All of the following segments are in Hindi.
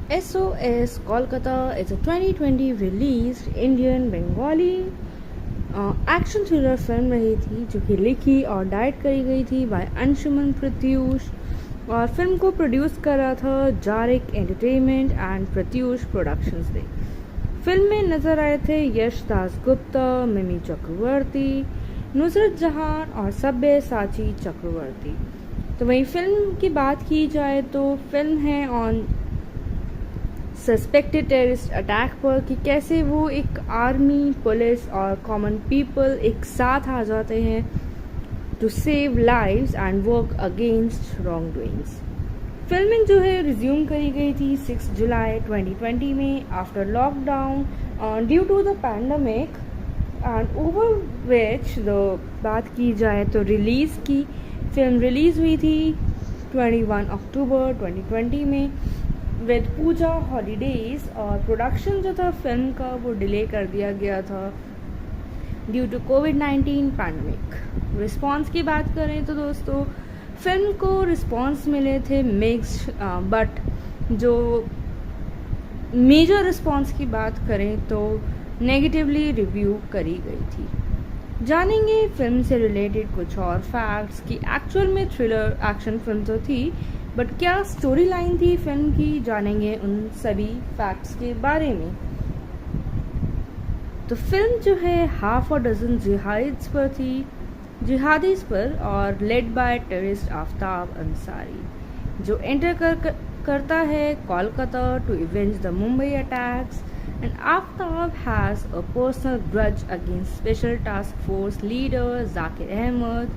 SOS Kolkata is a 2020 released Indian Bengali action thriller film रही थी जो कि लिखी और डायरेक्ट करी गई थी बाय अंशुमन प्रत्यूष और फिल्म को प्रोड्यूस करा था जारिक एंटरटेनमेंट एंड प्रत्यूष प्रोडक्शंस ने। फिल्म में नजर आए थे यश दास गुप्ता, मिमी चक्रवर्ती, नुसरत जहान और सब्य साची चक्रवर्ती। तो वहीं फिल्म की बात की जाए तो फिल्म है ऑन सस्पेक्टेड टेररिस्ट अटैक पर कि कैसे वो एक आर्मी, पुलिस और कॉमन पीपल एक साथ आ जाते हैं to save lives and work against wrong doings. Filming जो है रिज्यूम करी गई थी 6 जुलाई 2020 में after lockdown due to the pandemic and over which the बात की जाए तो रिलीज़ की फिल्म रिलीज़ हुई थी 21 अक्टूबर 2020 में विद पूजा हॉलीडेज और प्रोडक्शन जो था फिल्म का वो डिले कर दिया गया था ड्यू टू कोविड-19 पैंडमिक। रिस्पॉन्स की बात करें तो दोस्तों फिल्म को रिस्पॉन्स मिले थे मिक्स्ड, बट जो मेजर रिस्पॉन्स की बात करें तो नेगेटिवली रिव्यू करी गई थी। जानेंगे फिल्म से रिलेटेड कुछ और फैक्ट्स कि एक्चुअल में थ्रिलर एक्शन फिल्म तो थी बट क्या स्टोरी लाइन थी फिल्म की, जानेंगे उन सभी फैक्ट्स के बारे में। तो फिल्म जो है हाफ अ डजन जिहादीज पर और led by terrorist Aftab Ansari जो एंटर करता है Kolkata to avenge the Mumbai attacks and Aftab has a personal grudge against special task force leader Zakir Ahmed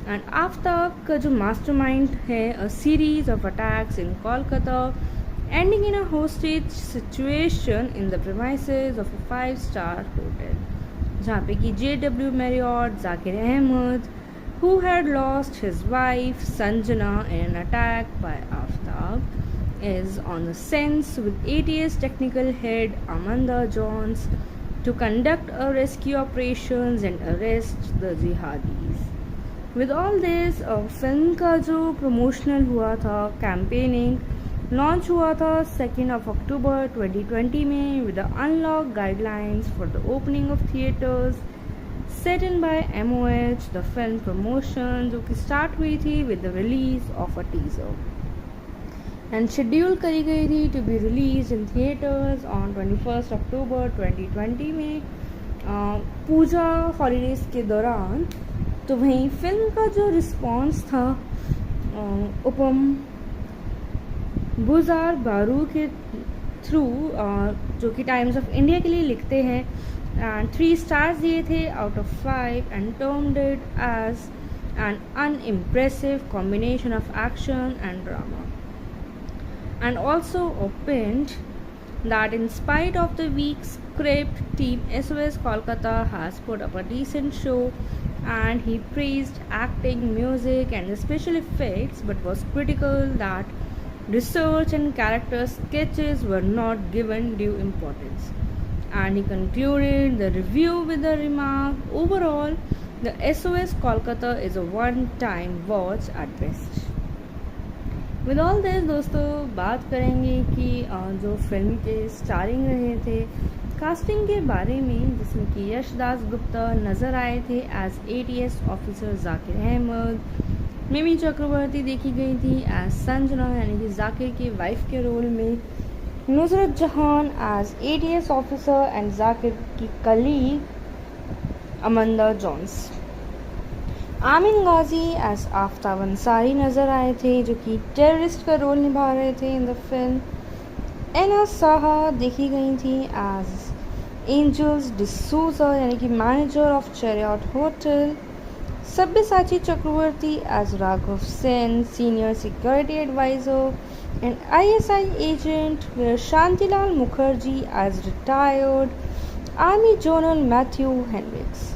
and Aftab का जो मास्टरमाइंड है a series of attacks in Kolkata ending in a hostage situation in the premises of a 5-star hotel जहाँ पे कि JW Marriott Zakir Ahmed who had lost his wife Sanjana in an attack by Aftab is on the scene with ATS technical head Amanda Jones to conduct a rescue operations and arrest the jihadis. With all this, film का जो प्रमोशनल हुआ था कैंपेनिंग लॉन्च हुआ था 2 अक्टूबर 2020 में with unlock guidelines for the opening of theatres set in by MOH। The film promotion जो कि स्टार्ट हुई थी with the release of a teaser and schedule करी गई थी to be release in theatres on 21 अक्टूबर 2020 में पूजा हॉलीडेज के दौरान। तो वहीं फिल्म का जो रिस्पॉन्स था उपम बुजार बारू के थ्रू जो कि टाइम्स ऑफ इंडिया के लिए लिखते हैं एंड 3 stars दिए थे out of 5 and termed it as an unimpressive combination of action and drama and also opened that in spite of the weak script, team SOS Kolkata has put up a decent show and he praised acting, music and the special effects but was critical that research and character sketches were not given due importance. And he concluded the review with the remark, overall, the SOS Kolkata is a one-time watch at best. With all this दोस्तों बात करेंगे कि जो फिल्म के स्टारिंग रहे थे कास्टिंग के बारे में जिसमें कि यश दास गुप्ता नज़र आए थे as ATS officer Zakir Ahmed, Mimi Chakraborty देखी गई थी एज संजना यानी कि जाकिर की वाइफ के रोल में, Nusrat Jahan as ATS officer and Zakir की कलीग अमंदा जॉन्स, आमिन गाजी एज आफ्ताब अंसारी नज़र आए थे जो कि टेररिस्ट का रोल निभा रहे थे in the film. Ena Saha देखी गई थी एज एंजल्स डिसूजा यानी कि manager of Chariot hotel, Sabyasachi Chakraborty as Raghav Sen senior security adviser and ISI agent, where Shantilal Mukherjee as retired army general Matthew Henriques,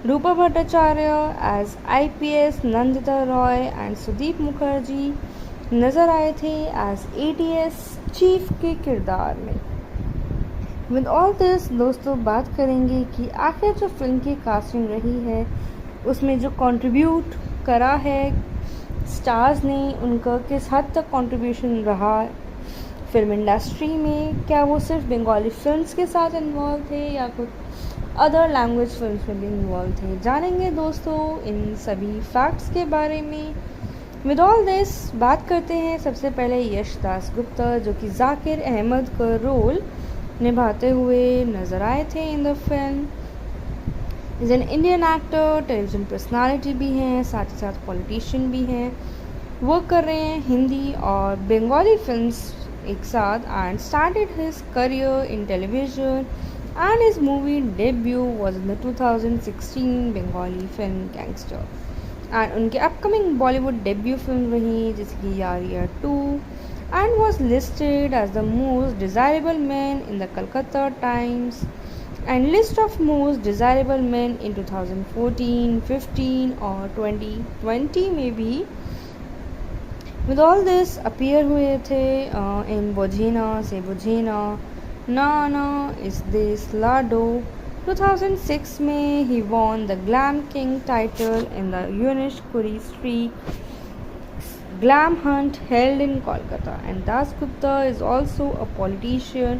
Rupa Bhattacharya as IPS Nandita Roy and Sudip Mukherjee नज़र आए थे एज ATS चीफ के किरदार में। विद ऑल दिस दोस्तों बात करेंगे कि आखिर जो फिल्म की कास्टिंग रही है उसमें जो कंट्रीब्यूट करा है स्टार्स ने उनका किस हद तक कंट्रीब्यूशन रहा फिल्म इंडस्ट्री में, क्या वो सिर्फ बंगाली फिल्म्स के साथ इन्वॉल्व थे या कुछ अदर लैंग्वेज फिल्म्स में भी इन्वॉल्व थे। जानेंगे दोस्तों इन सभी फैक्ट्स के बारे में। विद ऑल दिस बात करते हैं सबसे पहले यश दास गुप्ता, जो कि जाकिर अहमद का रोल निभाते हुए नज़र आए थे in the film. Is an Indian actor, television personality भी हैं, साथ ही साथ पॉलिटिशियन भी हैं। वर्क कर रहे हैं हिंदी और बंगाली फिल्म्स एक साथ and started his career in television and his movie debut was in the 2016 Bengali film gangster. And उनके अपकमिंग बॉलीवुड डेब्यू फिल्म रही जैसे कि यार यार 2 and was listed as the most desirable man in the Calcutta Times and list of most desirable man in 2014, 15 और 2020 में भी विद ऑल दिस अपीयर हुए थे इन बुझेना से बुझेना, ना ना इस देश लाडो। 2006 में ही won the Glam King title in the Unisquari Streak Glam Hunt held in Kolkata, and Das Gupta is also a politician,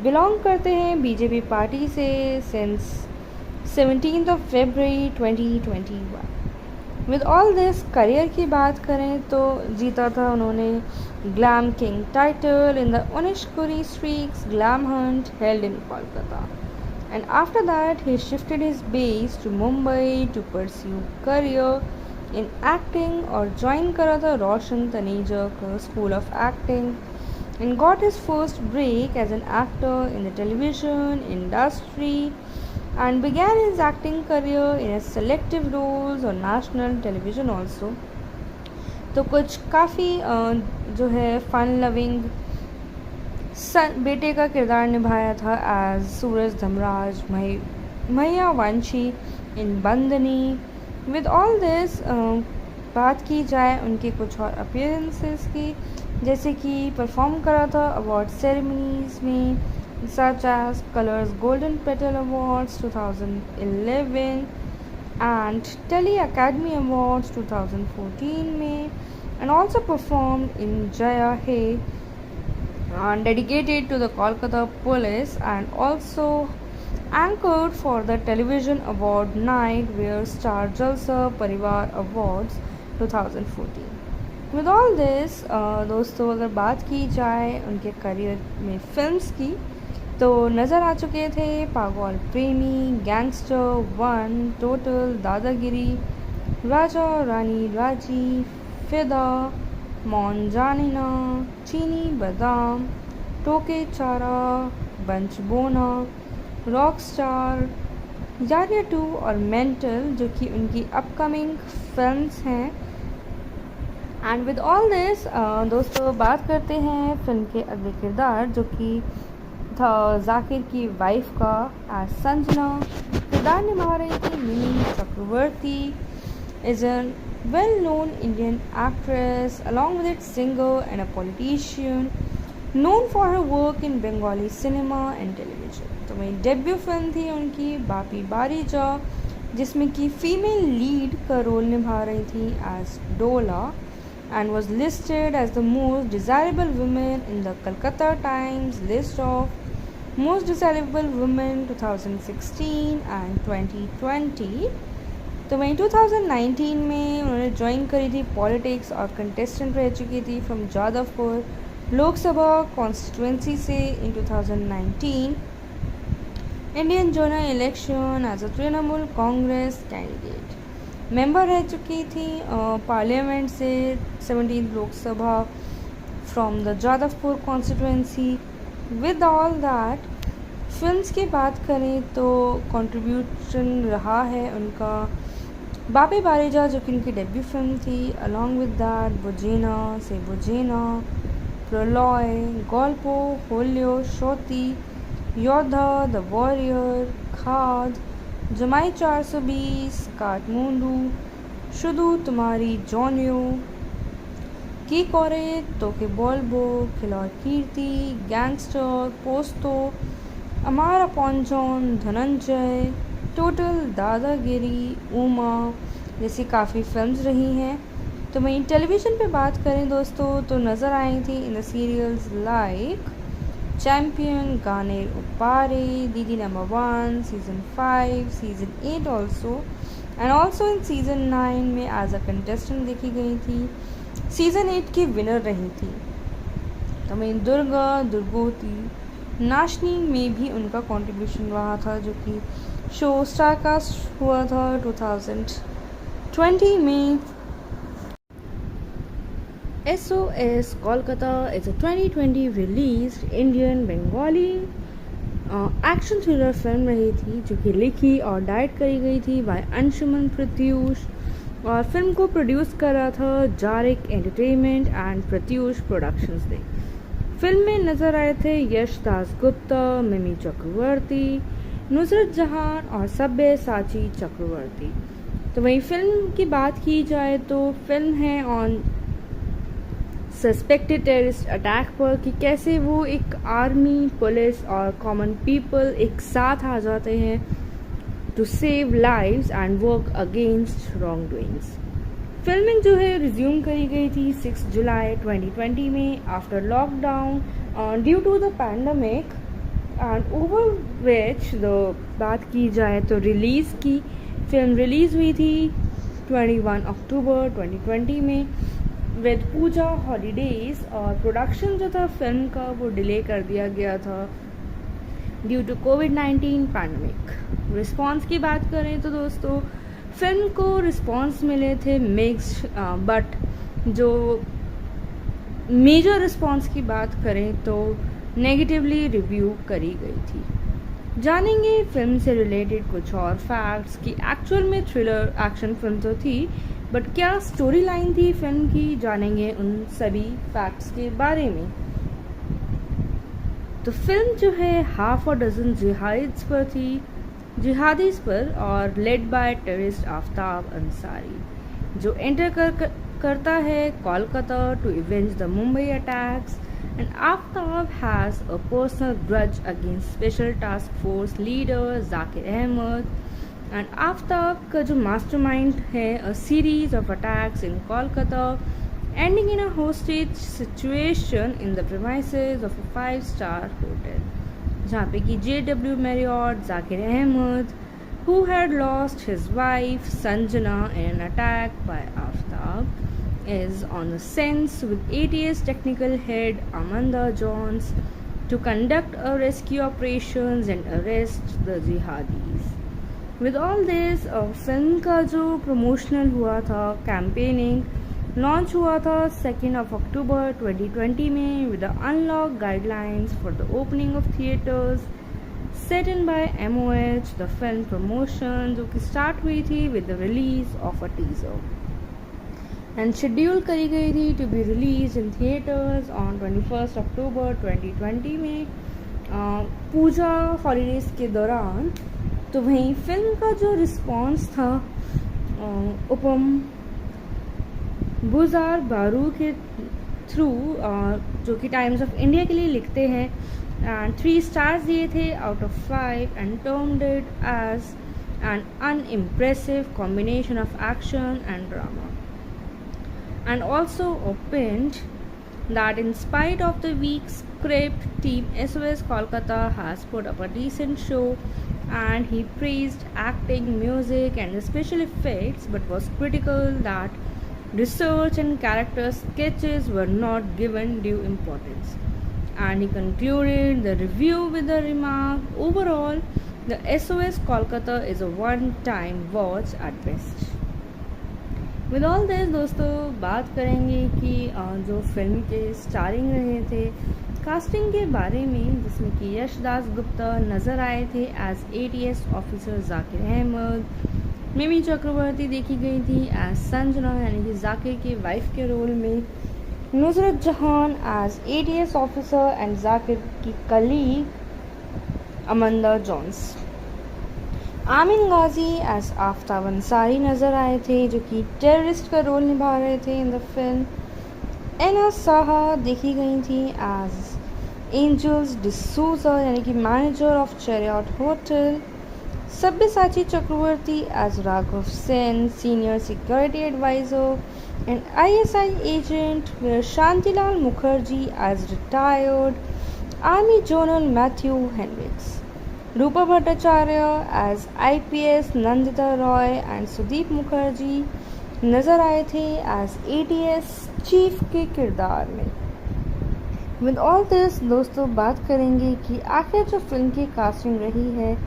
belong करते हैं बीजेपी पार्टी से since 17th of February 2021। With all this career की बात करें तो जीता था उन्होंने glam king title in the Unishkuri Streax glam hunt held in Kolkata, and after that he shifted his base to Mumbai to pursue career in acting और ज्वाइन करा था रोशन तनेजा का school of acting and got his first break as an actor in the television industry and began his acting career in a selective roles on national television also। तो कुछ काफ़ी जो है फन लविंग बेटे का किरदार निभाया था एज सूरज धमराज मैया वंशी इन बंदनी। विद ऑल दिस बात की जाए उनके कुछ और अपीयरेंसेस की, जैसे कि परफॉर्म करा था अवार्ड सेरेमनीज में such as Colors Golden Petal Awards 2011 and Tele Academy Awards 2014 में, and also performed in Jaya Hai and dedicated to the Kolkata Police, and also anchored for the television award night where Star Jalsa Parivar Awards 2014। With all this दोस्तों अगर बात की जाए उनके करियर में फिल्म्स की तो नज़र आ चुके थे पागल प्रेमी, गैंगस्टर 1, टोटल, दादागिरी, राजा रानी राजी, फिदा, मौन जानिना, चीनी बादाम, टोके चारा, बंच बोना, रॉक स्टार, यारिया 2 और मेंटल, जो कि उनकी अपकमिंग फिल्म्स हैं। एंड विद ऑल दिस दोस्तों बात करते हैं फिल्म के अगले किरदार, जो कि था जाकिर की वाइफ का एज संजना। किरदार निभा रही थी Mimi Chakraborty. Is an well known Indian actress along with its singer and a politician known for her work in Bengali cinema and television. तो वही डेब्यू फिल्म थी उनकी बापी बारीजा, जिसमें कि फीमेल लीड का रोल निभा रही थी एज डोला and was listed as the most desirable women in the Calcutta Times list of most desirable women 2016 and 2020। तो वहीं 2019 में उन्होंने ज्वाइन करी थी पॉलिटिक्स और कंटेस्टेंट रह चुकी थी फ्रॉम जादवपुर लोकसभा कॉन्स्टिट्यूंसी से in 2019 Indian general election as a Trinamool Congress candidate. Member रह चुकी थी पार्लियामेंट से 17th Lok Sabha from the Jadavpur constituency. With all that films की बात करें तो कंट्रीब्यूशन रहा है उनका बापी बारीजा, जो कि उनकी डेब्यू फिल्म थी, अलॉन्ग विद दैट बुझेना से बुझेना, प्रलय, गोल्पो, होलियो, शोती, योद्धा, द वॉरियर, खाद, जमाई 420, काठमांडू, शुदू तुम्हारी जॉनियो, की कोरे, तोके बोलबो, खिलौर कीर्ति, गैंगस्टर, पोस्तो, अमारा पॉन्जॉन, धनंजय, टोटल, दादागिरी, उमा जैसी काफ़ी फिल्म्स रही हैं। तो वहीं टेलीविज़न पे बात करें दोस्तों तो नज़र आई थी in the serials like champion, Gaane उपारे, Didi number 1, season 5, season 8 also, and also in season 9 में एज अ कंटेस्टेंट देखी गई थी। सीज़न 8 की विनर रही थी। तो वहीं दुर्गा दुर्गोती नाशनी में भी उनका कंट्रीब्यूशन रहा था, जो कि शो स्टारकास्ट हुआ था 2020 में। SOS Kolkata is a 2020 released Indian Bengali action thriller film रही थी, जो कि लिखी और डायरेक्ट करी गई थी बाय अंशुमन प्रत्यूष, और फिल्म को प्रोड्यूस कर रहा था जारिक एंटरटेनमेंट एंड प्रत्यूष प्रोडक्शंस ने। फिल्म में नजर आए थे यश दासगुप्ता, मिमी चक्रवर्ती, नुसरत जहान और सब्यसाची चक्रवर्ती। तो वहीं फिल्म की बात की जाए तो फिल्म है ऑन सस्पेक्टेड टेररिस्ट अटैक पर, कि कैसे वो एक आर्मी, पुलिस और कॉमन पीपल एक साथ आ जाते हैं to save lives and work against wrong doings. Filming जो है रिज्यूम करी गई थी 6 जुलाई 2020 में after lockdown due to the pandemic, and over which the बात की जाए तो रिलीज़ की फिल्म रिलीज़ हुई थी 21 अक्टूबर 2020 में विद पूजा हॉलीडेज, और प्रोडक्शन जो था फिल्म का वो डिले कर दिया गया था ड्यू टू कोविड-19 पैंडमिक। रिस्पॉन्स की बात करें तो दोस्तों फिल्म को रिस्पॉन्स मिले थे मिक्स्ड, बट जो मेजर रिस्पॉन्स की बात करें तो नेगेटिवली रिव्यू करी गई थी। जानेंगे फिल्म से रिलेटेड कुछ और फैक्ट्स कि एक्चुअल में थ्रिलर एक्शन फिल्म तो थी, बट क्या स्टोरी लाइन थी फिल्म की, जानेंगे उन सभी फैक्ट्स के बारे में। तो फिल्म जो है हाफ अ डजन जिहादीज पर और led by terrorist Aftab Ansari, जो एंटर करता है Kolkata to avenge the Mumbai attacks, and Aftab has a personal grudge against special task force leader Zakir Ahmed, and Aftab का जो मास्टरमाइंड है a series of attacks in Kolkata ending in a hostage situation in the premises of a 5-star hotel, जहाँ पे कि JW Marriott Zakir Ahmed, who had lost his wife Sanjana in an attack by Aftab, is on the scene with ATS technical head Amanda Jones to conduct a rescue operations and arrest the jihadis. With all this, film का जो प्रमोशनल हुआ था, कैंपेनिंग लॉन्च हुआ था 2 अक्टूबर 2020 में with unlock guidelines for the opening of theatres set in by MOH। The film promotion जो कि स्टार्ट हुई थी with the release of a teaser and schedule करी गई थी to be release in theatres on 21 अक्टूबर 2020 में पूजा हॉलीडेज के दौरान। तो वहीं फिल्म का जो रिस्पॉन्स था उपम बुजार बारू के थ्रू, जो कि टाइम्स ऑफ इंडिया के लिए लिखते हैं, एंड 3 स्टार्स दिए थे out of 5 and termed it as an unimpressive combination of action and drama, and also opened that in spite of the weak script, team SOS Kolkata has put up a decent show, and he praised acting, music and the special effects, but was critical that research and character sketches were not given due importance. And he concluded the review with the remark, overall, the SOS Kolkata is a one-time watch at best. With all this दोस्तों बात करेंगे कि जो फिल्म के स्टारिंग रहे थे कास्टिंग के बारे में, जिसमें कि यश दासगुप्ता नज़र आए थे as ATS officer Zakir Ahmed, Mimi Chakraborty देखी गई थी एज संजना यानी कि जाकिर की वाइफ के रोल में, Nusrat Jahan as ATS officer and Zakir की कलीग अमंदा जॉन्स, आमिन गाजी एज आफ्ताब अंसारी नज़र आए थे जो कि टेररिस्ट का रोल निभा रहे थे in the film, Ena Saha देखी गई थी एज एंजल्स डिसूजा यानी कि manager of Chariot hotel, Sabyasachi Chakraborty as Raghav Sen senior security advisor, an ISI agent, where Shantilal Mukherjee as retired Army General Matthew Hendricks, Rupa Bhattacharya as IPS Nandita Roy and Sudeep Mukherjee नज़र आए थे एज ATS चीफ के किरदार में। विद ऑल दिस दोस्तों बात करेंगे कि आखिर जो फिल्म की कास्टिंग रही है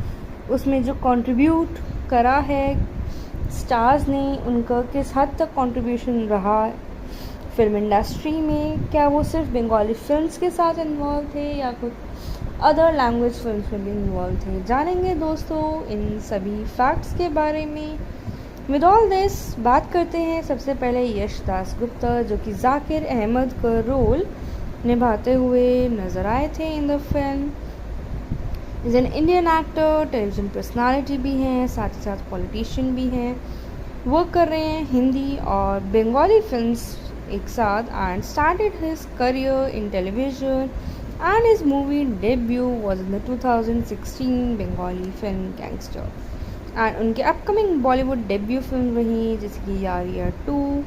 उसमें जो कंट्रीब्यूट करा है स्टार्स ने, उनका किस हद तक कंट्रीब्यूशन रहा फिल्म इंडस्ट्री में। क्या वो सिर्फ बंगाली फिल्म्स के साथ इन्वॉल्व थे या कुछ अदर लैंग्वेज फिल्म्स में भी इन्वॉल्व थे। जानेंगे दोस्तों इन सभी फैक्ट्स के बारे में। विद ऑल दिस बात करते हैं सबसे पहले यश दासगुप्ता, जो कि जाकिर अहमद का रोल निभाते हुए नज़र आए थे in the film. Is an Indian actor, television personality भी हैं, साथ ही साथ पॉलिटिशियन भी हैं। वर्क कर रहे हैं हिंदी और बंगाली फिल्म्स एक साथ and started his career in television and his movie debut was in the 2016 Bengali film gangster. And उनके अपकमिंग बॉलीवुड डेब्यू फिल्म रही जैसे कि यार यार 2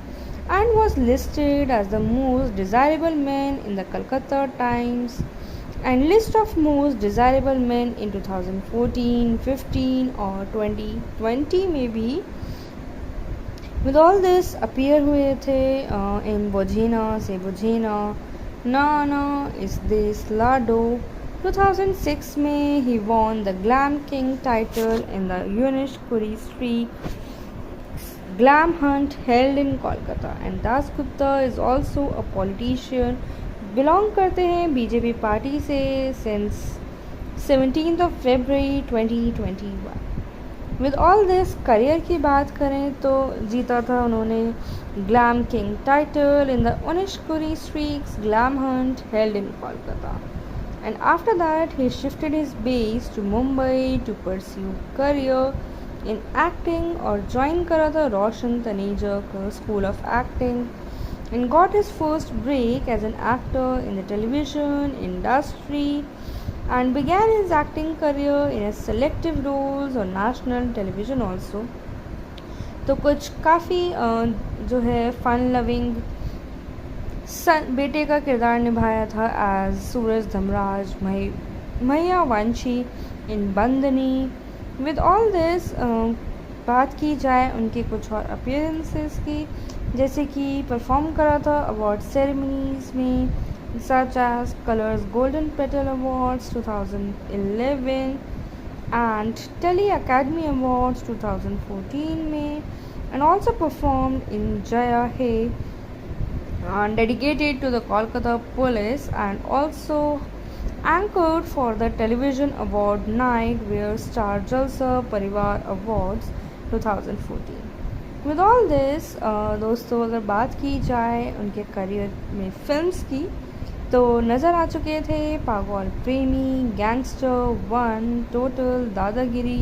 and was listed as the most desirable man in the Calcutta Times and list of most desirable men in 2014, 15 or 2020 maybe. With all this appear हुए थे in Bojena Se Bojena, Na Na Is This Lado। 2006 में he won the Glam King title in the Unish Kuri Street Glam Hunt held in Kolkata, and Dasgupta is also a politician, belong करते हैं बीजेपी पार्टी से since 17th of February 2021। With all this career की बात करें तो जीता था उन्होंने glam king title in the Unish Kuri Streaks Glam Hunt held in Kolkata, and after that he shifted his base to Mumbai to pursue career in acting और ज्वाइन करा था रोशन तनेजा का school of acting and got his first break as an actor in the television industry and began his acting career in selective roles और नेशनल टेलीविजन ऑल्सो। तो कुछ काफ़ी जो है फन लविंग बेटे का किरदार निभाया था एज सूरज धमराज मैया वंशी इन बंदनी। विद ऑल दिस बात की जाए उनके कुछ और अपीयरेंसेस की, जैसे कि परफॉर्म करा था अवार्ड सेरेमनीज में such as Colors Golden Petal Awards 2011 and Telly Academy Awards 2014 में, and also performed in Jaya He and dedicated to the Kolkata police, and also anchored for the television award night where Star Jalsa Parivar Awards 2014। With all this दोस्तों अगर बात की जाए उनके करियर में फिल्म्स की तो नज़र आ चुके थे पागल प्रेमी, गैंगस्टर 1, टोटल, दादागिरी,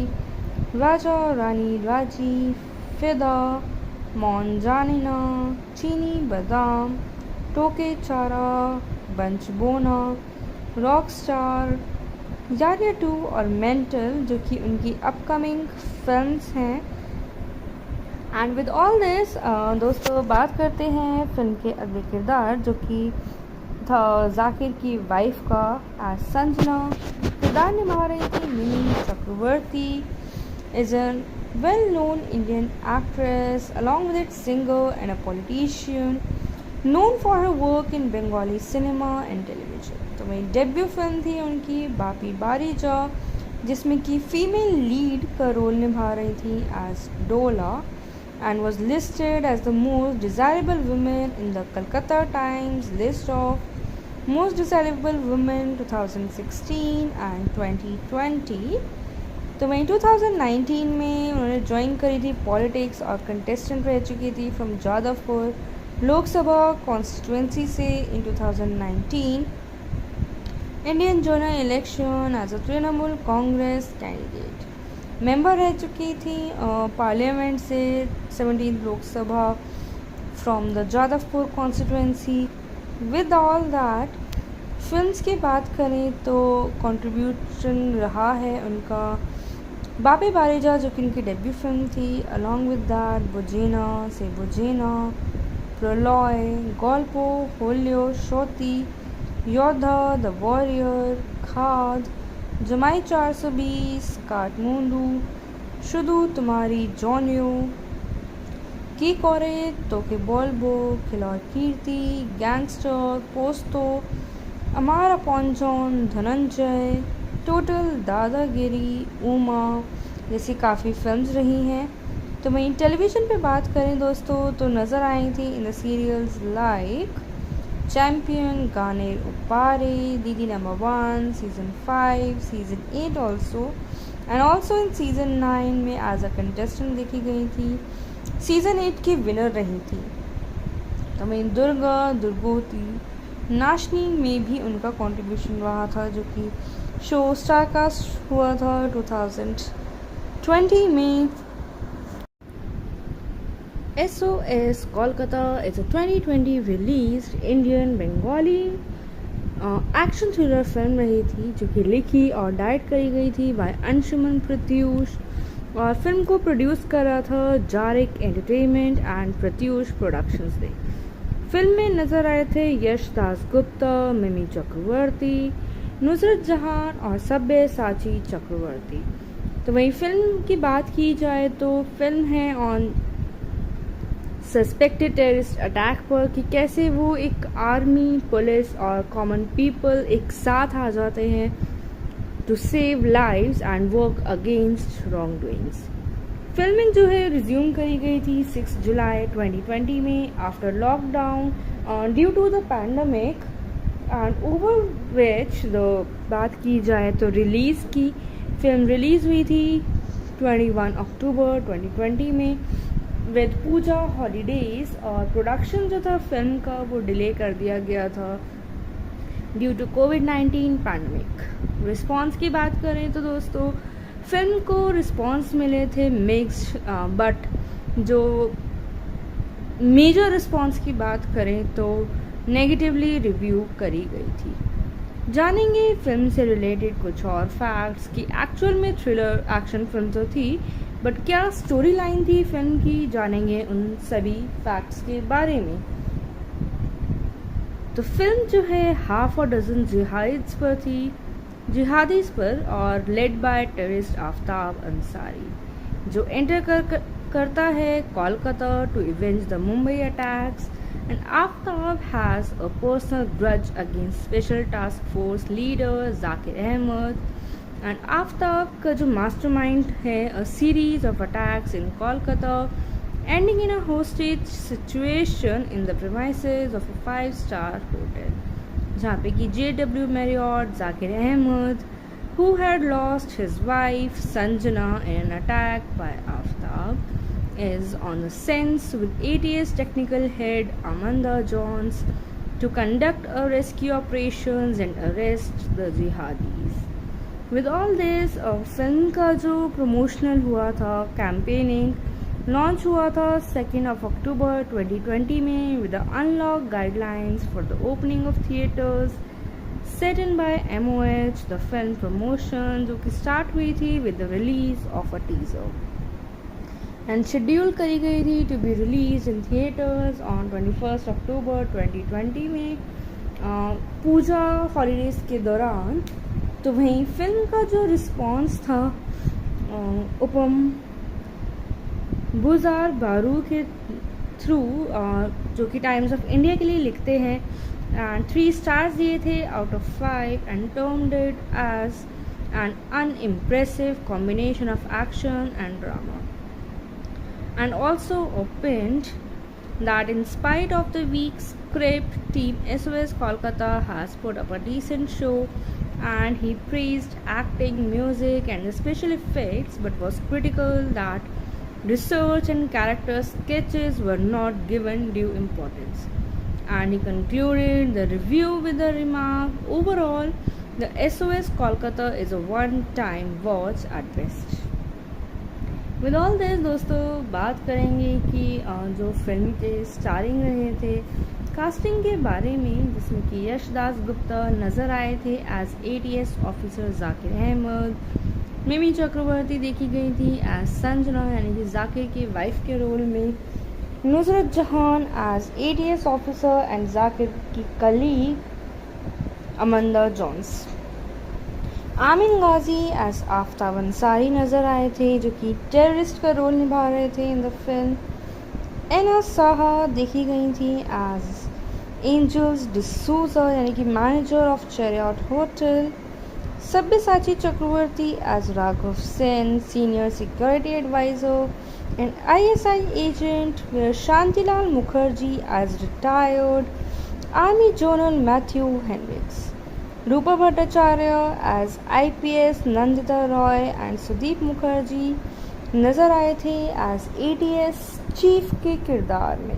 राजा रानी राजी, फिदा, मौन जानिना, चीनी बादाम, टोके चारा, बंच बोना, रॉक स्टार, यारिया 2 और मेंटल, जो कि उनकी अपकमिंग फिल्म्स हैं। एंड विद ऑल दिस दोस्तों बात करते हैं फिल्म के अगले किरदार, जो कि था जाकिर की वाइफ का एज संजना। किरदार निभा रही थी Mimi Chakraborty, is an well-known Indian actress along with its singer and a politician known for her work in Bengali cinema and television। तो वही डेब्यू फिल्म थी उनकी बापी बारीजा, जिसमें कि फीमेल लीड का रोल निभा रही थी एज डोला and was listed as the most desirable women in the Calcutta Times list of most desirable women 2016 and 2020। तो वहीं 2019 में उन्होंने ज्वाइन करी थी पॉलिटिक्स और कंटेस्टेंट रह चुकी थी फ्रॉम जादवपुर लोकसभा कॉन्स्टिट्यूंसी से in 2019 Indian general election as a Trinamool Congress candidate. Member रह चुकी थी पार्लियामेंट से 17th Lok Sabha from the Jadavpur constituency. With all that films की बात करें तो कंट्रीब्यूशन रहा है उनका बापी बारीजा, जो कि उनकी डेब्यू फिल्म थी, अलॉन्ग विद दैट बुजेना से बुजेना, প্রলয়, গল্প, হলিও, সতী, योद्धा, द वॉरियर, खाद, जमाई 420, काठमांडू, শুধু তোমারই জনিও, কি করে তোকে বলবো, খেলোয়াড় কীর্তি, গ্যাংস্টাर, পোস্তো, আমার আপনজন, धनंजय, टोटल, दादागिरी, उमा जैसी काफ़ी फिल्म्स रही हैं। तो वहीं टेलीविज़न पे बात करें दोस्तों तो नज़र आई थी in the serials like champion, Gaane उपारे, Didi number 1, season 5, season 8 also and also in season 9 में एज अ कंटेस्टेंट देखी गई थी। सीज़न 8 की विनर रही थी। तो वहीं दुर्गा, दुर्गोती, नाशनी में भी उनका कंट्रीब्यूशन रहा था, जो कि शो स्टारकास्ट हुआ था 2020 में। SOS Kolkata is a 2020 released Indian Bengali action thriller film रही थी, जो कि लिखी और डायरेक्ट करी गई थी बाय अंशुमन प्रत्यूष, और फिल्म को प्रोड्यूस कर रहा था जारिक एंटरटेनमेंट एंड प्रत्यूष प्रोडक्शंस ने। फिल्म में नज़र आए थे यश दासगुप्ता, मिमी चक्रवर्ती, नुसरत जहान और सब्यसाची चक्रवर्ती। तो वहीं फिल्म की बात की जाए तो फिल्म है ऑन सस्पेक्टेड टेररिस्ट अटैक पर, कि कैसे वो एक आर्मी, पुलिस और कॉमन पीपल एक साथ आ जाते हैं to save lives and work against wrong doings. Filming जो है रिज्यूम करी गई थी 6 जुलाई 2020 में after lockdown due to the pandemic, and over which the बात की जाए तो रिलीज़ की फिल्म रिलीज़ हुई थी 21 अक्टूबर 2020 में विद पूजा हॉलीडेज, और प्रोडक्शन जो था फिल्म का वो डिले कर दिया गया था ड्यू टू कोविड-19 पैंडमिक। रिस्पॉन्स की बात करें तो दोस्तों फिल्म को रिस्पॉन्स मिले थे मिक्स्ड, बट जो मेजर रिस्पॉन्स की बात करें तो नेगेटिवली रिव्यू करी गई थी। जानेंगे फिल्म से रिलेटेड कुछ और फैक्ट्स कि एक्चुअल में थ्रिलर एक्शन फिल्म तो थी, बट क्या स्टोरी लाइन थी फिल्म की, जानेंगे उन सभी फैक्ट्स के बारे में। तो फिल्म जो है हाफ अ डजन जिहादीज पर और led by terrorist Aftab Ansari, जो एंटर करता है Kolkata to avenge the Mumbai attacks, and Aftab has a personal grudge against special task force leader Zakir Ahmed, and Aftab का जो मास्टरमाइंड है a series of attacks in Kolkata ending in a hostage situation in the premises of a 5-star hotel, जहाँ पे कि JW Marriott Zakir Ahmed, who had lost his wife Sanjana in an attack by Aftab, is on the scene with ATS technical head Amanda Jones to conduct a rescue operations and arrest the jihadis. With all this, film का जो प्रमोशनल हुआ था, कैंपेनिंग लॉन्च हुआ था 2 अक्टूबर 2020 में with the unlock guidelines for the opening of theatres set in by MOH। The film promotion जो कि स्टार्ट हुई थी with the release of a teaser and schedule करी गई थी to be release in theatres on 21 अक्टूबर 2020 में पूजा हॉलीडेज के दौरान। तो वहीं फिल्म का जो रिस्पॉन्स था उपम बुजार बारू के थ्रू, जो कि टाइम्स ऑफ इंडिया के लिए लिखते हैं, एंड 3 स्टार्स दिए थे out of 5 and termed it as an unimpressive combination of action and drama, and also opened that in spite of the weak script, team SOS Kolkata has put up a decent show, and he praised acting, music and special effects, but was critical that research and character sketches were not given due importance. And he concluded the review with the remark, overall, the SOS Kolkata is a one-time watch at best. With all this दोस्तों बात करेंगे कि जो फिल्म के स्टारिंग रहे थे कास्टिंग के बारे में, जिसमें कि यश दासगुप्ता नज़र आए थे as ATS officer Zakir Ahmed, Mimi Chakraborty देखी गई थी एज संजना यानी कि जाकिर की वाइफ के रोल में, Nusrat Jahan as ATS officer and Zakir की colleague Amanda Jones. आमिन गाजी एज आफ्ताब अंसारी नज़र आए थे जो कि टेररिस्ट का रोल निभा रहे थे in the film. Ena Saha देखी गई थी एज एंजल्स डिसूजा यानी कि manager of Chariot hotel. Sabyasachi Chakraborty as Raghav Sen senior security adviser and ISI agent, where Shantilal Mukherjee as retired army general Matthew Henriques. Rupa Bhattacharya as IPS Nandita Roy and Sudip Mukherjee नज़र आए थे एज ATS चीफ के किरदार में।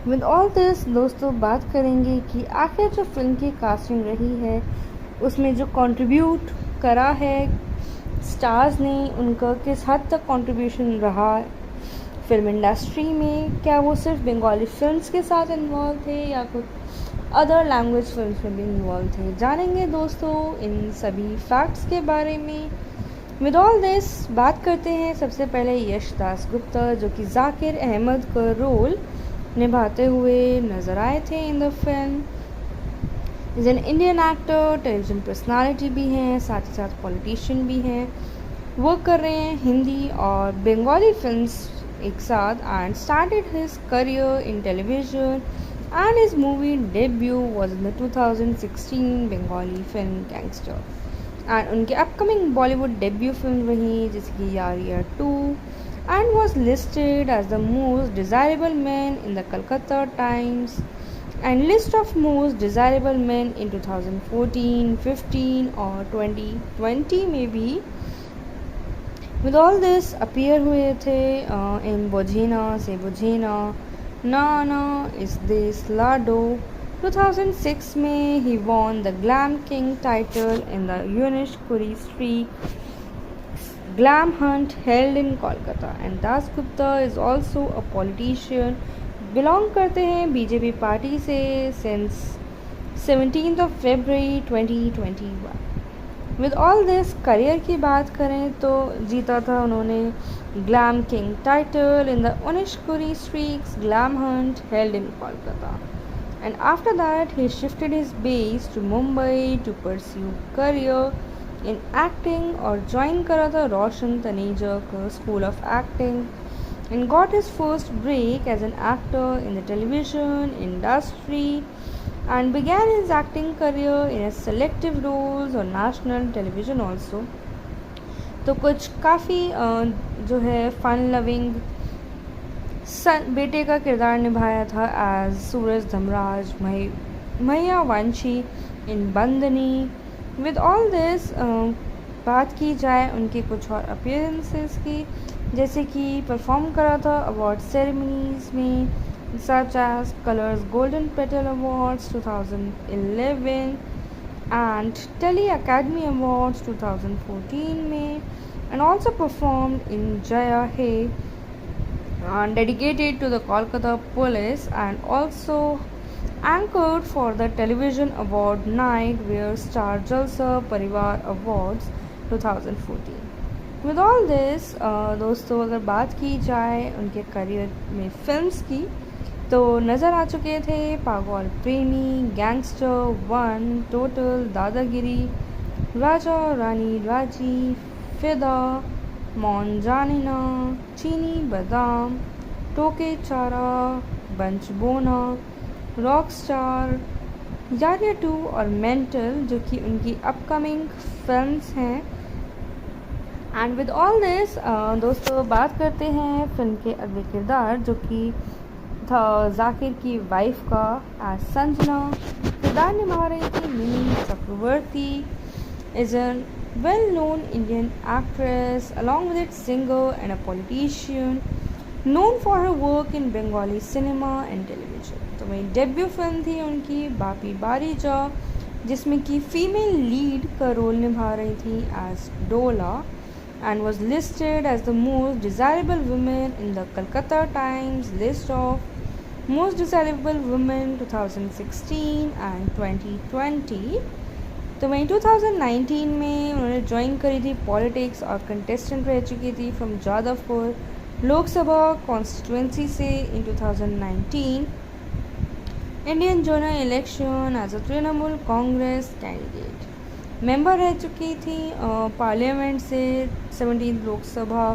विद ऑल दिस दोस्तों बात करेंगे कि आखिर जो फिल्म की कास्टिंग रही है उसमें जो कंट्रीब्यूट करा है स्टार्स ने, उनका किस हद तक कंट्रीब्यूशन रहा फिल्म इंडस्ट्री में। क्या वो सिर्फ बंगाली फिल्म्स के साथ इन्वॉल्व थे या कुछ अदर लैंग्वेज फिल्म्स में भी इन्वॉल्व थे। जानेंगे दोस्तों इन सभी फैक्ट्स के बारे में। विद ऑल दिस बात करते हैं सबसे पहले यश दास गुप्ता जो कि जाकिर अहमद का रोल निभाते हुए नज़र आए थे in the film. Is an Indian actor, television personality भी हैं, साथ ही साथ पॉलिटिशियन भी हैं। वर्क कर रहे हैं हिंदी और बंगाली फिल्म्स एक साथ and started his career in television and his movie debut was in the 2016 Bengali film Gangster and उनके upcoming Bollywood debut film रही जैसे कि यार यार 2 and was listed as the most desirable man in the Calcutta Times and list of most desirable men in 2014, 15 और 2020 में भी। With all this appear हुए थे in Bojena से Bojena, ना इस देश लाडो। 2006 में ही won the Glam King title in the Unish Kuri Street Glam Hunt held in Kolkata and Das Gupta is also a politician, belong करते हैं BJP पार्टी से since 17th of February 2021। With all this career की बात करें तो जीता था उन्होंने glam king title in the Unishkuri Streax glam hunt held in Kolkata and after that he shifted his base to Mumbai to pursue career in acting और ज्वाइन करा था रोशन तनेजा का school of acting and got his first break as an actor in the television industry and began his acting career in a selective roles on national television also। तो कुछ काफ़ी जो है फन लविंग बेटे का किरदार निभाया था एज सूरज धमराज मैया वंशी इन बंदनी। विद ऑल दिस बात की जाए उनके कुछ और अपीयरेंसेस की, जैसे कि परफॉर्म करा था अवार्ड सेरेमनीज में such as Colors Golden Petal Awards 2011 and Tele Academy Awards 2014 में and also performed in Jaya Hai and dedicated to the Kolkata Police and also anchored for the television award night where Star Jalsa Parivar Awards 2014। With all this दोस्तों अगर बात की जाए उनके करियर में फिल्म्स की तो नज़र आ चुके थे पागल प्रेमी, गैंगस्टर 1, टोटल, दादागिरी, राजा रानी राजी, फिदा, मौन जानिना, चीनी बादाम, टोके चारा, बंच बोना, रॉक स्टार, यारिया 2 और मेंटल जो कि उनकी अपकमिंग फिल्म्स हैं। एंड विद ऑल दिस दोस्तों बात करते हैं फिल्म के अगले किरदार जो कि था जाकिर की वाइफ का एज संजना। किरदार निभा रही थी Mimi Chakraborty. Is an well known Indian actress along with it singer and a politician known for her work in Bengali cinema and television. तो वही डेब्यू फिल्म थी उनकी बापी बारीजा जिसमें कि फीमेल लीड का रोल निभा रही थी एज डोला and was listed as the most desirable women in the Calcutta Times list of most desirable women 2016 and 2020। तो वहीं 2019 में उन्होंने ज्वाइन करी थी पॉलिटिक्स और कंटेस्टेंट रह चुकी थी फ्रॉम जादवपुर लोक सभा कॉन्स्टिट्यूंसी से in 2019 Indian general election as a Trinamool Congress candidate member रह चुकी थी पार्लियामेंट से 17th Lok Sabha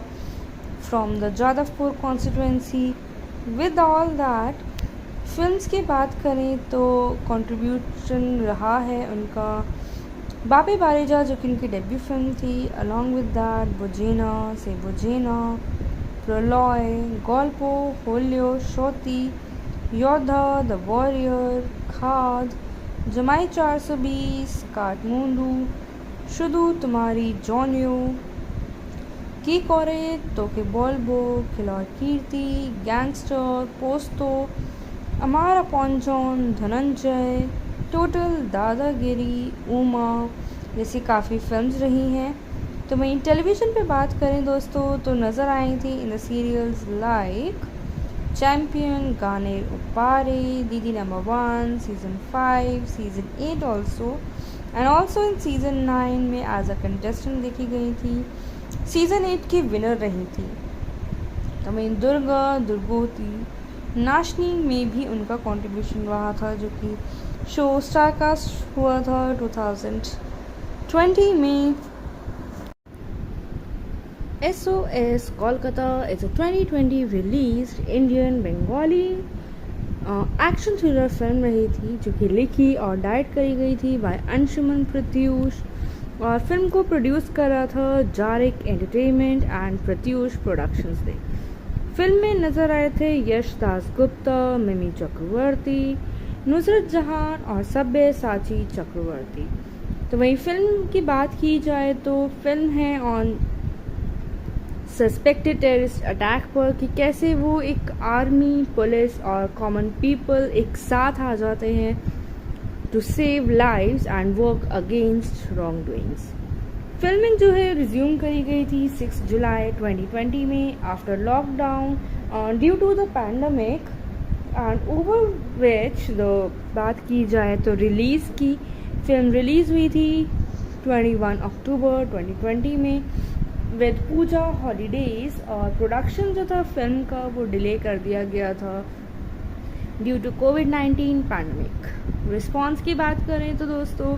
from the Jadavpur constituency. With all that films की बात करें तो कंट्रीब्यूशन रहा है उनका बापे बारेजा, जो कि उनकी डेब्यू फिल्म थी। अलॉन्ग विद दैट बुजेना से बुजेना, प्रलय, गल्पो, होल्यो, शोती, योद्धा, द वॉरियर, खाद, जमाई 420, काठमांडू, शुदू तुम्हारी जॉनियो, की कोरे, तोके बोलबो, खिलौड़ कीर्ति, गैंगस्टर, पोस्तो, अमार अपॉन जॉन, धनंजय, टोटल, दादागिरी, उमा जैसी काफ़ी फिल्म्स रही हैं। तो वहीं टेलीविज़न पे बात करें दोस्तों तो नज़र आई थी in the serials like champion, Gaane उपारे, Didi number 1, season 5, season 8 also, and also in season 9 में एज अ कंटेस्टेंट देखी गई थी। सीज़न 8 की विनर रही थी। तो वहीं दुर्गा, दुर्गोती, नाशनी में भी उनका कंट्रीब्यूशन रहा था, जो कि शो स्टारकास्ट हुआ था 2020 में। SOS Kolkata is a 2020 released Indian Bengali action thriller film रही थी, जो कि लिखी और डायरेक्ट करी गई थी बाय अंशुमन प्रत्यूष, और फिल्म को प्रोड्यूस कर रहा था जारिक एंटरटेनमेंट एंड प्रत्यूष प्रोडक्शंस ने। फिल्म में नजर आए थे यश दासगुप्ता, मिमी चक्रवर्ती, नुसरत जहान और सब्य साची चक्रवर्ती। तो वहीं फिल्म की बात की जाए तो फिल्म है ऑन सस्पेक्टेड टेररिस्ट अटैक पर, कि कैसे वो एक आर्मी, पुलिस और कॉमन पीपल एक साथ आ जाते हैं to save lives and work against wrong doings. Filming जो है रिज्यूम करी गई थी 6 जुलाई 2020 में after lockdown due to the pandemic, and over which the बात की जाए तो रिलीज़ की फिल्म रिलीज़ हुई थी 21 अक्टूबर 2020 में विद पूजा हॉलीडेज, और प्रोडक्शन जो था फिल्म का वो डिले कर दिया गया था ड्यू टू कोविड-19 पैंडमिक। रिस्पॉन्स की बात करें तो दोस्तों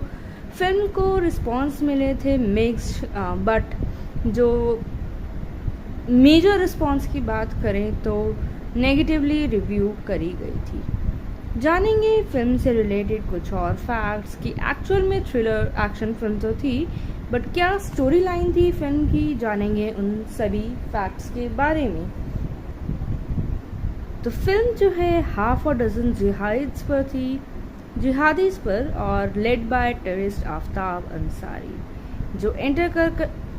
फिल्म को रिस्पॉन्स मिले थे मिक्स्ड, बट जो मेजर रिस्पॉन्स की बात करें तो नेगेटिवली रिव्यू करी गई थी। जानेंगे फिल्म से रिलेटेड कुछ और फैक्ट्स कि एक्चुअल में थ्रिलर एक्शन फिल्म तो थी, बट क्या स्टोरी लाइन थी फिल्म की, जानेंगे उन सभी फैक्ट्स के बारे में। तो फिल्म जो है हाफ अ डजन जिहादीज पर और led by terrorist Aftab Ansari, जो एंटर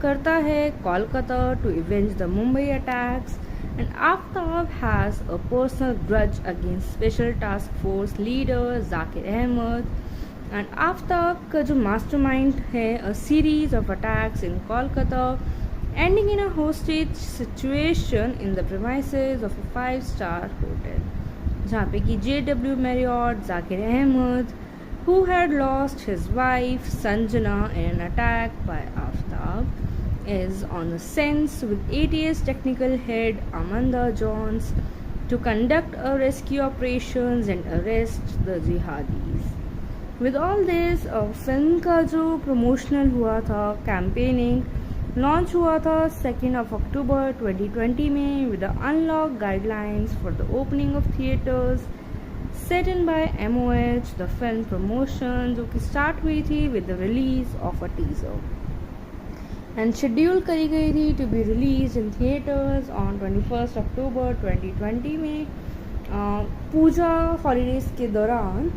करता है Kolkata to avenge the Mumbai attacks, and Aftab has a personal grudge against special task force leader Zakir Ahmed, and Aftab का जो मास्टरमाइंड है a series of attacks in Kolkata ending in a hostage situation in the premises of a 5-star hotel, जहाँ पे कि JW Marriott Zakir Ahmed, who had lost his wife Sanjana in an attack by Aftab, is on the scene with ATS technical head Amanda Jones to conduct a rescue operations and arrest the jihadis. With all this, film का जो प्रमोशनल हुआ था, कैंपेनिंग लॉन्च हुआ था 2 अक्टूबर 2020 में with unlock guidelines for the opening of theatres set in by MOH। The film promotion जो कि स्टार्ट हुई थी with the release of a teaser and schedule करी गई थी to be release in theatres on 21 अक्टूबर 2020 में पूजा हॉलीडेज के दौरान।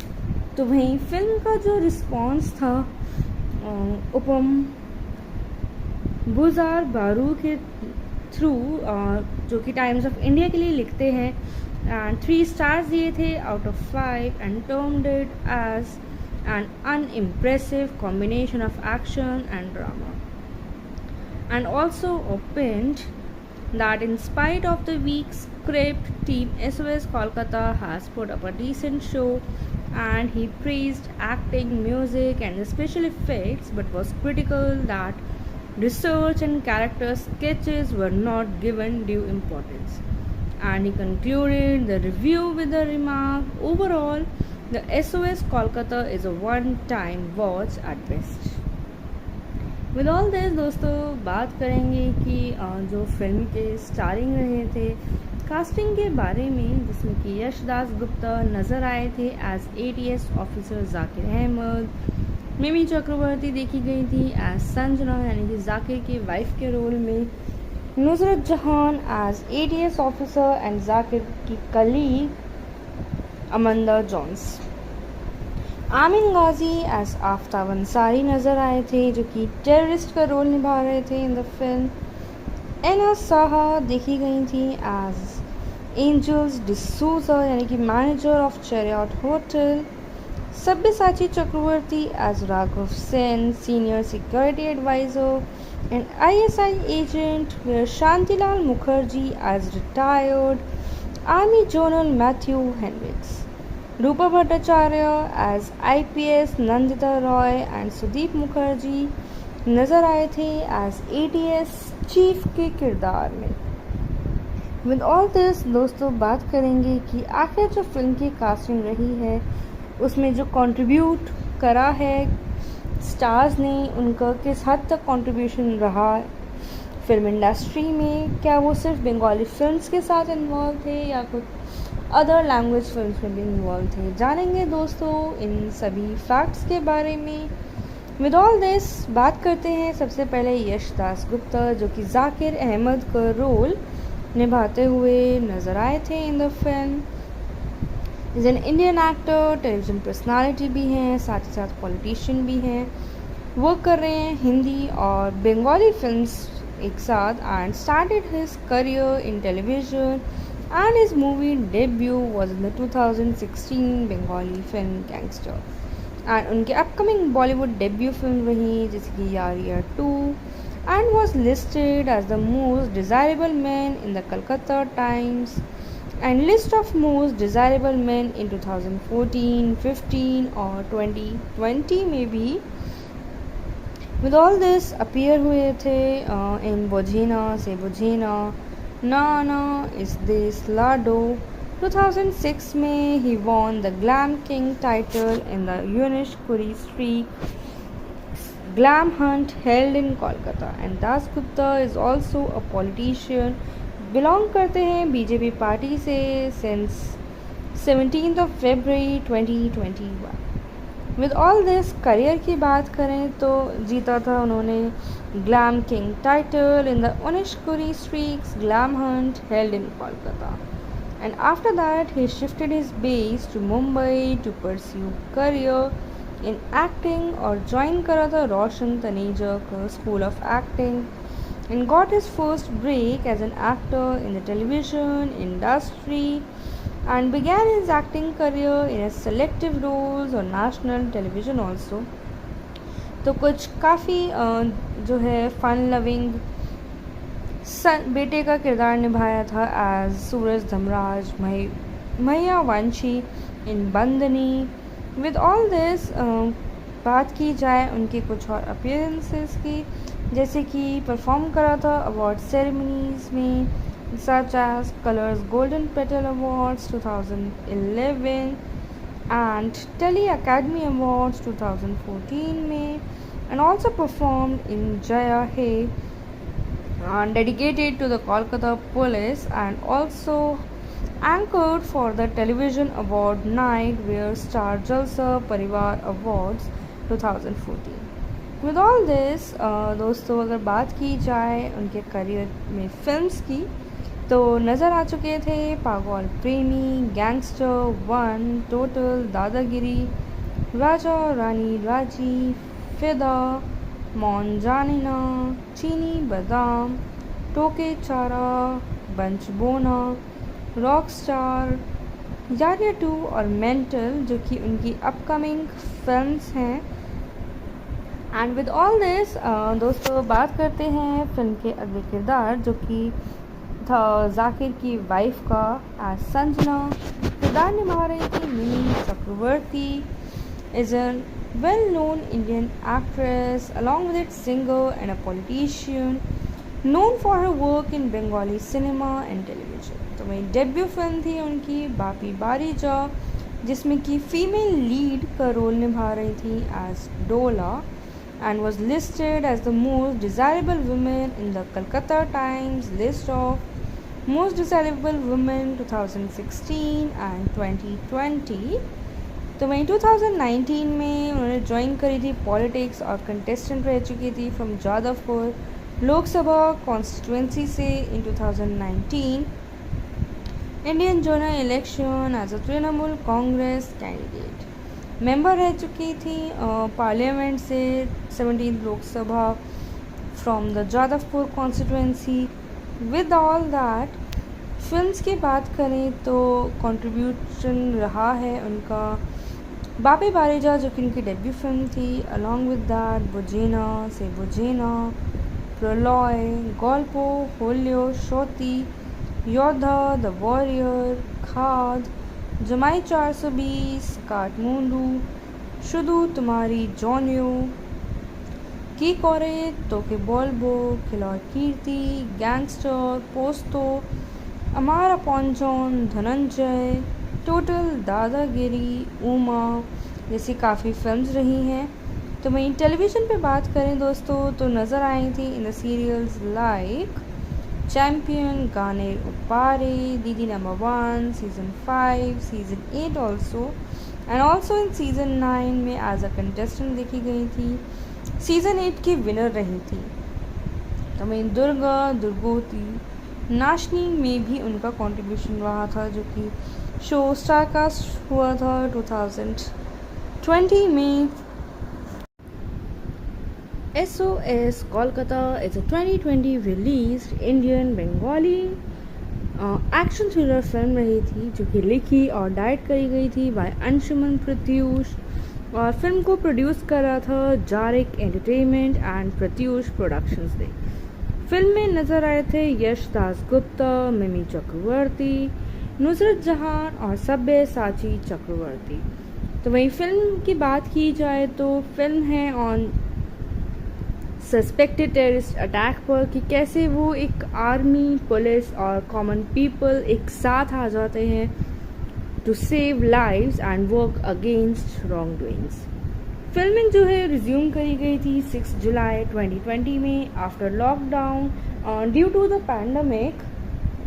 तो वहीं फिल्म का जो रिस्पॉन्स था उपम बुजार बारू के थ्रू, जो कि टाइम्स ऑफ इंडिया के लिए लिखते हैं, एंड 3 स्टार्स दिए थे out of 5 and termed it as an unimpressive combination of action and drama, and also opined that in spite of the weak script, team SOS Kolkata has put up a decent show, and he praised acting, music and the special effects, but was critical that research and character sketches were not given due importance. And he concluded the review with the remark, overall, the SOS Kolkata is a one-time watch at best. With all this दोस्तों बात करेंगे कि जो फिल्म के स्टारिंग रहे थे कास्टिंग के बारे में, जिसमें कि यश दास गुप्ता नज़र आए थे as ATS officer Zakir Ahmed, Mimi Chakraborty देखी गई थी एज संजना यानी कि जाकिर की वाइफ के रोल में, Nusrat Jahan as ATS officer and Zakir की कलीग अमंदा जॉन्स। आमिन गाजी एज आफ्ताब अंसारी नज़र आए थे जो कि टेररिस्ट का रोल निभा रहे थे in the film. Ena Saha देखी गई थी एज एंजल्स डिसूजा यानी कि manager of Chariot hotel. Sabyasachi Chakraborty as Raghav Sen senior security adviser and ISI agent, where Shantilal Mukherjee as retired army general Matthew Henriques. Rupa Bhattacharya as IPS Nandita Roy and Sudip Mukherjee नज़र आए थे एज ATS चीफ के किरदार में। विद ऑल दिस दोस्तों बात करेंगे कि आखिर जो फिल्म की कास्टिंग रही है उसमें जो कंट्रीब्यूट करा है स्टार्स ने, उनका किस हद तक कंट्रीब्यूशन रहा फिल्म इंडस्ट्री में। क्या वो सिर्फ बंगाली फिल्म्स के साथ इन्वॉल्व थे या कुछ अदर लैंग्वेज फिल्म्स में भी इन्वॉल्व थे। जानेंगे दोस्तों इन सभी फैक्ट्स के बारे में। विद ऑल दिस बात करते हैं सबसे पहले यश दास गुप्ता जो कि जाकिर अहमद का रोल निभाते हुए नज़र आए थे in the film. Is an Indian actor, television personality भी हैं, साथ ही साथ पॉलिटिशियन भी हैं, वर्क कर रहे हैं हिंदी और बंगाली फिल्म्स एक साथ, and started his career in television and his movie debut was in the 2016 Bengali film Gangster, and उनके upcoming Bollywood debut film रही जैसे कि यार यार 2, and was listed as the most desirable man in the Calcutta Times and list of most desirable men in 2014, 15 और 2020 में भी। With all this appear हुए थे in Bojena से Bojena, ना ना इस देश लाडो। 2006 में ही won the Glam King title in the Unishkuri Streak Glam Hunt held in Kolkata, and Das Gupta is also a politician, belong करते हैं BJP पार्टी से since 17th of February 2021। With all this career की बात करें तो जीता था उन्होंने glam king title in the Unishkuri Streax glam hunt held in Kolkata, and after that he shifted his base to Mumbai to pursue career in acting और ज्वाइन करा था रोशन तनेजा का school of acting and got his first break as an actor in the television industry and began his acting career in a selective roles on national television also। तो कुछ काफ़ी जो है फन लविंग बेटे का किरदार निभाया था एज सूरज धमराज मैया वंशी इन बंदनी। विद ऑल दिस बात की जाए उनके कुछ और अपीयरेंसेस की, जैसे कि परफॉर्म करा था अवार्ड सेरेमनीज में such as Colors Golden Petal Awards 2011 and Tele Academy Awards 2014 में, and also performed in Jaya Hai and dedicated to the Kolkata Police, and also anchored for the television award night where Star Jalsa Parivar Awards 2014। With all this दोस्तों अगर बात की जाए उनके करियर में फिल्म्स की तो नज़र आ चुके थे पागल प्रेमी, गैंगस्टर 1, टोटल, दादागिरी, राजा रानी राजी, फिदा, मौन जानिना, चीनी बादाम, टोके चारा, बंच बोना, रॉक स्टार, यारिया 2 और मेंटल जो कि उनकी अपकमिंग फिल्म्स हैं। एंड विद ऑल दिस दोस्तों बात करते हैं फिल्म के अगले किरदार जो कि था जाकिर की वाइफ का एज संजना। किरदार निभा रही थी मिमी चक्रवर्ती is a well-known Indian actress along with its singer and a politician known for her work in Bengali cinema and television. तो वही डेब्यू फिल्म थी उनकी बापी बारीजा, जिसमें कि फीमेल लीड का रोल निभा रही थी एज डोला and was listed as the most desirable woman in the Calcutta Times list of most desirable women 2016 and 2020. तो वहीं 2019 में उन्होंने ज्वाइन करी थी पॉलिटिक्स और कंटेस्टेंट रह चुकी थी फ्रॉम जादवपुर लोकसभा कॉन्स्टिट्यूंसी से in 2019 Indian general election as a Trinamool Congress candidate member रह चुकी थी पार्लियामेंट से 17 Lok Sabha from the Jadavpur constituency. With all that films की बात करें तो कंट्रीब्यूशन रहा है उनका बापी बारीजा, जो कि उनकी डेब्यू फिल्म थी. अलॉन्ग विद दैट बुजेना से बुजेना, प्रलय, गल्पो, होल्यो, शोती, योद्धा, द वॉरियर, खाद, जमाई 420, काठमांडू, शुदू तुम्हारी जॉनियो, की कोरे, तोके बोलबो, खिलौड़ कीर्ति, गैंगस्टर, पोस्तो, अमार अपॉन जॉन, धनंजय, टोटल, दादागिरी, उमा जैसी काफ़ी फिल्म्स रही हैं. तो वहीं टेलीविज़न पे बात करें दोस्तों तो नज़र आई थी in the serials like champion, Gaane उपारे, Didi number 1, season 5, season 8 also and also in season 9 में एज अ कंटेस्टेंट देखी गई थी. सीज़न 8 की विनर रही थी. तो वहीं दुर्गा, दुर्गोती, नाशनी में भी उनका कंट्रीब्यूशन रहा था, जो कि शो स्टारकास्ट हुआ था 2020 में. SOS Kolkata is a 2020 released Indian Bengali action thriller film रही थी, जो कि लिखी और डायरेक्ट करी गई थी बाय अंशुमन प्रत्यूष और फिल्म को प्रोड्यूस कर रहा था जारिक एंटरटेनमेंट एंड प्रत्यूष प्रोडक्शंस ने. फिल्म में नज़र आए थे यश दासगुप्ता, मिमी चक्रवर्ती, नुसरत जहान और सब्यसाची चक्रवर्ती. तो वहीं फिल्म की बात की जाए तो फिल्म है ऑन सस्पेक्टेड टेररिस्ट अटैक पर कि कैसे वो एक आर्मी, पुलिस और कॉमन पीपल एक साथ आ जाते हैं to save lives and work against wrong doings. Filming जो है रिज्यूम करी गई थी 6 जुलाई 2020 में after lockdown due to the pandemic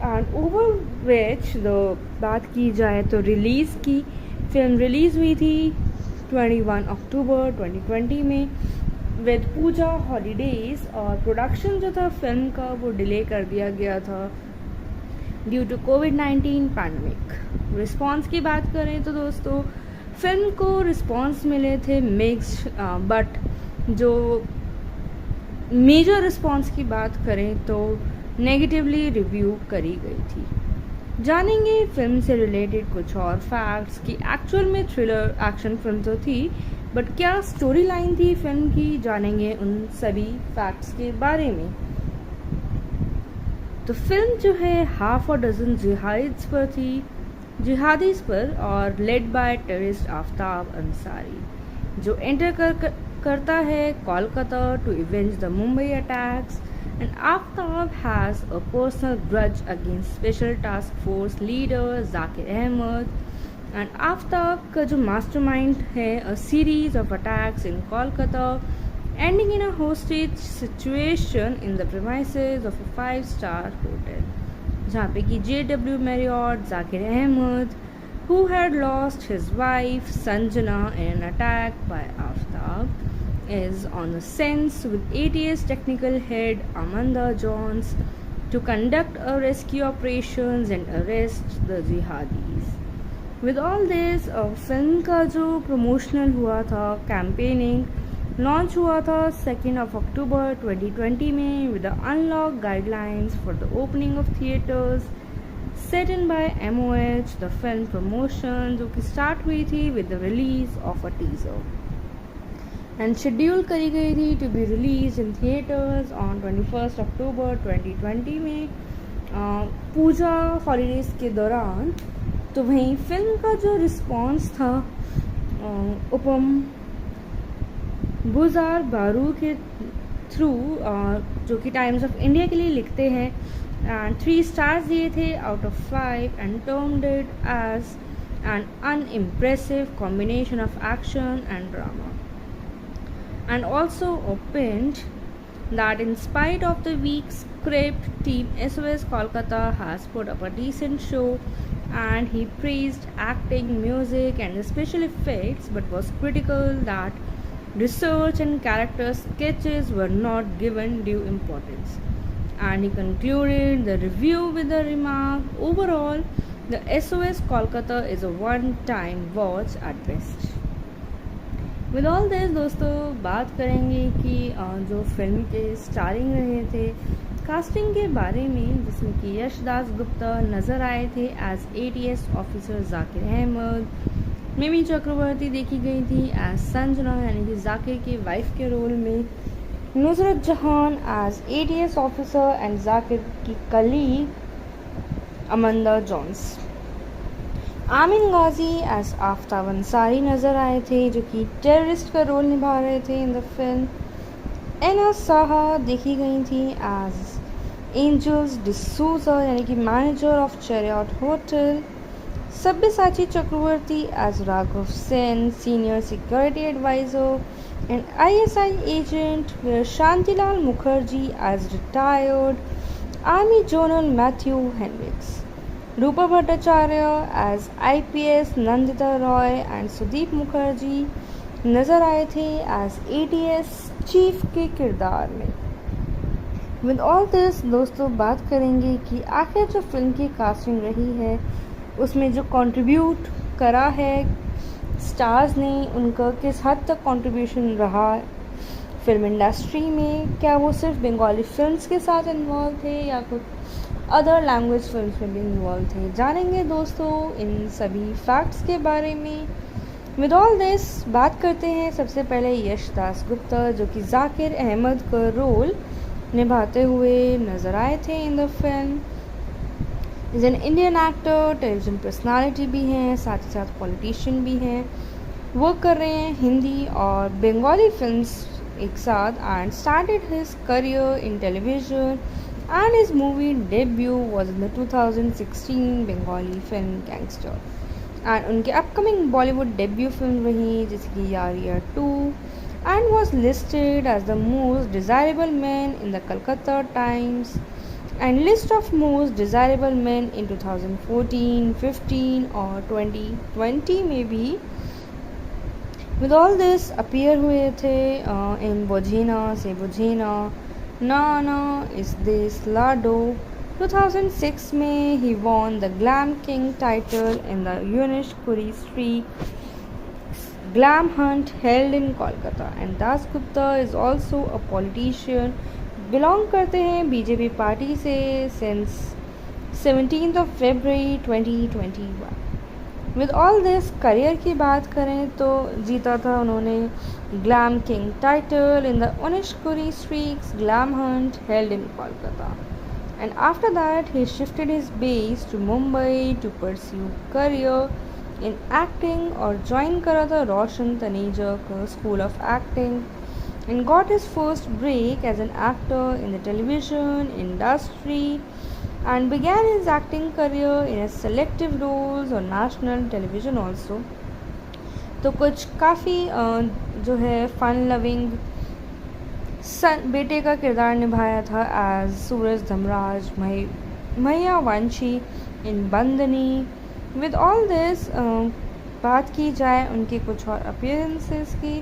and over which the बात की जाए तो रिलीज़ की फिल्म रिलीज़ हुई थी 21 अक्टूबर 2020 में विद पूजा हॉलीडेज. और प्रोडक्शन जो था फिल्म का वो डिले कर दिया गया था ड्यू टू कोविड-19 पैंडमिक. रिस्पॉन्स की बात करें तो दोस्तों फिल्म को रिस्पॉन्स मिले थे मिक्स्ड, बट जो मेजर रिस्पॉन्स की बात करें तो नेगेटिवली रिव्यू करी गई थी. जानेंगे फिल्म से रिलेटेड कुछ और फैक्ट्स कि एक्चुअल में थ्रिलर एक्शन फिल्म तो थी, बट क्या स्टोरी लाइन थी फिल्म की, जानेंगे उन सभी फैक्ट्स के बारे में. तो फिल्म जो है हाफ अ डजन जिहादीज पर और led by terrorist Aftab Ansari, जो एंटर करता है Kolkata to avenge the Mumbai attacks. And Aftab has a personal grudge against special task force leader Zakir Ahmed. And Aftab का जो मास्टरमाइंड है a series of attacks in Kolkata ending in a hostage situation in the premises of a 5-star hotel, जहाँ पे कि JW Marriott Zakir Ahmed, who had lost his wife Sanjana in an attack by Aftab, is on the scene with ATS technical head Amanda Jones to conduct a rescue operations and arrest the jihadis. With all this, film का जो प्रमोशनल हुआ था, कैंपेनिंग लॉन्च हुआ था 2 अक्टूबर 2020 में with the unlock guidelines for the opening of theatres set in by MOH. The film promotion जो कि स्टार्ट हुई थी with the release of a teaser and schedule करी गई थी to be release in theatres on 21 अक्टूबर 2020 में पूजा हॉलीडेज के दौरान. तो वहीं फिल्म का जो रिस्पॉन्स था उपम बुजार बारू के थ्रू जो कि टाइम्स ऑफ इंडिया के लिए लिखते हैं, एंड 3 स्टार्स दिए थे out of 5 and termed it as an unimpressive combination of action and drama, and also opined that in spite of the weak script, Team SOS Kolkata has put up a decent show, and he praised acting, music and special effects, but was critical that research and character sketches were not given due importance. And he concluded the review with the remark, overall the SOS Kolkata is a one-time watch at best. With all this दोस्तों बात करेंगे कि जो फिल्म के स्टारिंग रहे थे, कास्टिंग के बारे में, जिसमें कि यश दास गुप्ता नज़र आए थे as ATS officer Zakir Ahmed, Mimi Chakraborty देखी गई थी एज संजना यानी कि जाकिर की वाइफ के रोल में, Nusrat Jahan as ATS officer and Zakir की कलीग अमंदा जॉन्स, आमिन गाजी एज आफ्ताब अंसारी नज़र आए थे जो कि टेररिस्ट का रोल निभा रहे थे in the film, Ena Saha देखी गई थी एज एंजल्स डिसूजा यानी कि manager of Chariot hotel, Sabyasachi Chakraborty as Raghav Sen senior security adviser and ISI agent, where Shantilal Mukherjee as retired army general Matthew Henriques, Rupa Bhattacharya as IPS Nandita Roy and Sudip Mukherjee नज़र आए थे एज ATS चीफ के किरदार में। विद ऑल दिस दोस्तों बात करेंगे कि आखिर जो फिल्म की कास्टिंग रही है उसमें जो कंट्रीब्यूट करा है स्टार्स ने, उनका किस हद तक कंट्रीब्यूशन रहा फिल्म इंडस्ट्री में, क्या वो सिर्फ बंगाली फिल्म्स के साथ इन्वॉल्व थे या कुछ अदर लैंग्वेज फिल्म्स में भी इन्वॉल्व थे। जानेंगे दोस्तों इन सभी फैक्ट्स के बारे में। विद ऑल दिस बात करते हैं सबसे पहले यश दास गुप्ता जो कि जाकिर अहमद का रोल निभाते हुए नज़र आए थे in the film. Is an Indian actor, television personality भी हैं, साथ ही साथ पॉलिटिशियन भी हैं, वर्क कर रहे हैं हिंदी और बंगाली फिल्म्स एक साथ, and started his career in television and his movie debut was in the 2016 Bengali film Gangster, and उनके upcoming Bollywood debut film रही जैसे कि यार यार 2, and was listed as the most desirable man in the Calcutta Times and list of most desirable men in 2014, 15 और 2020 में भी। With all this appear हुए थे in Bojena से Bojena, ना इस देश लाडो। 2006 में ही won the Glam King title in the Unish Kuri Street Glam Hunt held in Kolkata, and Das Gupta is also a politician, belong करते हैं BJP पार्टी से since 17th of February 2021। With all this career की बात करें तो जीता था उन्होंने glam king title in the Unishkuri Streax glam hunt held in Kolkata, and after that he shifted his base to Mumbai to pursue career in acting और ज्वाइन करा था रोशन तनेजा का school of acting, and got his first break as an actor in the television industry and began his acting career in a selective roles on national television also। तो कुछ काफ़ी जो है फन लविंग बेटे का किरदार निभाया था एज सूरज धमराज मैया वंशी इन बंदनी। विद ऑल दिस बात की जाए उनके कुछ और अपीयरेंसेस की,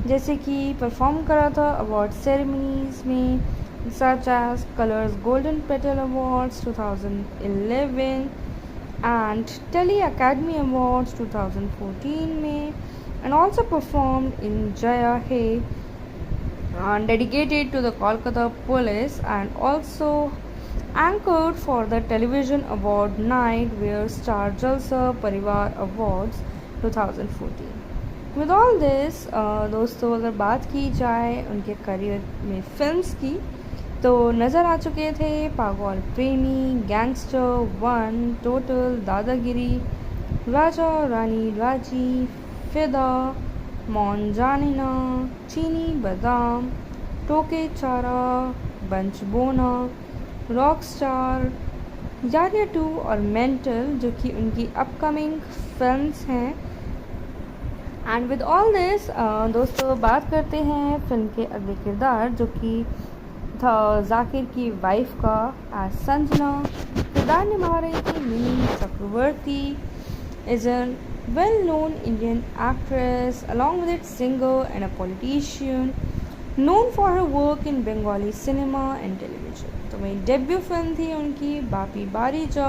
जैसे कि परफॉर्म करा था अवार्ड सेरेमनीज में such as Colors Golden Petal Awards 2011 and Tele Academy Awards 2014 में, and also performed in Jaya Hai dedicated to the Kolkata Police, and also anchored for the television award night where Star Jalsa Parivar Awards 2014। With all this दोस्तों अगर बात की जाए उनके करियर में फिल्म्स की तो नज़र आ चुके थे पागल प्रेमी, गैंगस्टर 1, टोटल, दादागिरी, राजा रानी राजी, फिदा, मौन जानिना, चीनी बादाम, टोके चारा, बंच बोना, रॉक स्टार, यारिया 2 और मेंटल, जो कि उनकी अपकमिंग फिल्म्स हैं। एंड विद ऑल दिस दोस्तों, बात करते हैं फिल्म के अगले किरदार, जो कि था जाकिर की वाइफ का एज संजना। किरदार निभा रही थी Mimi Chakraborty, is a well-known Indian actress along with its singer and a politician known for her work in Bengali cinema and television। तो वही डेब्यू फिल्म थी उनकी बापी बारीजा,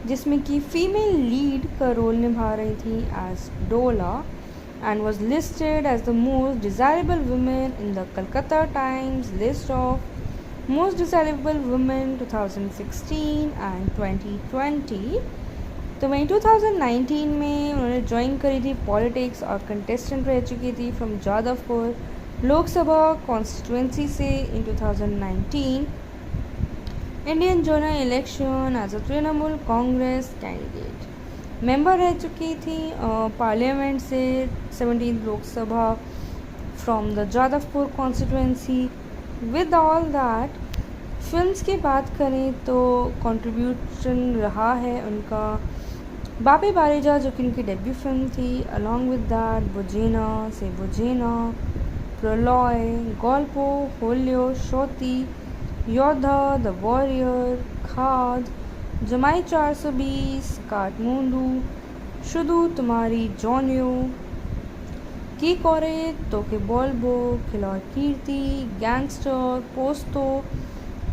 जिसमें कि फीमेल लीड का रोल निभा रही थी एज डोला and was listed as the most desirable woman in the Calcutta Times list of most desirable women 2016 and 2020। तो वहीं 2019 में उन्होंने ज्वाइन करी थी पॉलिटिक्स और कंटेस्टेंट रह चुकी थी फ्रॉम जादवपुर लोकसभा कॉन्स्टिट्यूंसी से in 2019 Indian general election as a Trinamool Congress candidate. Member रह चुकी थी पार्लियामेंट से 17th Lok Sabha from the Jadavpur constituency. With all that, films की बात करें तो कंट्रीब्यूशन रहा है उनका बापी बारीजा, जो कि उनकी डेब्यू फिल्म थी, अलॉन्ग विद दैट बुजेना से बुजेना, प्रलय, गोल्पो, होल्यो, शोती, योद्धा, द वॉरियर, खाद, जमाई 420, काठमांडू, शुदू तुम्हारी जॉनियो, की कोरे, तोके बोलबो, खिलौड़ कीर्ति, गैंगस्टर, पोस्तो,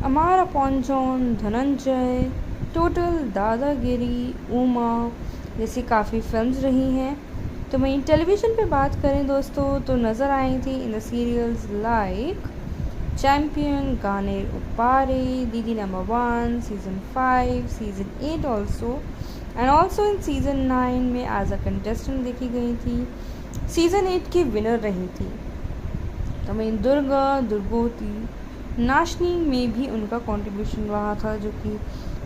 अमार अपॉन जॉन, धनंजय, टोटल, दादागिरी, उमा जैसी काफ़ी फिल्म्स रही हैं। तो वहीं टेलीविज़न पे बात करें दोस्तों, तो नज़र आई थी in the serials like champion, Gaane उपारे, Didi number 1, season 5, season 8 also, and also in season 9 में एज अ कंटेस्टेंट देखी गई थी। सीज़न 8 की विनर रही थी। तो वहीं दुर्गा, दुर्गोती, नाशनी में भी उनका कंट्रीब्यूशन रहा था, जो कि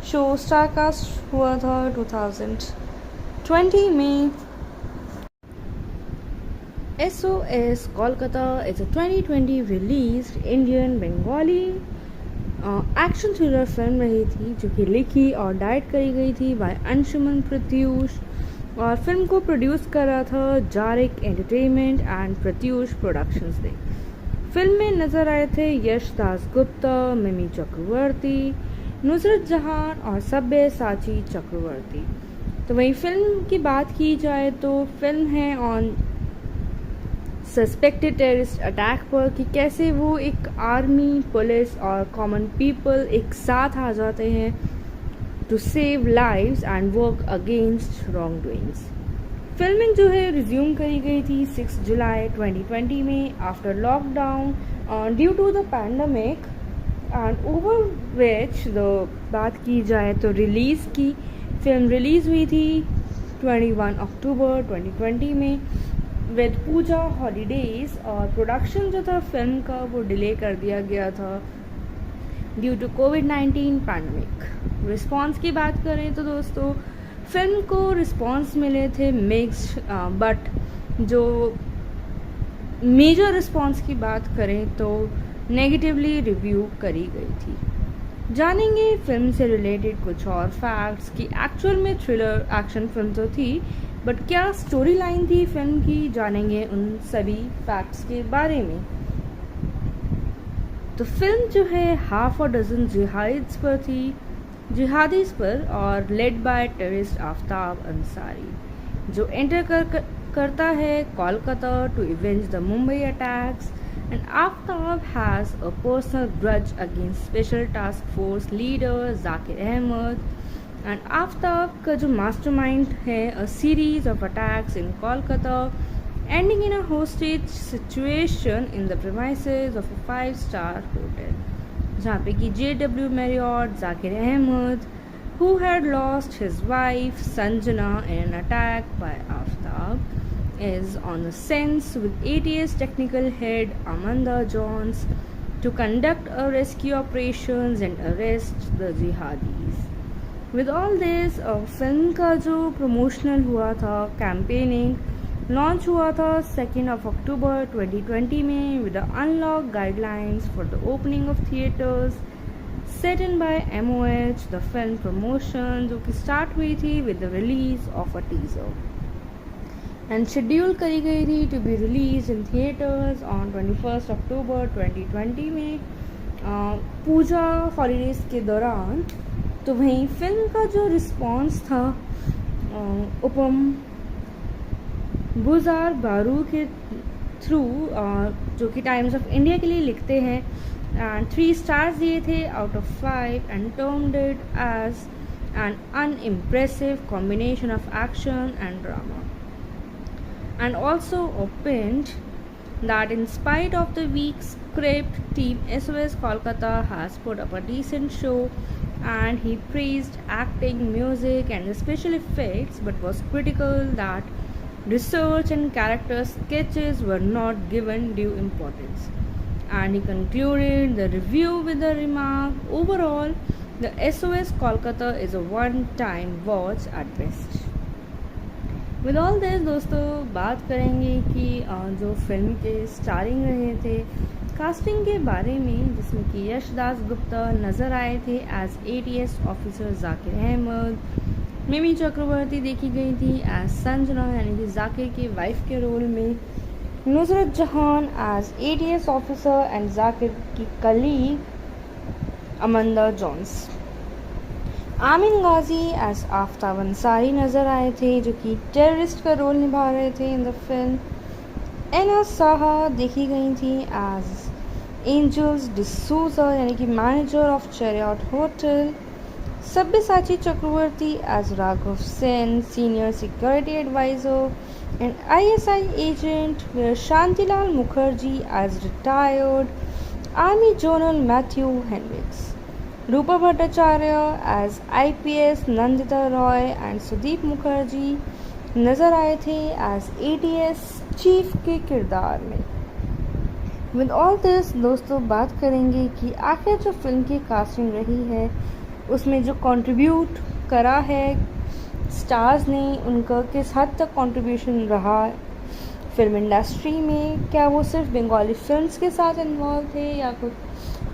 शो स्टारकास्ट हुआ था 2020 में। SOS Kolkata is a 2020 released Indian Bengali action thriller film रही थी, जो कि लिखी और डायरेक्ट करी गई थी बाय अंशुमन प्रत्यूष, और फिल्म को प्रोड्यूस कर रहा था जारिक एंटरटेनमेंट एंड प्रत्यूष प्रोडक्शंस ने। फिल्म में नज़र आए थे यश दास गुप्ता, मिमी चक्रवर्ती, नुसरत जहान और सब्य साची चक्रवर्ती। तो वही फिल्म की बात की जाए तो फिल्म है ऑन सस्पेक्टेड टेररिस्ट अटैक पर, कि कैसे वो एक आर्मी, पुलिस और कॉमन पीपल एक साथ आ जाते हैं to save lives and work against wrong doings. Filming जो है रिज्यूम करी गई थी 6 जुलाई 2020 में after lockdown due to the pandemic, and over which the बात की जाए तो रिलीज़ की फिल्म रिलीज़ हुई थी 21 अक्टूबर 2020 में विद पूजा हॉलीडेज, और प्रोडक्शन जो था फिल्म का वो डिले कर दिया गया था ड्यू टू कोविड-19 पैंडमिक। रिस्पॉन्स की बात करें तो दोस्तों, फिल्म को रिस्पॉन्स मिले थे मिक्स्ड, बट जो मेजर रिस्पॉन्स की बात करें तो नेगेटिवली रिव्यू करी गई थी। जानेंगे फिल्म से रिलेटेड कुछ और फैक्ट्स कि एक्चुअल में थ्रिलर एक्शन फिल्म तो थी, बट क्या स्टोरी लाइन थी फिल्म की, जानेंगे उन सभी फैक्ट्स के बारे में। तो फिल्म जो है हाफ अ डजन जिहादीज पर और led by terrorist Aftab Ansari, जो एंटर करता है Kolkata to avenge the Mumbai attacks, and Aftab has a personal grudge against special task force leader Zakir Ahmed, and Aftab का जो मास्टरमाइंड है a series of attacks in Kolkata ending in a hostage situation in the premises of a 5-star hotel, जहाँ पे कि JW Marriott Zakir Ahmed, who had lost his wife Sanjana in an attack by Aftab, is on the scene with ATS technical head Amanda Jones to conduct a rescue operations and arrest the jihadis. With all this, film का जो प्रमोशनल हुआ था, कैंपेनिंग, लॉन्च हुआ था 2 अक्टूबर 2020 में with unlock guidelines for the opening of theatres set in by MOH the film promotion, जो कि स्टार्ट हुई थी with the release of a teaser and schedule करी गई थी to be release in theatres on 21 अक्टूबर 2020 में पूजा हॉलीडेज के दौरान। तो वहीं फिल्म का जो रिस्पॉन्स था उपम गुजार बारू के थ्रू, जो कि टाइम्स ऑफ इंडिया के लिए लिखते हैं, एंड 3 स्टार्स दिए थे out of 5 and termed it as an unimpressive combination of action and drama, and also opined that in spite of the weak script, Team SOS Kolkata has put up a decent show, and he praised acting, music and the special effects, but was critical that research and character sketches were not given due importance. And he concluded the review with the remark, overall, the SOS Kolkata is a one-time watch at best. With all this दोस्तों बात करेंगे कि जो फिल्म के स्टारिंग रहे थे कास्टिंग के बारे में, जिसमें कि यश दास गुप्ता नज़र आए थे as ATS officer Zakir Ahmed, Mimi Chakraborty देखी गई थी एज संजना यानी कि जाकिर की वाइफ के रोल में, Nusrat Jahan as ATS officer and Zakir की कलीग अमंदा जॉन्स, आमिन गाजी एज आफ्ताब अंसारी नज़र आए थे जो कि टेररिस्ट का रोल निभा रहे थे in the film, Ena Saha देखी गई थी एज एंजल्स डिसूजा यानी कि manager of Chariot hotel, Sabyasachi Chakraborty as Raghav Sen senior security adviser and ISI agent, where Shantilal Mukherjee as retired army general Matthew Henriques, Rupa Bhattacharya as IPS Nandita Roy and Sudip Mukherjee नज़र आए थे एज ATS चीफ के किरदार में। विद ऑल दिस दोस्तों बात करेंगे कि आखिर जो फिल्म की कास्टिंग रही है उसमें जो कंट्रीब्यूट करा है स्टार्स ने, उनका किस हद तक कंट्रीब्यूशन रहा फिल्म इंडस्ट्री में, क्या वो सिर्फ बंगाली फिल्म्स के साथ इन्वॉल्व थे या कुछ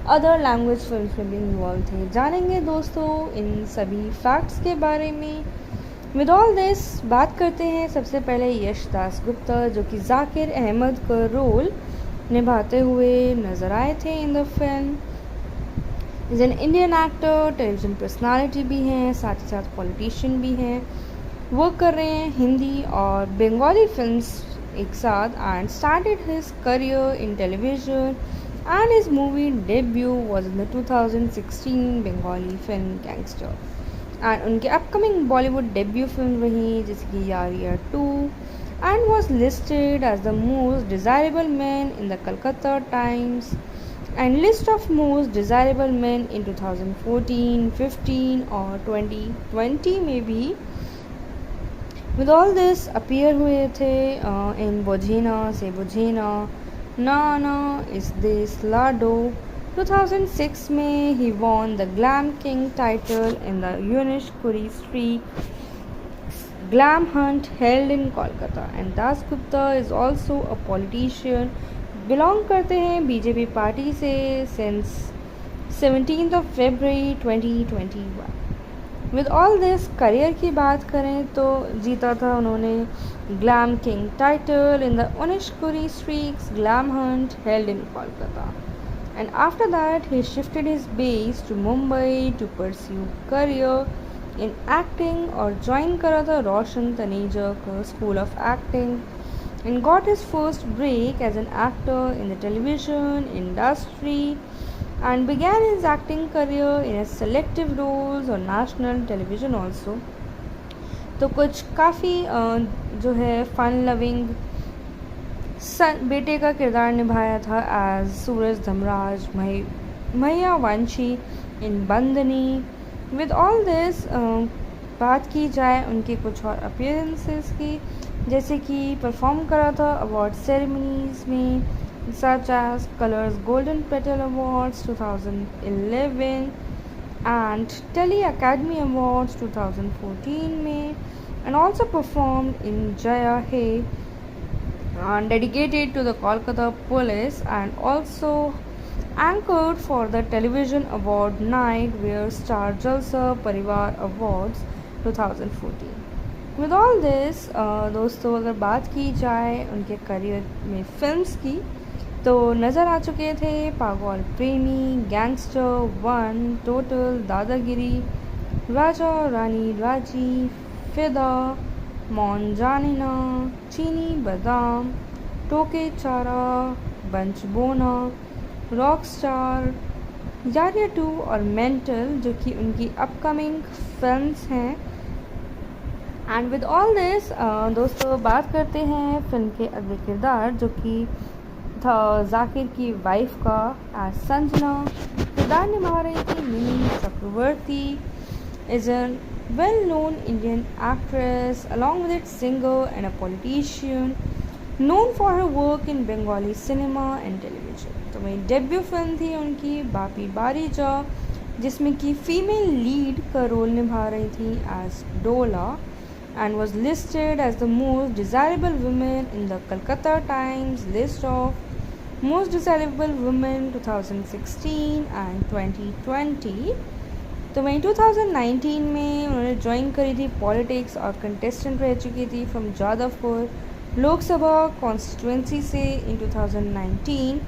अदर लैंग्वेज फिल्म्स में भी इन्वॉल्व थे। जानेंगे दोस्तों इन सभी फैक्ट्स के बारे में। विद ऑल दिस बात करते हैं सबसे पहले यश दास गुप्ता, जो कि जाकिर अहमद का रोल निभाते हुए नज़र आए थे in the film. Is an Indian actor, television personality भी हैं, साथ ही साथ पॉलिटिशियन भी हैं, वर्क कर रहे हैं हिंदी और बंगाली फिल्म्स एक साथ, and started his career in television and his movie debut was in the 2016 Bengali film Gangster, and उनके upcoming Bollywood debut film रही जिसकी यारिया 2, and was listed as the most desirable man in the Calcutta Times and list of most desirable men in 2014, 15 और 2020 में भी। With all this appear हुए थे in Bojhena से Bojhena, ना ना इस देश लाडो। 2006 में he won the Glam King title in the Unish Kuri Street Glam Hunt held in Kolkata, and Das Gupta is also a politician, belong करते हैं BJP पार्टी से since 17th of February 2021। With all this career की बात करें तो जीता था उन्होंने glam king title in the Unishkuri Streax glam hunt held in Kolkata, and after that he shifted his base to Mumbai to pursue career in acting और ज्वाइन करा था रोशन तनेजा का school of acting and got his first break as an actor in the television industry and began his acting career in a selective roles on national television also। तो कुछ काफ़ी जो है फन लविंग बेटे का किरदार निभाया था एज सूरज धमराज मैया वंशी इन बंदनी। विद ऑल दिस बात की जाए उनके कुछ और अपीयरेंसेस की, जैसे कि परफॉर्म करा था अवार्ड सेरेमनीज में such as Colors Golden Petal Awards 2011 and Tele Academy Awards 2014 में, and also performed in Jaya Hai dedicated to the Kolkata police and also anchored for the television award night where Star Jalsa Parivar Awards 2014. With all this, दोस्तों अगर बात की जाए उनके करियर में फिल्म्स की तो नज़र आ चुके थे पागल प्रेमी, गैंगस्टर 1, टोटल, दादागिरी, राजा रानी राजी, फिदा, मौन जानिना, चीनी बादाम, टोके चारा, बंच बोना, रॉक स्टार, यारिया 2 और मेंटल जो कि उनकी अपकमिंग फिल्म्स हैं। एंड विद ऑल दिस दोस्तों बात करते हैं फिल्म के अगले किरदार जो कि था जाकिर की वाइफ का एज संजना। किरदार निभा रही थी Mimi Chakraborty, is an well known Indian actress along with it singer and a politician known for her work in Bengali cinema and television। तो वही डेब्यू फिल्म थी उनकी बापी बारीजा जिसमें कि फीमेल लीड का रोल निभा रही थी एज डोला and was listed as the most desirable woman in the Calcutta Times list of most desirable women 2016 and 2020। तो वहीं 2019 में उन्होंने ज्वाइन करी थी पॉलिटिक्स और कंटेस्टेंट रह चुकी थी फ्रॉम जादवपुर लोकसभा कॉन्स्टिट्यूंसी से in 2019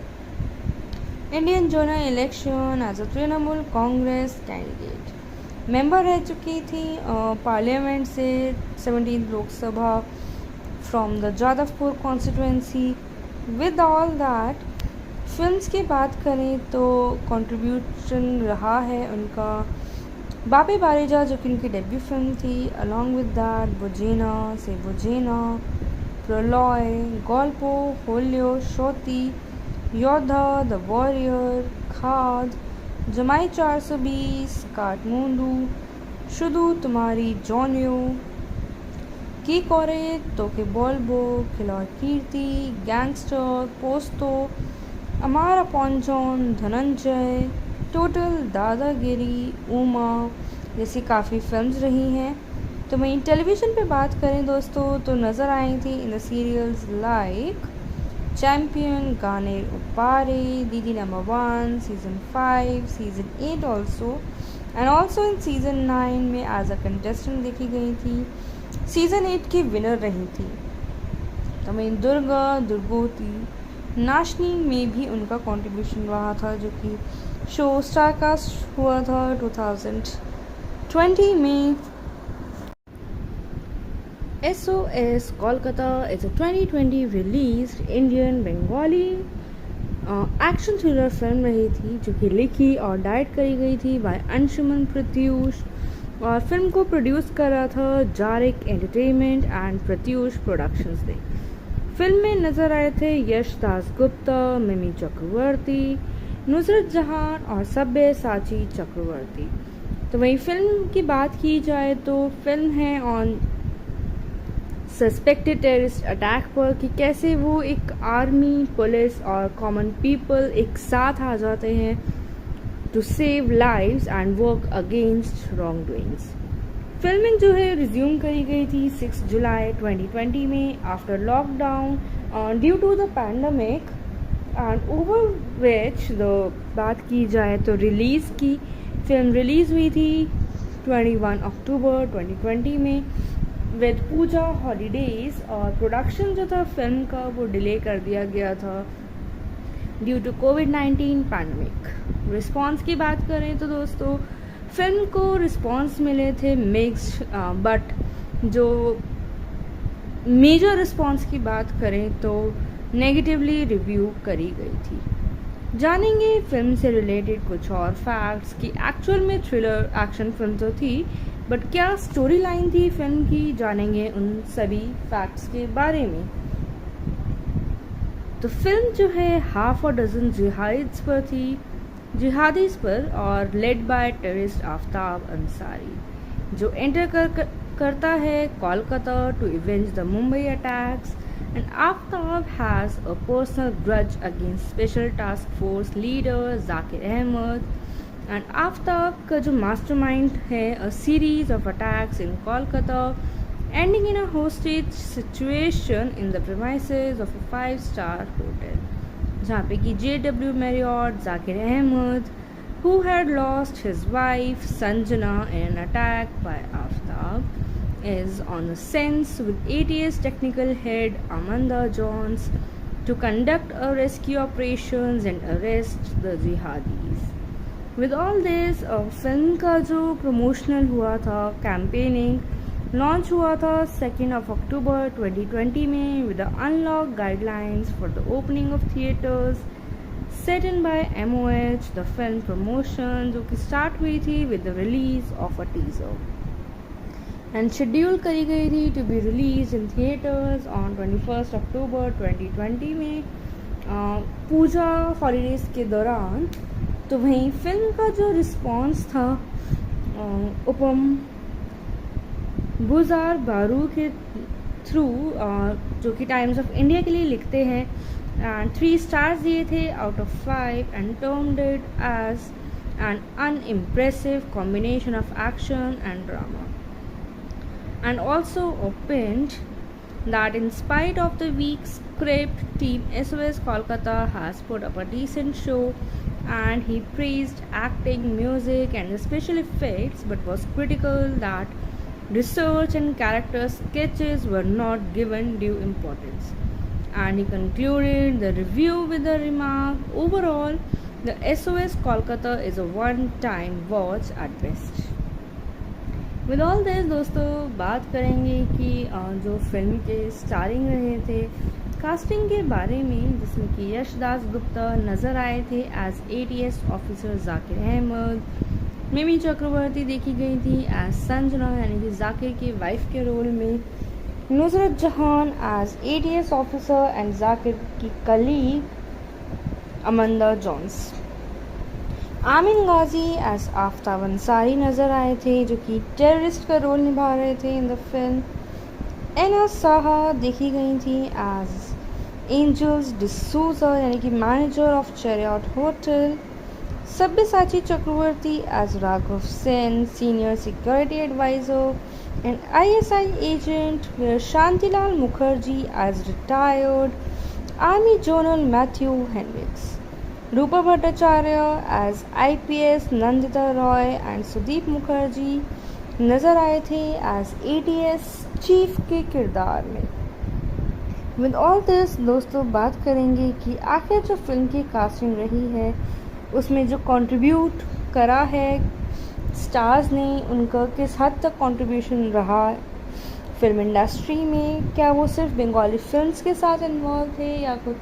Indian general election as a Trinamool Congress candidate. Member रह चुकी थी पार्लियामेंट से 17th Lok Sabha from the Jadavpur constituency. With all that films की बात करें तो कंट्रीब्यूशन रहा है उनका बापी बारीजा जो कि उनकी डेब्यू फिल्म थी, अलॉन्ग विद दैट बुजेना से बुजेना, प्रलय, गॉल्पो, होलियो, शोती, योद्धा, द वॉरियर, खाद, जमाई 420, काठमांडू, शुदू तुम्हारी जॉनियो, की कोरे, तोके बोलबो, खिलौड़ कीर्ति, गैंगस्टर, पोस्तो, अमार अपॉन जॉन, धनंजय, टोटल, दादागिरी, उमा जैसी काफ़ी फिल्म्स रही हैं। तो वहीं टेलीविज़न पे बात करें दोस्तों तो नज़र आई थी in the serials like champion, Gaane उपारे, Didi number 1, season 5, season 8 also and also in season 9 में एज अ कंटेस्टेंट देखी गई थी। सीज़न 8 की विनर रही थी। तो वहीं दुर्गा, दुर्गोती, नाशनी में भी उनका कंट्रीब्यूशन रहा था जो कि शो स्टारकास्ट हुआ था 2020 में। SOS Kolkata is a 2020 released Indian Bengali action thriller film रही थी जो कि लिखी और डायरेक्ट करी गई थी बाय अंशुमन प्रत्यूष और फिल्म को प्रोड्यूस कर रहा था जारिक एंटरटेनमेंट एंड प्रत्यूष प्रोडक्शंस ने। फिल्म में नजर आए थे यश दासगुप्ता, मिमी चक्रवर्ती, नुसरत जहान और सब्यसाची चक्रवर्ती। तो वही फिल्म की बात की जाए तो फिल्म है ऑन सस्पेक्टेड टेररिस्ट अटैक पर कि कैसे वो एक आर्मी, पुलिस और कॉमन पीपल एक साथ आ जाते हैं to save lives and work against wrong doings. Filming जो है रिज्यूम करी गई थी 6 जुलाई 2020 में after lockdown due to the pandemic and over which the बात की जाए तो रिलीज़ की फिल्म रिलीज़ हुई थी 21 अक्टूबर 2020 में विद पूजा हॉलीडेज और प्रोडक्शन जो था फिल्म का वो डिले कर दिया गया था ड्यू टू कोविड-19 पैंडमिक। रिस्पांस की बात करें तो दोस्तों फिल्म को रिस्पांस मिले थे मिक्स्ड बट जो मेजर रिस्पांस की बात करें तो नेगेटिवली रिव्यू करी गई थी। जानेंगे फिल्म से रिलेटेड कुछ और फैक्ट्स कि एक्चुअल में थ्रिलर एक्शन फिल्म तो थी बट क्या स्टोरी लाइन थी फिल्म की, जानेंगे उन सभी फैक्ट्स के बारे में। तो फिल्म जो है हाफ अ डजन जिहादीज पर और led by terrorist Aftab Ansari जो एंटर करता है Kolkata to avenge the Mumbai attacks and Aftab has a personal grudge against special task force leader Zakir Ahmed and Aftab का जो मास्टरमाइंड है a series of attacks in Kolkata ending in a hostage situation in the premises of a 5-star hotel, जहाँ पे कि JW Marriott Zakir Ahmed, who had lost his wife Sanjana in an attack by Aftab, is on the scene with ATS technical head Amanda Jones to conduct a rescue operations and arrest the jihadis. With all this, film का जो प्रमोशनल हुआ था, कैंपेनिंग लॉन्च हुआ था 2 अक्टूबर 2020 में with unlock guidelines for the opening of theatres set in by MOH. The film promotion जो कि स्टार्ट हुई थी with the release of a teaser and schedule करी गई थी to be release in theatres on 21 अक्टूबर 2020 में पूजा हॉलीडेज के दौरान. तो वहीं फिल्म का जो रिस्पॉन्स था उपम गुजार बारू के थ्रू, जो कि टाइम्स ऑफ इंडिया के लिए लिखते हैं, एंड 3 स्टार्स दिए थे out of 5 and termed it as an unimpressive combination of action and drama, and also opened that in spite of the weak script, Team SOS Kolkata has put up a decent show, and he praised acting, music and the special effects, but was critical that research and character sketches were not given due importance. And he concluded the review with the remark, overall the SOS Kolkata is a one-time watch at best. With all this दोस्तों बात करेंगे कि जो फिल्म के स्टारिंग रहे थे, कास्टिंग के बारे में, जिसमें कि यश दास गुप्ता नज़र आए थे as ATS officer Zakir Ahmed, Mimi Chakraborty देखी गई थी एज संजना यानी कि जाकिर की वाइफ के रोल में, Nusrat Jahan as ATS officer and Zakir की कलीग अमंदा जॉन्स, आमिन गाजी एज आफ्ताब अंसारी नज़र आए थे जो कि टेररिस्ट का रोल निभा रहे थे in the film. Ena Saha देखी गई थी एज एंजल्स डिसूजा यानी कि manager of Chariot hotel, Sabyasachi Chakraborty as Raghav Sen senior security adviser and ISI agent, where Shantilal Mukherjee as retired army general Matthew Henriques, Rupa Bhattacharya as IPS Nandita Roy and Sudip Mukherjee नज़र आए थे एज ATS चीफ के किरदार में. विद ऑल दिस दोस्तों बात करेंगे कि आखिर जो फिल्म की कास्टिंग रही है उसमें जो कंट्रीब्यूट करा है स्टार्स ने, उनका किस हद तक कंट्रीब्यूशन रहा फिल्म इंडस्ट्री में. क्या वो सिर्फ बंगाली फिल्म्स के साथ इन्वॉल्व थे या कुछ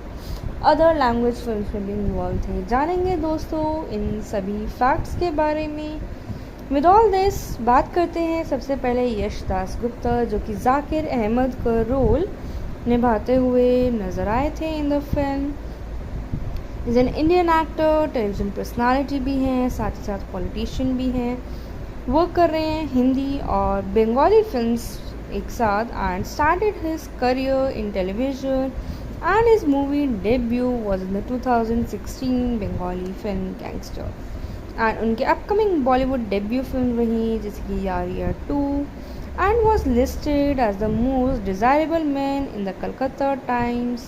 अदर लैंग्वेज फिल्म्स में भी इन्वॉल्व थे. जानेंगे दोस्तों इन सभी फैक्ट्स के बारे में. विद ऑल दिस बात करते हैं सबसे पहले यश दास गुप्ता जो कि जाकिर अहमद का रोल निभाते हुए नज़र आए थे in the film. Is an Indian actor, television personality भी हैं, साथ ही साथ पॉलिटिशियन भी हैं, वर्क कर रहे हैं हिंदी और बंगाली फिल्म्स एक साथ, and started his career in television and his movie debut was in the 2016 Bengali film Gangster, and उनके upcoming Bollywood debut film रही जैसे कि यार यार 2, and was listed as the most desirable man in the Calcutta Times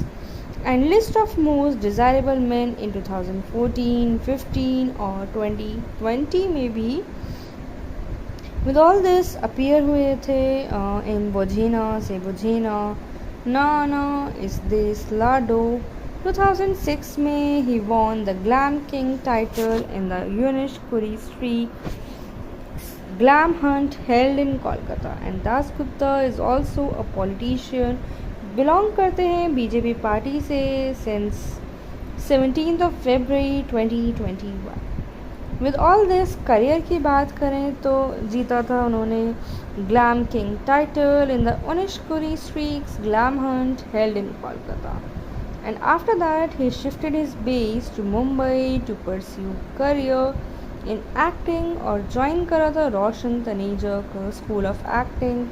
and list of most desirable men in 2014, 15 और 2020 में भी. With all this appear हुए थे in Bojena से Bojena, ना ना इस देश लाडो. 2006 में he won the Glam King title in the Unish Kuri Street Glam Hunt held in Kolkata, and Das Gupta is also a politician, belong करते हैं BJP पार्टी से since 17th of February 2021. With all this career की बात करें तो जीता था उन्होंने glam king title in the Unishkuri Streax glam hunt held in Kolkata, and after that he shifted his base to Mumbai to pursue career in acting और ज्वाइन करा था रोशन तनेजा का school of acting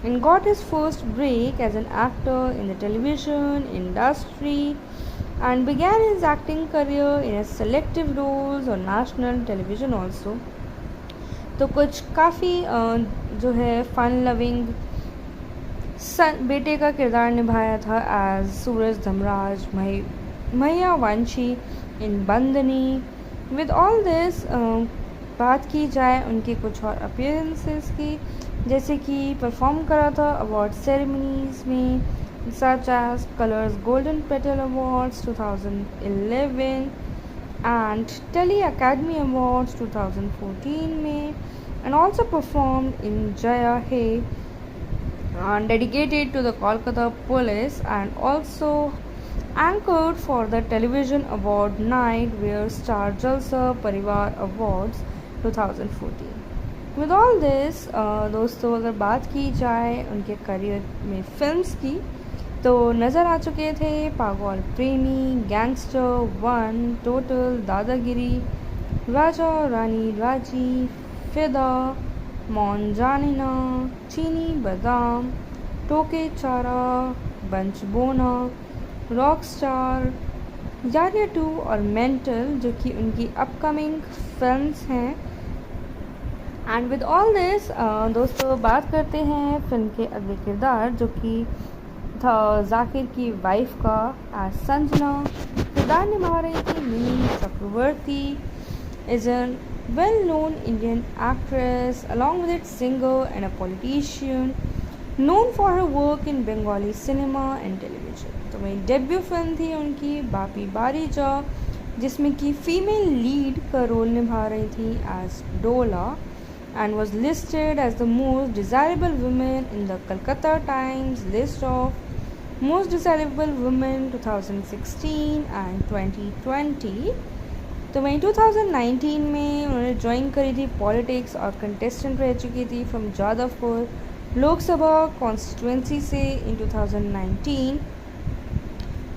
and got his first break as an actor in the television industry and began his acting career in a selective roles on national television also. तो कुछ काफ़ी जो है फन लविंग बेटे का किरदार निभाया था एज सूरज धमराज मैया वंशी इन बंदनी। विद ऑल दिस बात की जाए उनके कुछ और अपीयरेंसेस की, जैसे कि परफॉर्म करा था अवार्ड सेरेमनीज में such as Colors Golden Petal Awards 2011 and Telly Academy Awards 2014 में, and also performed in Jaya Hai dedicated to the Kolkata Police, and also anchored for the television award night where Star Jalsa Parivar Awards 2014. With all this दोस्तों अगर बात की जाए उनके करियर में फिल्म्स की, तो नज़र आ चुके थे पागल प्रेमी, गैंगस्टर 1, टोटल, दादागिरी, राजा रानी राजी, फिदा, मौन जानिना, चीनी बादाम, टोके चारा, बंच बोना, रॉक स्टार, यारिया 2 और मेंटल, जो कि उनकी अपकमिंग फिल्म्स हैं। एंड विद ऑल दिस दोस्तों बात करते हैं फिल्म के अगले किरदार, जो कि था जाकिर की वाइफ का एज संजना। किरदार निभा रही थी Mimi Chakraborty, is an well known Indian actress along with it singer and a politician known for her work in Bengali cinema and television. तो वही डेब्यू फिल्म थी उनकी बापी बारीजा, जिसमें कि फीमेल लीड का रोल निभा रही थी एज डोला, and was listed as the most desirable woman in the Calcutta Times list of most desirable women 2016 and 2020। तो वहीं 2019 में उन्होंने ज्वाइन करी थी पॉलिटिक्स और कंटेस्टेंट रह चुकी थी फ्रॉम जादवपुर लोकसभा कॉन्स्टिट्यूंसी से in 2019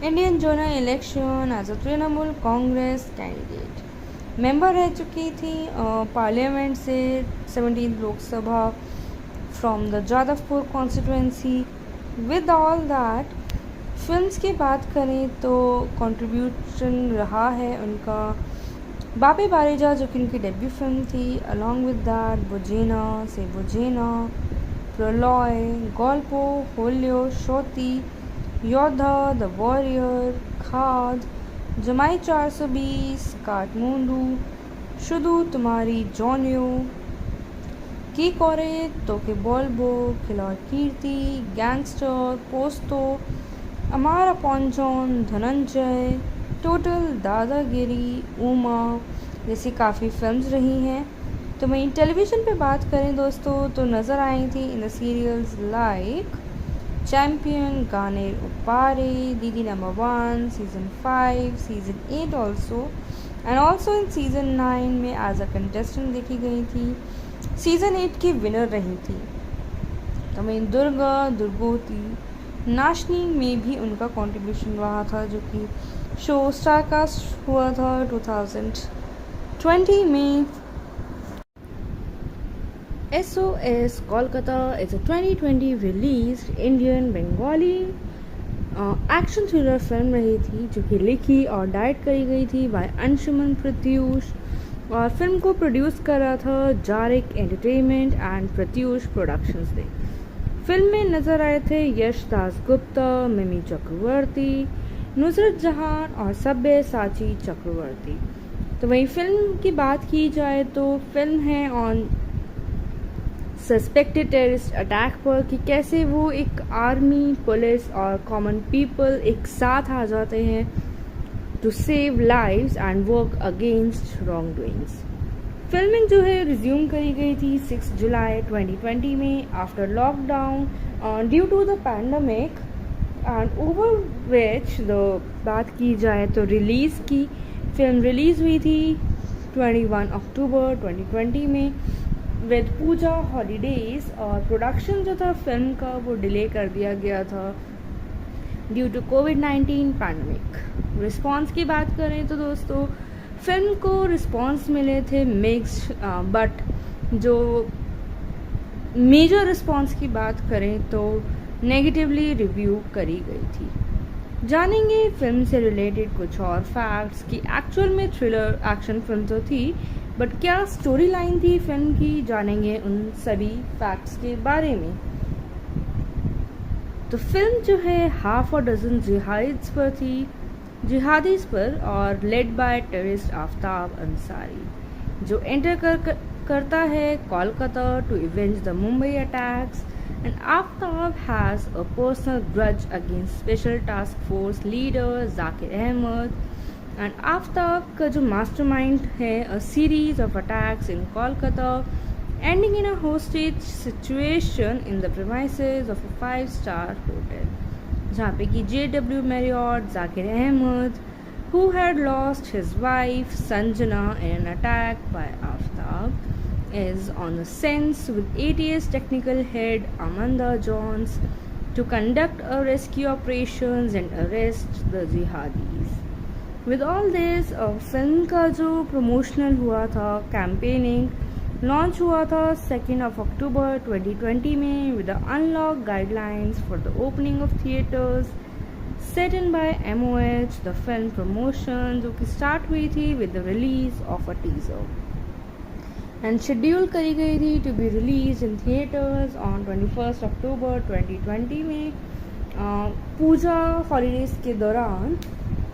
Indian general election as a Trinamool Congress candidate. Member रह चुकी थी पार्लियामेंट से 17th Lok Sabha from the Jadavpur constituency. With all that films की बात करें तो कंट्रीब्यूशन रहा है उनका बापी बारीजा, जो कि उनकी डेब्यू फिल्म थी, अलॉन्ग विद दैट बुजेना से बुजेना, प्रलय, गल्पो, होल्यो, शोती, योद्धा, द वॉरियर, खाद, जमाई 420, काठमांडू, शुदू तुम्हारी जॉनियो, की कोरे, तोके बोलबो, खिलौड़ कीर्ति, गैंगस्टर, पोस्तो, अमारा पॉन्जॉन, धनंजय, टोटल, दादागिरी, उमा जैसी काफ़ी फिल्म्स रही हैं। तो वहीं टेलीविज़न पे बात करें दोस्तों तो नज़र आई थी in the serials like champion, Gaaner Opare, Didi number 1, season 5, season 8 also, and also in season 9 में एज अ कंटेस्टेंट देखी गई थी। सीज़न 8 की विनर रही थी। तो मैं दुर्गा, दुर्गोती, नाशनी में भी उनका कंट्रीब्यूशन रहा था, जो कि शो स्टारकास्ट हुआ था 2020 में। SOS Kolkata is a 2020 released Indian Bengali action thriller film रही थी, जो कि लिखी और डायरेक्ट करी गई थी बाय अंशुमन प्रत्यूष, और फिल्म को प्रोड्यूस करा था जारिक एंटरटेनमेंट एंड प्रत्यूष प्रोडक्शंस ने। फिल्म में नज़र आए थे यश दासगुप्ता, मिमी चक्रवर्ती, नुसरत जहान और सब्यसाची चक्रवर्ती। तो वही फिल्म की बात की जाए तो फिल्म है ऑन सस्पेक्टेड टेररिस्ट अटैक पर, कि कैसे वो एक आर्मी, पुलिस और कॉमन पीपल एक साथ आ जाते हैं to save lives and work against wrong doings. Filming जो है रिज्यूम करी गई थी 6 जुलाई 2020 में after lockdown due to the pandemic, and over which the बात की जाए तो रिलीज़ की फिल्म रिलीज़ हुई थी 21 अक्टूबर 2020 में विद पूजा हॉलीडेज, और प्रोडक्शन जो था फिल्म का वो डिले कर दिया गया था ड्यू टू कोविड-19 पैंडमिक। रिस्पॉन्स की बात करें तो दोस्तों फिल्म को रिस्पॉन्स मिले थे मिक्स्ड, बट जो मेजर रिस्पॉन्स की बात करें तो नेगेटिवली रिव्यू करी गई थी। जानेंगे फिल्म से रिलेटेड कुछ और फैक्ट्स कि एक्चुअल में थ्रिलर एक्शन फिल्म तो थी, बट क्या स्टोरी लाइन थी फिल्म की, जानेंगे उन सभी फैक्ट्स के बारे में। तो फिल्म जो है हाफ अ डजन जिहादीज पर और led by terrorist Aftab Ansari जो करता है Kolkata to avenge the Mumbai attacks and Aftab has a personal grudge against special task force leader Zakir Ahmed and Aftab का जो मास्टरमाइंड है a series of attacks in Kolkata ending in a hostage situation in the premises of a 5-star hotel जहाँ पे कि JW Marriott Zakir Ahmed who had lost his wife Sanjana in an attack by Aftab is on the scene with ATS technical head Amanda Johns to conduct a rescue operations and arrest the jihadis. With all this film का जो प्रमोशनल हुआ था कैंपेनिंग लॉन्च हुआ था 2 अक्टूबर 2020 में with unlock guidelines for the opening of theatres set in by MOH the film promotion जो कि स्टार्ट हुई थी with the release of a teaser and schedule करी गई थी to be release in theatres on 21 अक्टूबर 2020 में पूजा हॉलीडेज के दौरान।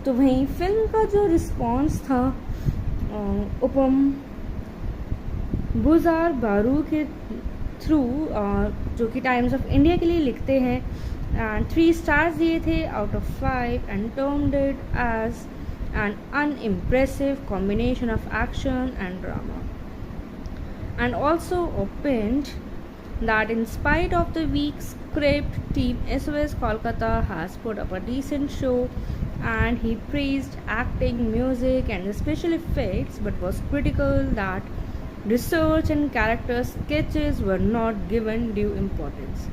तो वहीं फिल्म का जो रिस्पॉन्स था उपम बुजार बारू के थ्रू जो कि टाइम्स ऑफ इंडिया के लिए लिखते हैं एंड 3 स्टार्स दिए थे out of 5 and termed it as an unimpressive combination of action and drama and also opened that in spite of the weak script, Team SOS Kolkata has put up a decent show and he praised acting, music and the special effects but was critical that research and character sketches were not given due importance.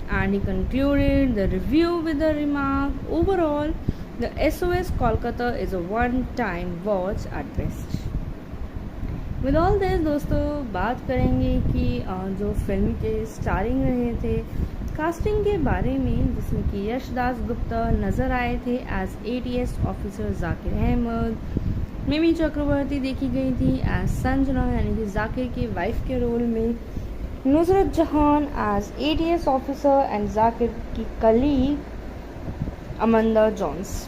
And he concluded the review with the remark, overall, the SOS Kolkata is a one-time watch at best. With all this दोस्तों बात करेंगे कि जो फिल्म के स्टारिंग रहे थे कास्टिंग के बारे में जिसमें कि यश दास गुप्ता नज़र आए थे as ATS officer Zakir Ahmed. Mimi Chakraborty देखी गई थी एज संजना यानी कि जाकिर की वाइफ के रोल में, Nusrat Jahan as ATS officer and Zakir की कलीग अमंदा जॉन्स।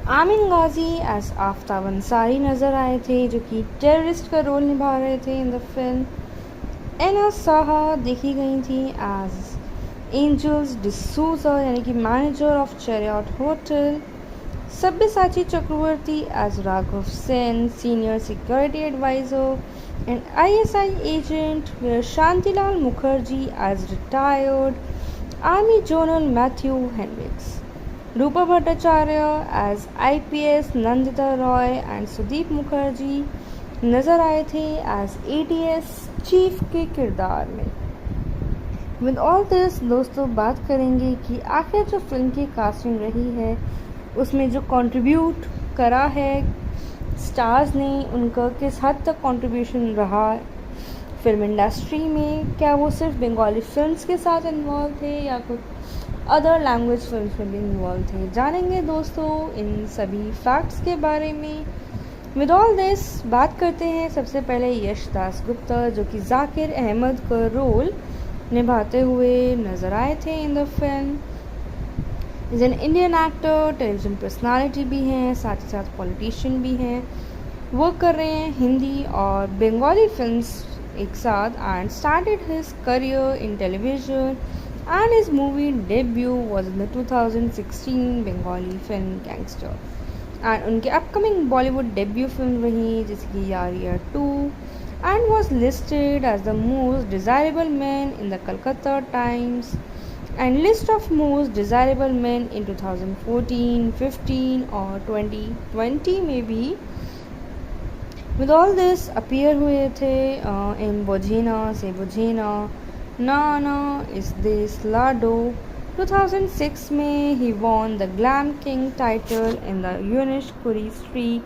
आमिन गाजी एज आफ्ताब अंसारी नज़र आए थे जो कि टेररिस्ट का रोल निभा रहे थे in the film. Ena Saha देखी गई थी एज एंजल्स डिसूजा यानी कि manager of Chariot hotel. Sabyasachi Chakraborty as Raghav Sen senior security adviser and ISI agent, where Shantilal Mukherjee as retired army general Matthew Henriques. Rupa Bhattacharya as IPS Nandita Roy and Sudip Mukherjee नज़र आए थे एज ATS चीफ के किरदार में। विद ऑल दिस दोस्तों बात करेंगे कि आखिर जो फिल्म की कास्टिंग रही है उसमें जो कंट्रीब्यूट करा है स्टार्स ने, उनका किस हद तक कंट्रीब्यूशन रहा फिल्म इंडस्ट्री में, क्या वो सिर्फ बंगाली फिल्म्स के साथ इन्वॉल्व थे या कुछ अदर लैंग्वेज फिल्म्स में भी इन्वॉल्व थे। जानेंगे दोस्तों इन सभी फैक्ट्स के बारे में। विद ऑल दिस बात करते हैं सबसे पहले यश दास गुप्ता जो कि जाकिर अहमद का रोल निभाते हुए नज़र आए थे in the film. Is an Indian actor, television personality भी हैं, साथ ही साथ पॉलिटिशियन भी हैं, वर्क कर रहे हैं हिंदी और बंगाली फिल्म्स एक साथ and started his career in television and his movie debut was in the 2016 Bengali film Gangster and उनके upcoming Bollywood debut film रही जैसे कि यार यार 2 and was listed as the most desirable man in the Calcutta Times and list of most desirable men in 2014, 15 or 2020 में भी। With all this appear हुए थे in Bojena से Bojena, ना ना इस देश लाडो। 2006 में ही won the Glam King title in the Unish Kuri Street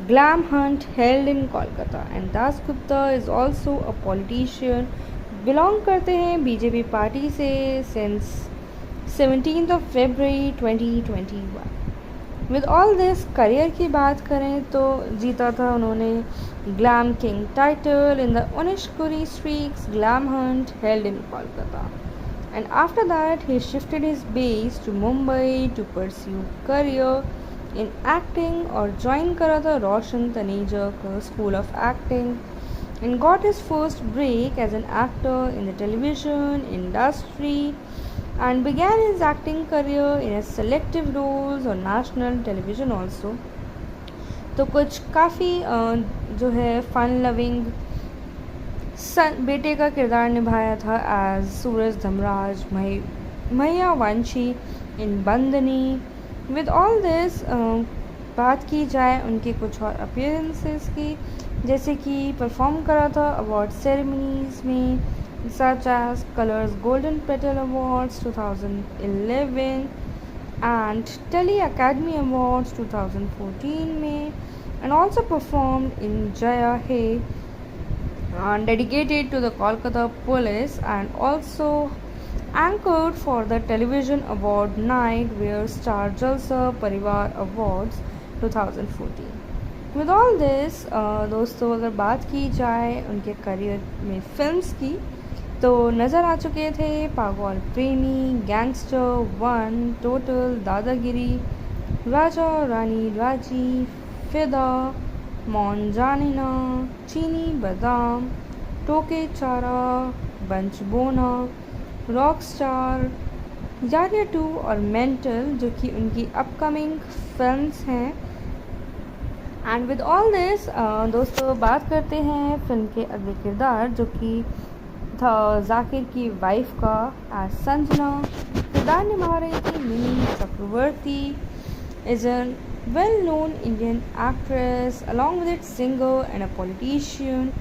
Glam Hunt held in Kolkata and Das Gupta is also a politician, belong करते हैं BJP पार्टी से since 17th of February 2021। With all this career की बात करें तो जीता था उन्होंने glam king title in the Unish Kuri Streax glam hunt held in Kolkata and after that he shifted his base to Mumbai to pursue career in acting और join करा था रोशन तनेजा का School of Acting and got his first break as an actor in the television industry and began his acting career in a selective roles on national television also. तो कुछ काफ़ी जो है फन लविंग बेटे का किरदार निभाया था एज सूरज धमराज मैया वंशी इन बंदनी. विद ऑल दिस बात की जाए उनके कुछ और अपीयरेंसेस की, जैसे कि परफॉर्म करा था अवार्ड सेरेमनीज में such as Colors Golden Petal Awards 2011 and Tele Academy Awards 2014 में, and also performed in Jaya Hai and dedicated to the Kolkata Police, and also anchored for the television award night where Star Jalsa Parivar Awards 2014. With all this दोस्तों अगर बात की जाए उनके करियर में फिल्म्स की तो नज़र आ चुके थे पागल प्रेमी, गैंगस्टर 1, टोटल, दादागिरी, राजा रानी राजी, फिदा, मौन जानिना, चीनी बादाम, टोके चारा, बंच बोना, रॉक स्टार, यारिया 2 और मेंटल जो कि उनकी अपकमिंग फिल्म्स हैं. एंड विद ऑल दिस दोस्तों बात करते हैं फिल्म के अगले किरदार जो कि था जाकिर की वाइफ का एज संजना. किरदार निभा रही थी Mimi Chakraborty. Is an well known Indian actress along with it singer and a politician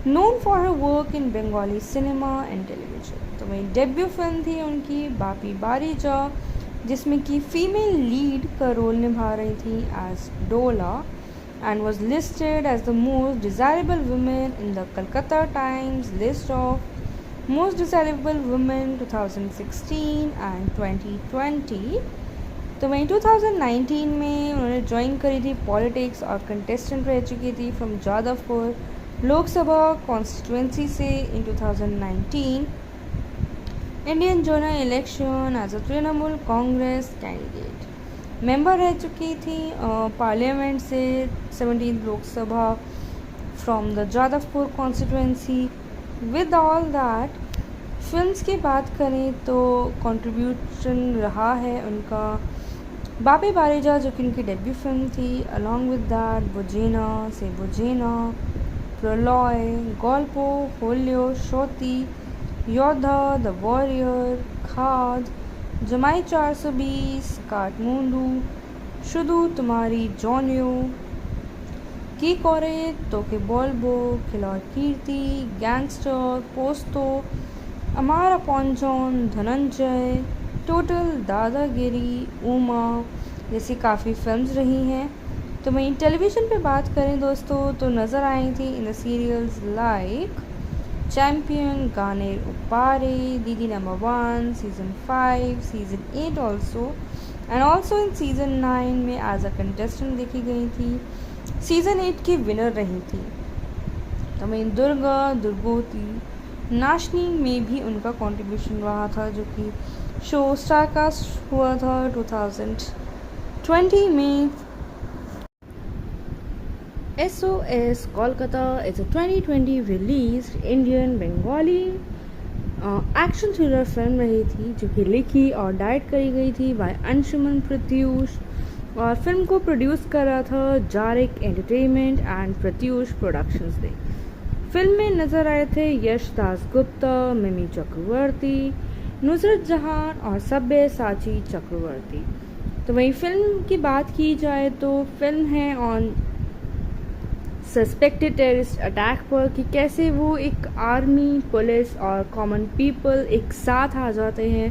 known for her work in Bengali cinema and television. तो वही डेब्यू फिल्म थी उनकी बापी बारीजा जिसमें कि फीमेल लीड का रोल निभा रही थी एज डोला and was listed as the most desirable woman in the Calcutta Times list of most desirable women 2016 and 2020. तो वहीं 2019 में उन्होंने ज्वाइन करी थी पॉलिटिक्स और कंटेस्टेंट रह चुकी थी फ्रॉम जादवपुर लोकसभा कॉन्स्टिट्यूंसी से in 2019 Indian general election as a Trinamool Congress candidate. Member रह चुकी थी पार्लियामेंट से 17th Lok Sabha from the Jadavpur constituency. With all that films की बात करें तो कंट्रीब्यूशन रहा है उनका बापी बारीजा जो कि उनकी डेब्यू फिल्म थी. अलॉन्ग विद दैट बुजेना से बुजेना, प्रलय, गल्पो, होलियो, शोती, योद्धा, द वॉरियर, खाद, जमाई 420, काठमांडू, शुदू तुम्हारी जॉनियो, की कोरे, तोके बोलबो, खिलौड़ कीर्ति, गैंगस्टर, पोस्तो, अमार अपॉन जॉन, धनंजय, टोटल, दादागिरी, उमा जैसी काफ़ी फिल्म्स रही हैं. तो वहीं टेलीविज़न पे बात करें दोस्तों तो नज़र आई थी in the serials like champion, Gaane उपारे, Didi number 1, season 5, season 8 also, and also in season 9 में एज अ कंटेस्टेंट देखी गई थी. सीज़न 8 की विनर रही थी. तो वहीं दुर्गा, दुर्गोती, नाशनी में भी उनका कंट्रीब्यूशन रहा था जो कि शो स्टारकास्ट हुआ था 2020 में. SOS Kolkata is a 2020 released Indian Bengali action thriller film रही थी जो कि लिखी और डायरेक्ट करी गई थी बाय अंशुमन प्रत्यूष और फिल्म को प्रोड्यूस करा था जारिक एंटरटेनमेंट एंड प्रत्यूष प्रोडक्शंस ने. फिल्म में नज़र आए थे यश दास गुप्ता, मिमी चक्रवर्ती, नुसरत जहान और सब्य साची चक्रवर्ती. तो वहीं फिल्म की बात की जाए तो फिल्म है ऑन सस्पेक्टेड टेररिस्ट अटैक पर कि कैसे वो एक आर्मी, पुलिस और कॉमन पीपल एक साथ आ जाते हैं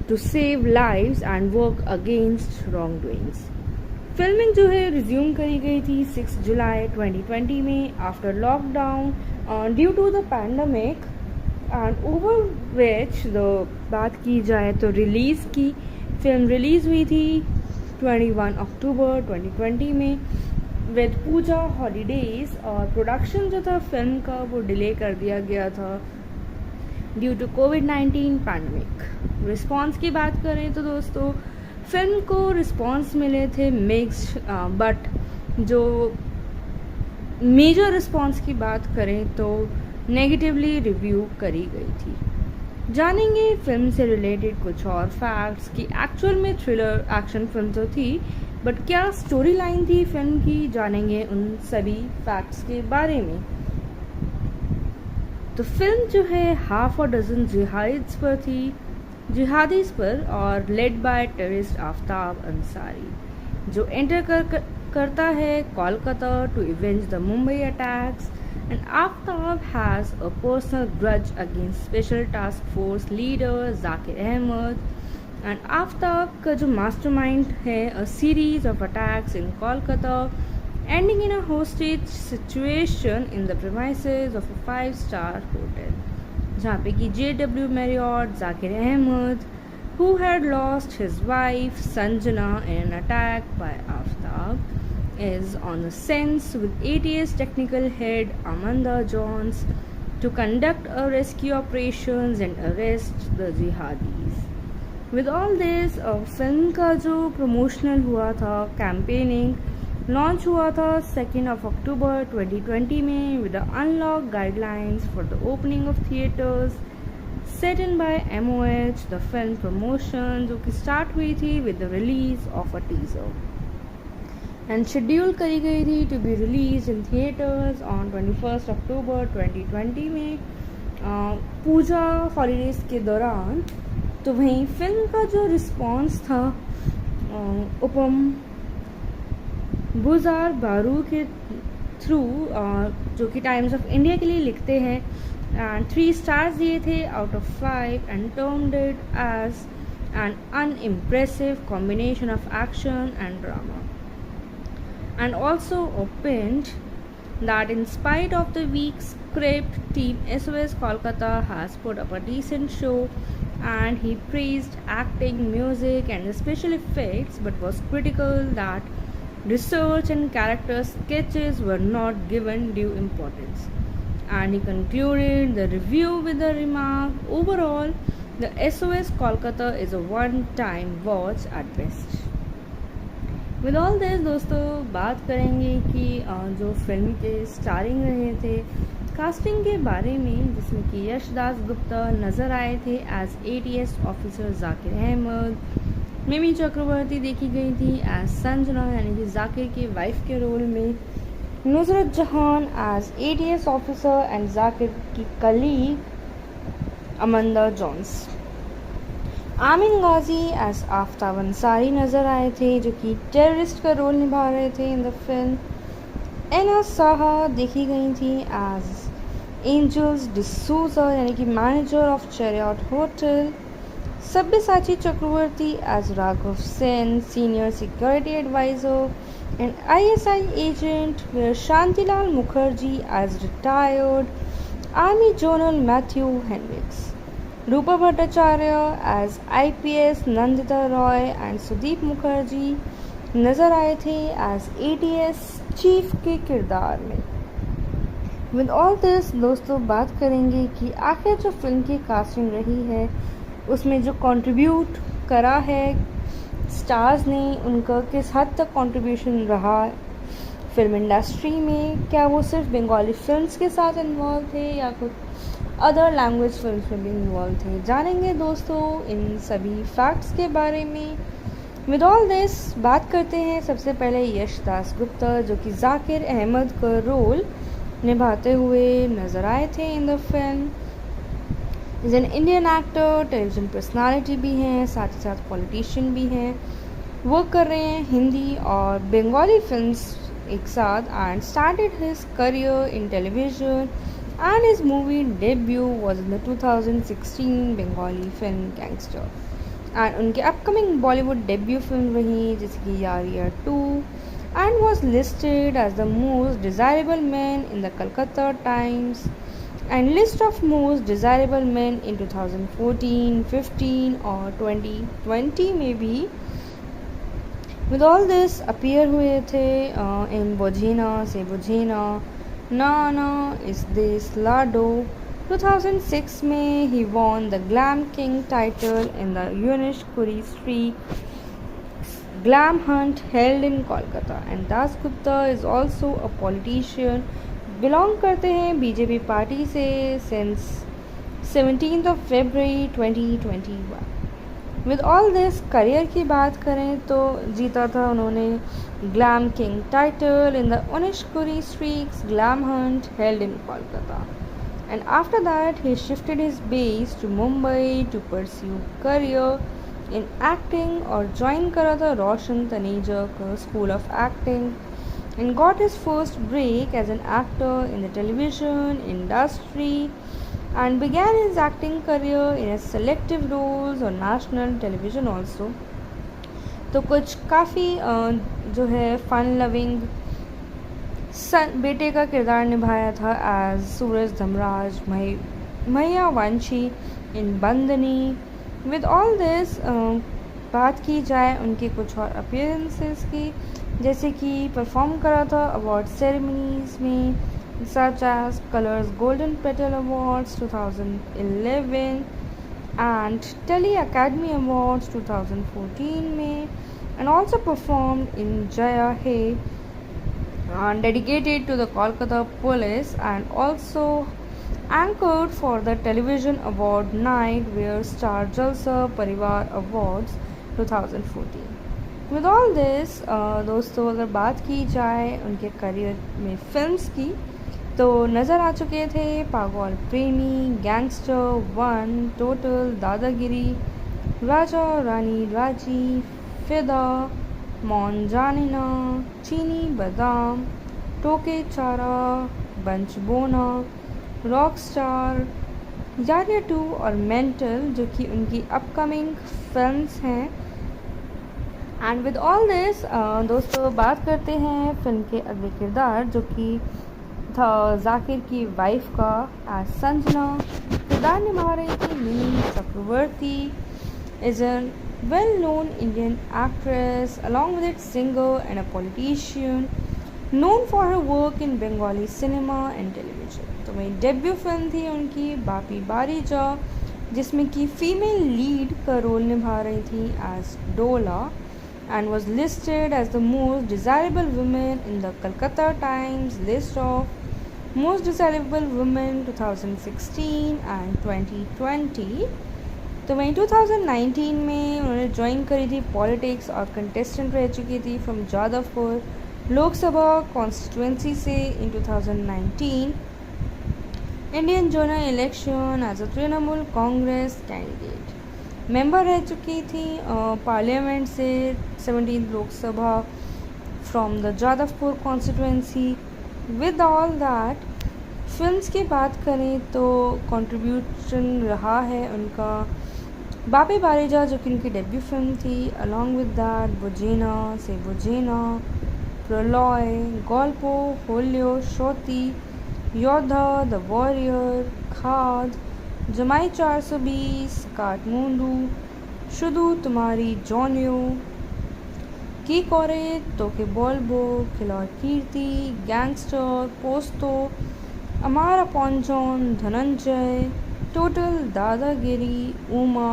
to save lives and work against wrong doings. Filming जो है रिज्यूम करी गई थी 6 जुलाई 2020 में after lockdown due to the pandemic and over which the बात की जाए तो रिलीज़ की फिल्म रिलीज़ हुई थी 21 अक्टूबर 2020 में विद पूजा हॉलीडेज और प्रोडक्शन जो था फिल्म का वो डिले कर दिया गया था ड्यू टू कोविड-19 पैंडमिक। रिस्पॉन्स की बात करें तो दोस्तों फिल्म को रिस्पॉन्स मिले थे मिक्स्ड, बट जो मेजर रिस्पॉन्स की बात करें तो नेगेटिवली रिव्यू करी गई थी। जानेंगे फिल्म से रिलेटेड कुछ और फैक्ट्स कि एक्चुअल में थ्रिलर एक्शन फिल्म तो थी, बट क्या स्टोरी लाइन थी फिल्म की, जानेंगे उन सभी फैक्ट्स के बारे में। तो फिल्म जो है हाफ अ डजन जिहादीज पर और led by terrorist Aftab Ansari, जो एंटर करता है Kolkata to avenge the Mumbai attacks, and Aftab has a personal grudge against Special Task Force leader Zakir Ahmed, and Aftab का जो mastermind है a series of attacks in Kolkata ending in a hostage situation in the premises of a 5-star hotel, जहाँ पे कि JW Marriott Zakir Ahmed, who had lost his wife Sanjana in an attack by Aftab, is on the scene with ATS technical head Amanda Jones to conduct a rescue operations and arrest the jihadis. With all this, film का जो प्रमोशनल हुआ था, कैंपेनिंग लॉन्च हुआ था 2 अक्टूबर 2020 में with the unlocked guidelines for the opening of theaters set in by MOH. The film promotion जो कि स्टार्ट हुई थी with the release of a teaser and schedule करी गई थी to be release in theatres on 21 अक्टूबर 2020 में पूजा हॉलीडेज के दौरान। तो वहीं फिल्म का जो रिस्पॉन्स था उपम बुजार बारू के थ्रू, जो कि टाइम्स ऑफ इंडिया के लिए लिखते हैं, एंड 3 स्टार्स दिए थे out of 5 and termed it as an unimpressive combination of action and drama, and also opined that in spite of the weak script, Team SOS Kolkata has put up a decent show, and he praised acting, music and the special effects, but was critical that research and character sketches were not given due importance. And he concluded the review with the remark, overall, the SOS Kolkata is a one-time watch at best. With all this दोस्तों बात करेंगे कि जो फिल्म के स्टारिंग रहे थे कास्टिंग के बारे में, जिसमें कि यश दास गुप्ता नज़र आए थे as ATS officer Zakir Ahmed, Mimi Chakraborty देखी गई थी एज संजना यानी कि जाकिर की वाइफ के रोल में, Nusrat Jahan as ATS officer and Zakir की कलीग अमंदा जॉन्स, आमिन गाजी एज आफ्ताब अंसारी नज़र आए थे जो कि टेररिस्ट का रोल निभा रहे थे in the film. Ena Saha देखी गई थी एज एंजल्स डिसूजा यानी कि manager of Chariot hotel, Sabyasachi Chakraborty as Raghav Sen senior security adviser and ISI agent, where Shantilal Mukherjee as retired army general Matthew Henriques, Rupa Bhattacharya as IPS Nandita Roy and Sudip Mukherjee नज़र आए थे एज ATS चीफ के किरदार में। विद ऑल दिस दोस्तों बात करेंगे कि आखिर जो फिल्म की कास्टिंग रही है उसमें जो कंट्रीब्यूट करा है स्टार्स ने, उनका किस हद तक कंट्रीब्यूशन रहा फिल्म इंडस्ट्री में, क्या वो सिर्फ बंगाली फिल्म्स के साथ इन्वॉल्व थे या कुछ अदर लैंग्वेज फिल्म्स में भी इन्वॉल्व थे। जानेंगे दोस्तों इन सभी फैक्ट्स के बारे में। विद ऑल दिस बात करते हैं सबसे पहले यश दास गुप्ता, जो कि जाकिर अहमद का रोल निभाते हुए नज़र आए थे in the film. Is an Indian actor, television personality भी हैं, साथ ही साथ पॉलिटिशियन भी हैं, वर्क कर रहे हैं हिंदी और बंगाली फिल्म्स एक साथ, and started his career in television and his movie debut was in the 2016 Bengali film Gangster, and उनके upcoming Bollywood debut film रही जैसे कि यार यार 2, and was listed as the most desirable man in the Calcutta Times and list of most desirable men in 2014, 15 और 2020 में भी। With all this appear हुए थे in Bojena से Bojena, ना ना इस देश लाडो, 2006 में he won the Glam King title in the Unish Kuri Streak Glam Hunt held in Kolkata. And Das Gupta is also a politician, belong करते हैं बीजेपी पार्टी से since 17th of February 2021. With all this, career की बात करें तो जीता था उन्होंने glam king title in the Unishkuri Streax glam hunt held in Kolkata. And after that he shifted his base to Mumbai to pursue career in acting और ज्वाइन करा था रोशन तनेजा का school of acting and got his first break as an actor in the television industry and began his acting career in a selective roles on national television also. तो कुछ काफ़ी जो है फन लविंग बेटे का किरदार निभाया था एज सूरज धमराज मैया वंशी इन बंदनी. विद ऑल दिस बात की जाए उनके कुछ और अपीयरेंसेस की, जैसे कि परफॉर्म करा था अवार्ड सेरेमनीज में such as Colors Golden Petal Awards 2011 and Tele Academy Awards 2014 में, and also performed in Jaya Hai and dedicated to the Kolkata Police, and also anchored for the television award night where Star Jalsa Parivar Awards 2014. With all this, दोस्तों अगर बात की जाए उनके करियर में फिल्म्स की तो नज़र आ चुके थे पागल प्रेमी, गैंगस्टर 1, टोटल, दादागिरी, राजा रानी राजी, फिदा, मौन जानिना, चीनी बादाम, टोके चारा, बंच बोना, रॉक स्टार, यारिया 2 और मेंटल जो कि उनकी अपकमिंग फिल्म्स हैं. एंड विद ऑल दिस दोस्तों बात करते हैं फिल्म के अगले किरदार जो कि था जाकिर की वाइफ का एज संजना. किरदार निभा रही थी Mimi Chakraborty. Is a well known Indian actress along with it singer and a politician known for her work in Bengali cinema and television. तो वही डेब्यू फिल्म थी उनकी बापी बारीजा जिसमें कि फीमेल लीड का रोल निभा रही थी एज डोला and was listed as the most desirable women in the Calcutta Times list of most desirable women 2016 and 2020. तो वहीं 2019 में उन्होंने ज्वाइन करी थी पॉलिटिक्स और कंटेस्टेंट रह चुकी थी फ्रॉम जादवपुर लोकसभा कॉन्स्टिट्यूंसी से in 2019 Indian general election as a Trinamool Congress candidate. Member रह चुकी थी पार्लियामेंट से 17th Lok Sabha from the Jadavpur constituency. With all that films की बात करें तो कंट्रीब्यूशन रहा है उनका बापी बारीजा जो कि उनकी डेब्यू फिल्म थी. अलॉन्ग विद दैट बुजेना से बुजेना, प्रलय, गॉल्पो, होलियो, श्रोती, योद्धा, द वॉरियर, खाद, जमाई 420, काठमांडू, शुदू तुम्हारी जॉनियो, की कोरे, तोके बोलबो, खिलौड़ कीर्ति, गैंगस्टर, पोस्तो, अमार अपॉन जॉन, धनंजय, टोटल, दादागिरी, उमा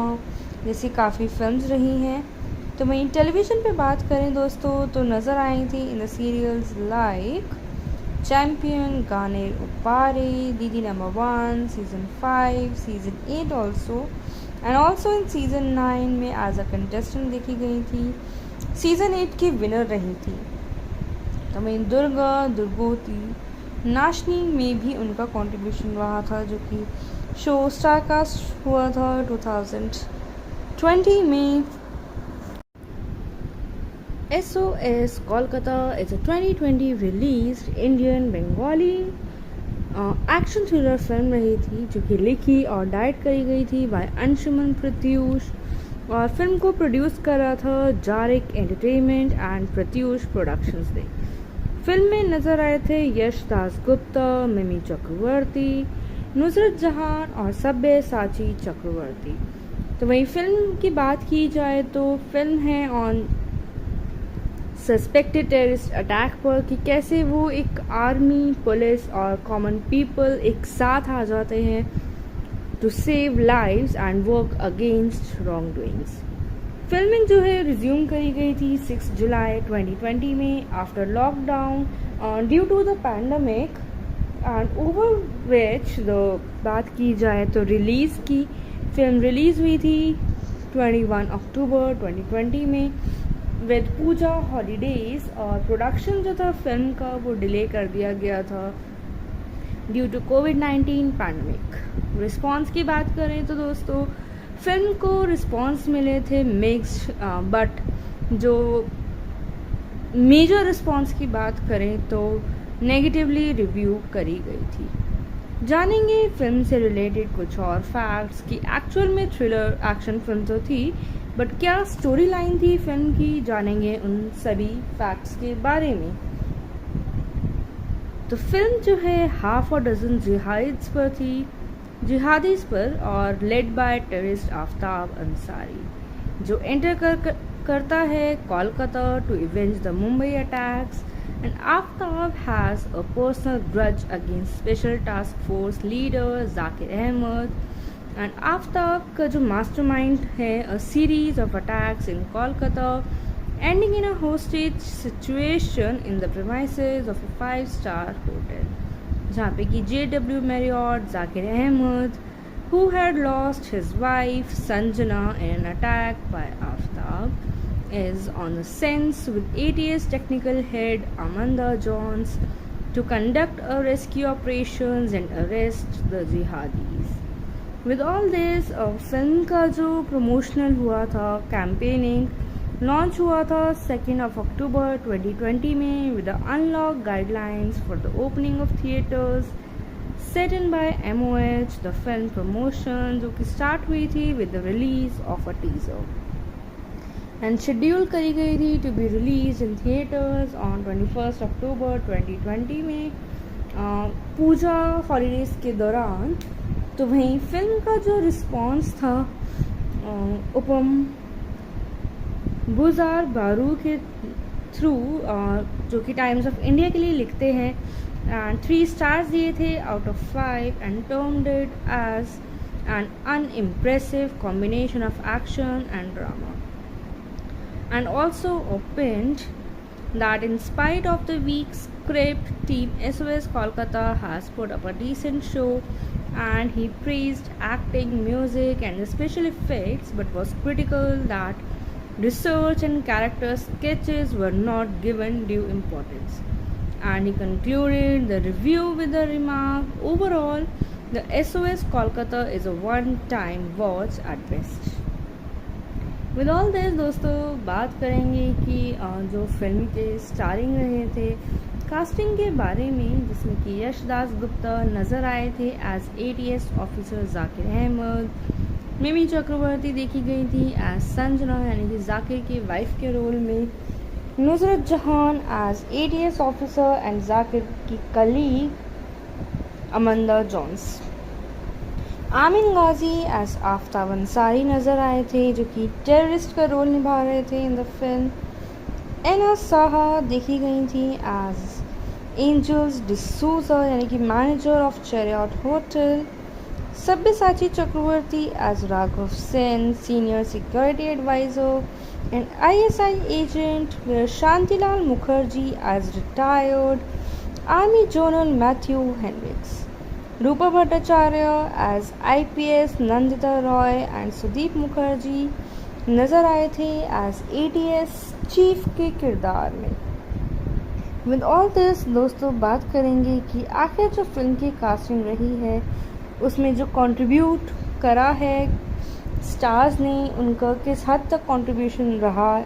जैसी काफ़ी फिल्म्स रही हैं. तो वहीं टेलीविज़न पे बात करें दोस्तों तो नज़र आई थी in the serials like champion, Gaane उपारे, Didi number 1, season 5, season 8 also, and also in season 9 में एज अ कंटेस्टेंट देखी गई थी. सीज़न 8 की विनर रही थी. तो वहीं दुर्गा, दुर्गोती, नाशनी में भी उनका कंट्रीब्यूशन रहा था जो कि शो स्टारकास्ट हुआ था 2020 में. SOS Kolkata is a 2020 released Indian Bengali action thriller film रही थी जो कि लिखी और डायरेक्ट करी गई थी बाय अंशुमन प्रत्यूष और फिल्म को प्रोड्यूस करा था जारिक एंटरटेनमेंट एंड प्रत्यूष प्रोडक्शंस ने. फिल्म में नज़र आए थे यश दास गुप्ता, मिमी चक्रवर्ती, नुसरत जहान और सब्य साची चक्रवर्ती. तो वही फिल्म की बात की जाए तो फिल्म है ऑन सस्पेक्टेड टेररिस्ट अटैक पर कि कैसे वो एक आर्मी, पुलिस और कॉमन पीपल एक साथ आ जाते हैं to save lives and work against wrong doings. Filming जो है रिज्यूम करी गई थी 6 जुलाई 2020 में after lockdown due to the pandemic and over which the बात की जाए तो रिलीज़ की फिल्म रिलीज़ हुई थी 21 अक्टूबर 2020 में विद पूजा हॉलीडेज, और प्रोडक्शन जो था फिल्म का वो डिले कर दिया गया था ड्यू टू कोविड-19 पैंडमिक। रिस्पॉन्स की बात करें तो दोस्तों फिल्म को रिस्पॉन्स मिले थे मिक्स्ड, बट जो मेजर रिस्पॉन्स की बात करें तो नेगेटिवली रिव्यू करी गई थी। जानेंगे फिल्म से रिलेटेड कुछ और फैक्ट्स कि एक्चुअल में थ्रिलर एक्शन फिल्म तो थी, बट क्या स्टोरी लाइन थी फिल्म की, जानेंगे उन सभी फैक्ट्स के बारे में। तो फिल्म जो है हाफ अ डजन जिहादीज पर और led by terrorist Aftab Ansari, जो एंटर करता है Kolkata to avenge the Mumbai attacks, and Aftab has a personal grudge against special task force leader Zakir Ahmed, and Aftab का जो मास्टरमाइंड है a series of attacks in Kolkata ending in a hostage situation in the premises of a 5-star hotel, जहाँ पे कि JW Marriott Zakir Ahmed, who had lost his wife Sanjana in an attack by Aftab, is on the scene with ATS technical head Amanda Jones to conduct a rescue operations and arrest the jihadis. With all this, film का जो प्रमोशनल हुआ था, कैंपेनिंग लॉन्च हुआ था 2 अक्टूबर 2020 में with unlock guidelines for the opening of theatres set in by MOH। The film promotion जो कि स्टार्ट हुई थी with the release of a teaser and schedule करी गई थी to be release in theatres on 21 अक्टूबर 2020 में पूजा हॉलीडेज के दौरान। तो वहीं फिल्म का जो रिस्पॉन्स था उपम बुजार बारू के थ्रू, जो कि टाइम्स ऑफ इंडिया के लिए लिखते हैं, एंड 3 स्टार्स दिए थे out of 5 and termed it as an unimpressive combination of action and drama, and also opened that in spite of the weak script, team SOS Kolkata has put up a decent show, and he praised acting, music and the special effects, but was critical that research and character sketches were not given due importance. And he concluded the review with the remark, overall, the SOS Kolkata is a one-time watch at best. With all this दोस्तों बात करेंगे कि जो फिल्म के स्टारिंग रहे थे कास्टिंग के बारे में, जिसमें कि यश दास गुप्ता नज़र आए थे as ATS officer Zakir Ahmed, Mimi Chakraborty देखी गई थी एज संजना यानी कि जाकिर की वाइफ के रोल में, Nusrat Jahan as ATS officer and Zakir की कलीग अमंदा जॉन्स, आमिन गाजी एज आफ्ताब अंसारी नज़र आए थे जो कि टेररिस्ट का रोल निभा रहे थे in the film. Ena Saha देखी गई थी एज एंजल्स डिसूजा यानी कि manager of Chariot hotel, Sabyasachi Chakraborty as Raghav Sen senior security adviser and ISI agent, where Shantilal Mukherjee as retired army general Matthew Henriques, Rupa Bhattacharya as IPS Nandita Roy and Sudip Mukherjee नज़र आए थे एज ATS चीफ के किरदार में। विद ऑल दिस दोस्तों बात करेंगे कि आखिर जो फिल्म की कास्टिंग रही है उसमें जो कंट्रीब्यूट करा है स्टार्स ने, उनका किस हद तक कंट्रीब्यूशन रहा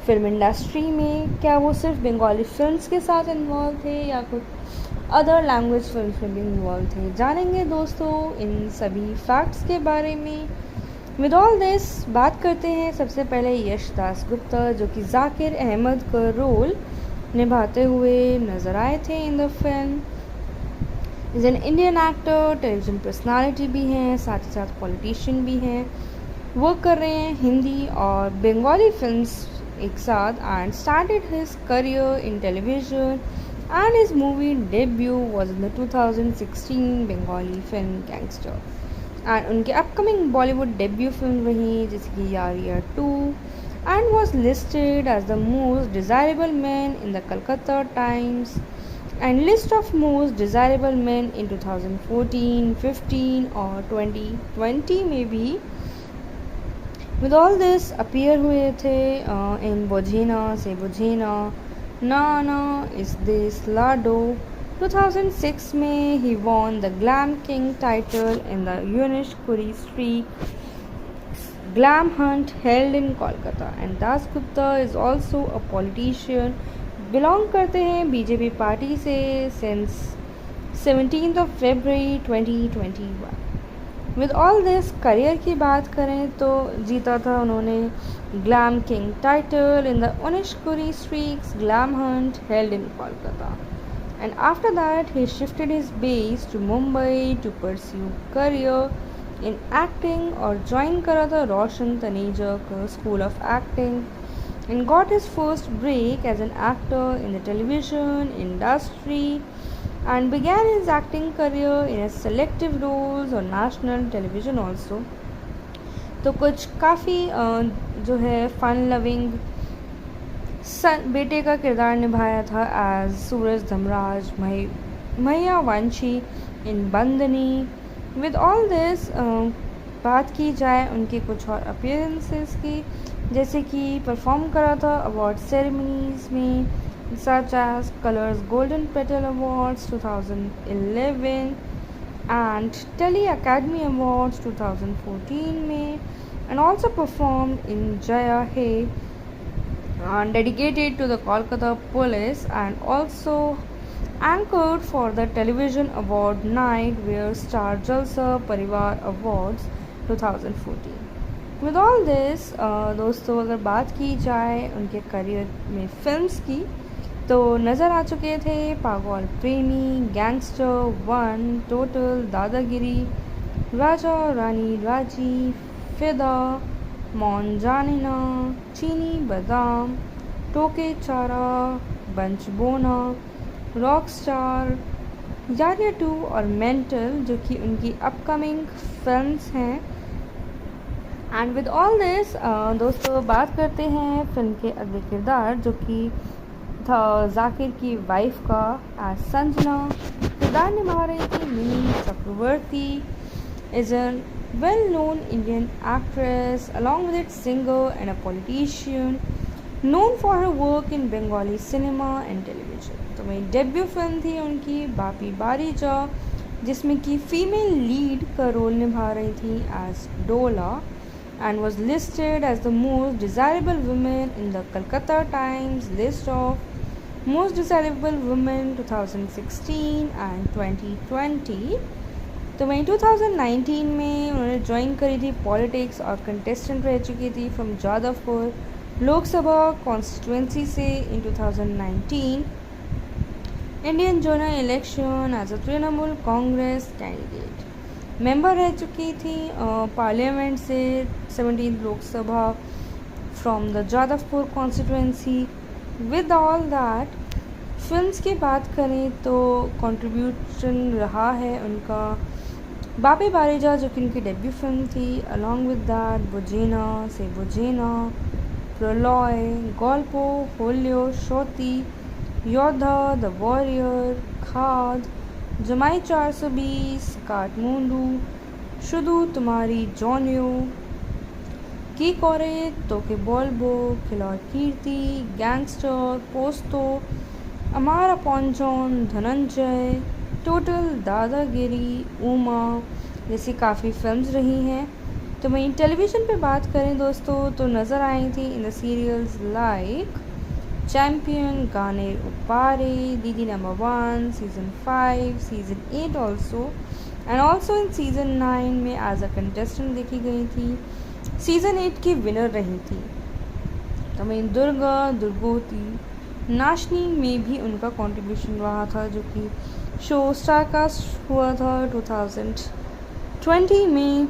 फिल्म इंडस्ट्री में, क्या वो सिर्फ बंगाली फिल्म्स के साथ इन्वॉल्व थे या कुछ अदर लैंग्वेज फिल्म में भी इन्वॉल्व थे। जानेंगे दोस्तों इन सभी फैक्ट्स के बारे में। विद ऑल दिस बात करते हैं सबसे पहले यश दास गुप्ता जो कि जाकिर अहमद का रोल निभाते हुए नज़र आए थे in the film. Is an Indian actor, television personality भी हैं, साथ ही साथ पॉलिटिशियन भी हैं, वर्क कर रहे हैं हिंदी और बंगाली फिल्म्स एक साथ and started his career in television, and his movie debut was in the 2016 Bengali film Gangster. And उनके upcoming Bollywood debut film रही जैसे कि यार यार 2, and was listed as the most desirable man in the Calcutta Times and list of most desirable men in 2014, 15 or 2020 maybe. With all this appear हुए थे in Bojena से Bojena, ना ना इस देश लाडो. 2006 में he won the Glam King title in the Unish Kuri Streak Glam Hunt held in Kolkata. And Das Gupta is also a politician, belong करते हैं बीजेपी पार्टी से since 17th of February 2021. With all this career की बात करें तो जीता था उन्होंने glam king title in the Unishkuri Streax glam hunt held in Kolkata. And after that he shifted his base to Mumbai to pursue career in acting और ज्वाइन करा था रोशन तनेजा का school of acting and got his first break as an actor in the television industry and began his acting career in a selective roles on national television also. तो कुछ काफ़ी जो है फन लविंग बेटे का किरदार निभाया था एज सूरज धमराज मैया वंशी इन बंदनी. विद ऑल दिस बात की जाए उनके कुछ और अपीयरेंसेस की, जैसे कि परफॉर्म करा था अवार्ड सेरेमनीज में such as Colors Golden Petal Awards 2011 and Tele Academy Awards 2014 में, and also performed in Jaya Hai and dedicated to the Kolkata Police, and also anchored for the television award night where Star Jalsa Parivar Awards 2014. With all this दोस्तों अगर बात की जाए उनके करियर में फिल्म्स की तो नज़र आ चुके थे पागल प्रेमी, गैंगस्टर 1, टोटल, दादागिरी, राजा रानी राजी, फिदा, मौन जानिना, चीनी बादाम, टोके चारा, बंच बोना, रॉक स्टार, यारिया 2 और मेंटल जो कि उनकी अपकमिंग फिल्म्स हैं. एंड विद ऑल दिस दोस्तों बात करते हैं फिल्म के अगले किरदार जो कि था जाकिर की वाइफ का एज संजना. किरदार निभा रही थी Mimi Chakraborty. Is a well known Indian actress along with it singer and a politician known for her work in Bengali cinema and television. तो मेरी डेब्यू फिल्म थी उनकी बापी बारीजा जिसमें कि फीमेल लीड का रोल निभा रही थी एज डोला and was listed as the most desirable woman in the Calcutta Times list of most desirable women 2016 and 2020. तो वहीं 2019 में उन्होंने ज्वाइन करी थी पॉलिटिक्स और कंटेस्टेंट रह चुकी थी फ्रॉम जादवपुर लोकसभा कॉन्स्टिट्यूंसी से in 2019 Indian general election as a Trinamool Congress candidate. Member रह चुकी थी पार्लियामेंट से 17th Lok Sabha from the Jadavpur constituency. With all that films की बात करें तो कंट्रीब्यूशन रहा है उनका बापी बारीजा जो कि उनकी डेब्यू फिल्म थी. अलॉन्ग विद दैट बुजेना से बुजेना, प्रलय, गल्पो, होल्यो, शोती, योद्धा, द वॉरियर, खाद, जमाई 420, काठमांडू, शुदू तुम्हारी जॉनियो, की कोरे, तोके बोलबो, खिलौड़ कीर्ति, गैंगस्टर, पोस्तो, अमारा पॉन्जॉन, धनंजय, टोटल, दादागिरी, उमा जैसी काफ़ी फिल्म्स रही हैं. तो वहीं टेलीविज़न पे बात करें दोस्तों तो नज़र आई थी in the serials like champion, Gaane उपारे, Didi number 1, season 5, season 8 also, and also in season 9 में एज अ कंटेस्टेंट देखी गई थी. सीज़न 8 की विनर रही थी. तो मैं दुर्गा, दुर्गोती, नाशनी में भी उनका कंट्रीब्यूशन रहा था जो कि शो स्टारकास्ट हुआ था 2020 में.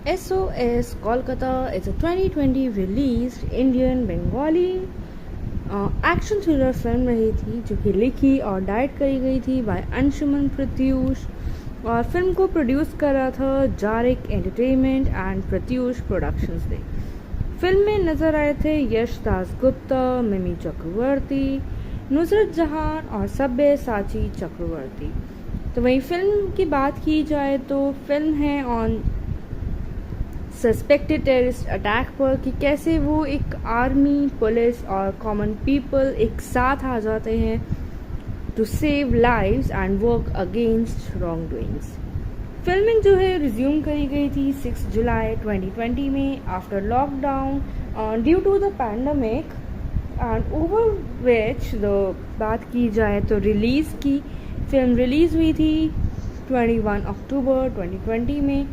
SOS Kolkata is a 2020 released Indian Bengali action thriller film रही थी जो कि लिखी और डायरेक्ट करी गई थी बाय अंशुमन प्रत्यूष और फिल्म को प्रोड्यूस कर रहा था जारिक एंटरटेनमेंट एंड प्रत्यूष प्रोडक्शंस ने। फिल्म में नजर आए थे यश दासगुप्ता, मिमी चक्रवर्ती, नुसरत जहान और सब्यसाची चक्रवर्ती। तो वहीं फिल्म की बात की जाए तो फिल्म है ऑन सस्पेक्टेड टेररिस्ट अटैक पर कि कैसे वो एक आर्मी, पुलिस और कॉमन पीपल एक साथ आ जाते हैं to save lives and work against wrong doings. Filming जो है रिज्यूम करी गई थी 6 जुलाई 2020 में after lockdown due to the pandemic and over which the बात की जाए तो रिलीज़ की फिल्म रिलीज़ हुई थी 21 अक्टूबर 2020 में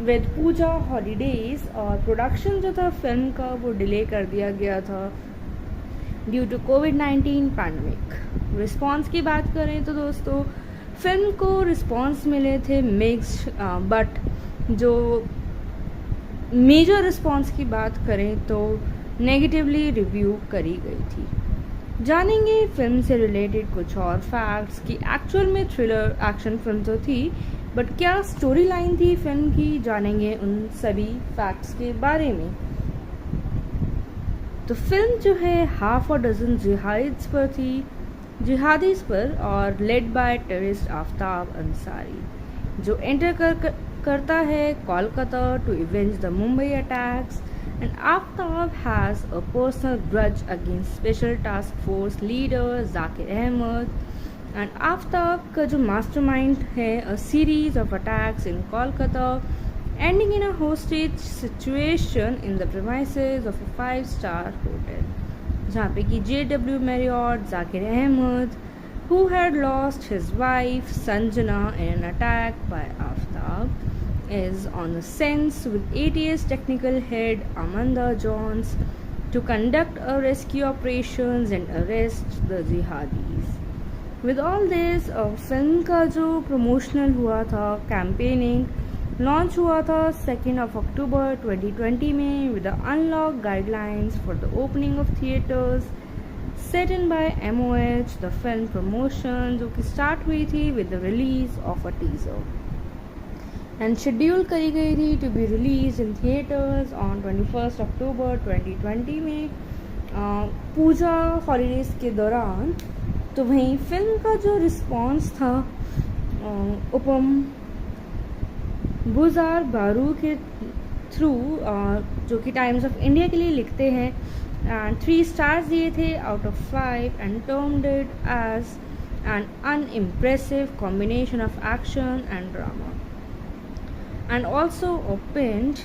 विद पूजा हॉलीडेज और प्रोडक्शन जो था फिल्म का वो डिले कर दिया गया था ड्यू टू कोविड-19 पैंडमिक। रिस्पॉन्स की बात करें तो दोस्तों फिल्म को रिस्पॉन्स मिले थे मिक्स्ड, बट जो मेजर रिस्पॉन्स की बात करें तो नेगेटिवली रिव्यू करी गई थी। जानेंगे फिल्म से रिलेटेड कुछ और फैक्ट्स कि एक्चुअल में थ्रिलर एक्शन फिल्म तो थी बट क्या स्टोरी लाइन थी फिल्म की, जानेंगे उन सभी फैक्ट्स के बारे में। तो फिल्म जो है हाफ अ डजन जिहादीज पर और led by terrorist Aftab Ansari जो एंटर करता है Kolkata to avenge the Mumbai attacks and Aftab has a personal grudge against special task force leader Zakir Ahmed and Aftab का जो मास्टरमाइंड है a series of attacks in Kolkata ending in a hostage situation in the premises of a 5-star hotel जहाँ पे कि JW Marriott Zakir Ahmed who had lost his wife Sanjana in an attack by Aftab is on the scene with ATS technical head Amanda Johns to conduct a rescue operations and arrest the jihadis. With all this, film का जो प्रमोशनल हुआ था कैंपेनिंग लॉन्च हुआ था 2 अक्टूबर 2020 में with unlock guidelines for the opening of theatres set in by MOH। The film promotion जो कि स्टार्ट हुई थी with the release of a teaser and schedule करी गई थी to be release in theatres on 21 अक्टूबर 2020 में पूजा हॉलीडेज के दौरान। तो वहीं फिल्म का जो रिस्पॉन्स था उपम बुजार बारू के थ्रू जो कि टाइम्स ऑफ इंडिया के लिए लिखते हैं एंड 3 स्टार्स दिए थे out of 5 and termed it as an unimpressive combination of action and drama and also opened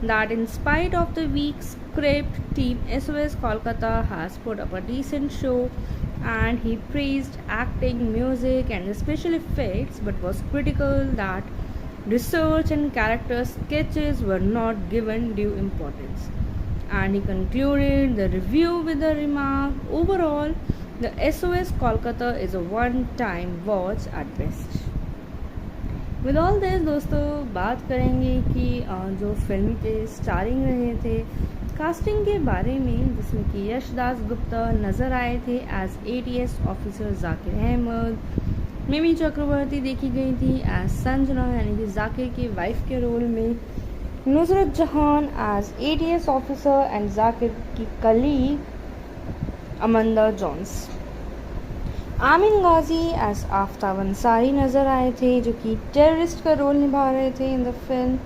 that in spite of the weak script, team SOS Kolkata has put up a decent show and he praised acting, music and the special effects but was critical that research and character sketches were not given due importance. And he concluded the review with the remark, overall, the SOS Kolkata is a one-time watch at best. With all this दोस्तों बात करेंगे कि जो फिल्म के स्टारिंग रहे थे कास्टिंग के बारे में जिसमें कि यश दासगुप्ता नज़र आए थे as ATS officer Zakir Ahmed, Mimi Chakraborty देखी गई थी एज संजना यानी कि जाकिर की वाइफ के रोल में, Nusrat Jahan as ATS officer and Zakir की कलीग अमंदा जॉन्स, आमिन गाजी एज आफ्ताब अंसारी नज़र आए थे जो कि टेररिस्ट का रोल निभा रहे थे in the film,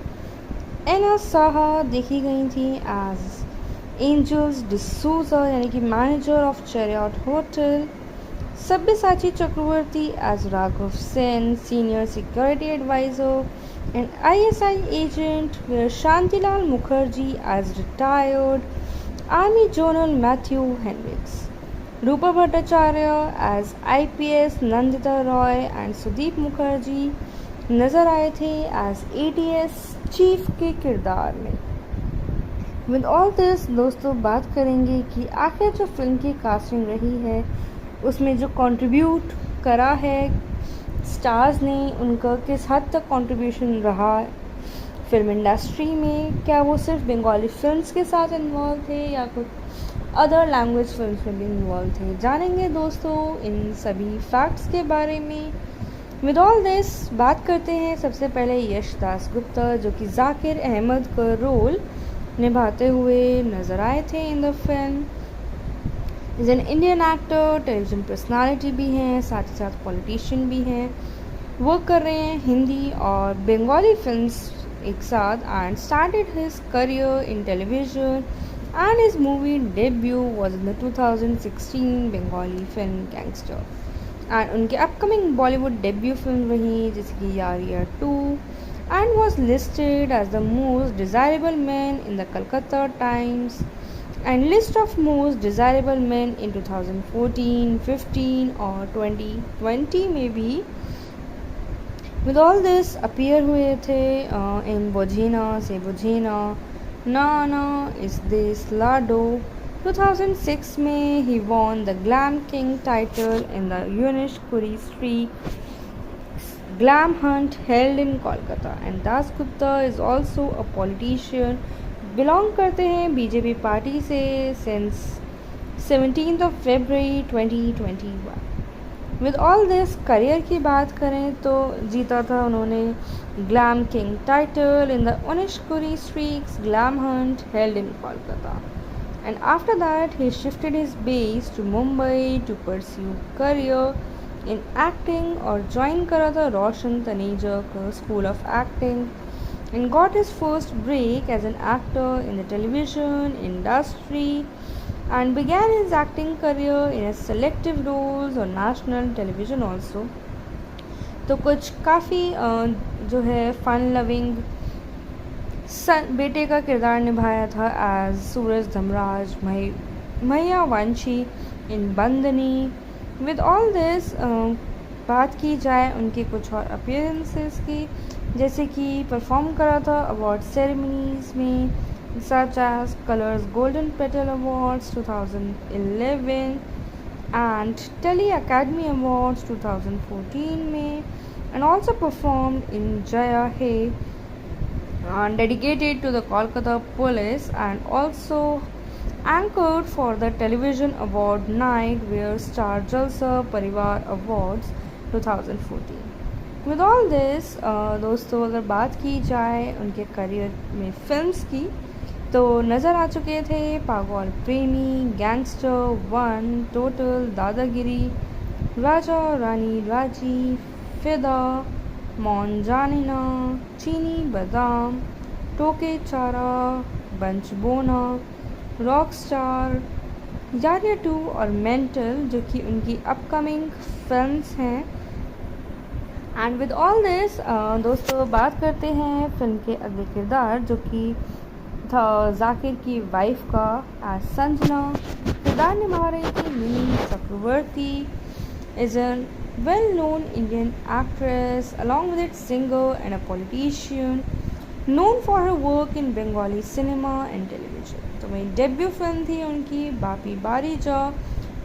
Ena Saha देखी गई थी एज एंजल्स डिसूजा यानी कि manager of Chariot hotel, Sabyasachi Chakraborty as Raghav Sen senior security adviser and ISI agent, where Shantilal Mukherjee as retired army general Matthew Henriques, Rupa Bhattacharya as IPS Nandita Roy and Sudip Mukherjee नज़र आए थे एज ATS चीफ के किरदार में। विद ऑल दिस दोस्तों बात करेंगे कि आखिर जो फिल्म की कास्टिंग रही है उसमें जो कंट्रीब्यूट करा है स्टार्स ने उनका किस हद तक कंट्रीब्यूशन रहा फिल्म इंडस्ट्री में, क्या वो सिर्फ बंगाली फिल्म्स के साथ इन्वॉल्व थे या कुछ अदर लैंग्वेज फिल्म्स में भी इन्वॉल्व थे। जानेंगे दोस्तों इन सभी फैक्ट्स के बारे में। विद ऑल दिस बात करते हैं सबसे पहले यश दास गुप्ता, जो कि जाकिर अहमद का रोल निभाते हुए नज़र आए थे in the film. Is an Indian actor, television personality भी हैं, साथ ही साथ पॉलिटिशियन भी हैं। वर्क कर रहे हैं हिंदी और बंगाली फिल्म्स एक साथ and started his career in television and his movie debut was in the 2016 Bengali film gangster. And उनके अपकमिंग बॉलीवुड डेब्यू फिल्म रही जैसे कि यार यार 2 and was listed as the most desirable man in the Calcutta Times and list of most desirable man in 2014, 15 और 2020 में भी विद ऑल दिस अपीयर हुए थे इन बुझेना से बुझेना, ना ना इस देश लाडो। 2006 में ही won the Glam King title in the Unnishkuri Street Glam Hunt held in Kolkata, and Das Gupta is also a politician, belong करते हैं बीजेपी पार्टी से since 17th of February 2021। With all this career की बात करें तो जीता था उन्होंने glam king title in the Unishkuri Streax glam hunt held in Kolkata, and after that he shifted his base to Mumbai to pursue career in acting और ज्वाइन करा था रोशन तनेजा का school of acting and got his first break as an actor in the television industry and began his acting career in a selective roles on national television also। तो कुछ काफ़ी जो है फन लविंग बेटे का किरदार निभाया था एज सूरज धमराज मैया वंशी इन बंदनी। विद ऑल दिस बात की जाए उनके कुछ और अपीयरेंसेस की, जैसे कि परफॉर्म करा था अवार्ड सेरेमनीज में such as Colors Golden Petal Awards 2011 and Tele Academy Awards 2014 में, and also performed in Jaya Hai and dedicated to the Kolkata Police, and also anchored for the television award night where Star Jalsa Parivar Awards 2014। With all this दोस्तों अगर बात की जाए उनके करियर में फिल्म्स की तो नज़र आ चुके थे पागल प्रेमी, गैंगस्टर 1, टोटल, दादागिरी, राजा रानी राजी, फिदा, मौन जानिना, चीनी बादाम, टोके चारा, बंच बोना, रॉक स्टार, यारिया 2 और मेंटल, जो कि उनकी अपकमिंग फिल्म्स हैं। एंड विद ऑल दिस दोस्तों बात करते हैं फिल्म के अगले किरदार, जो कि था जाकिर की वाइफ का एज संजना। किरदार निभा रही थी Mimi Chakraborty. Is an well known Indian actress along with its singer and a politician known for her work in Bengali cinema and television. तो वही डेब्यू फिल्म थी उनकी बापी बारीजा,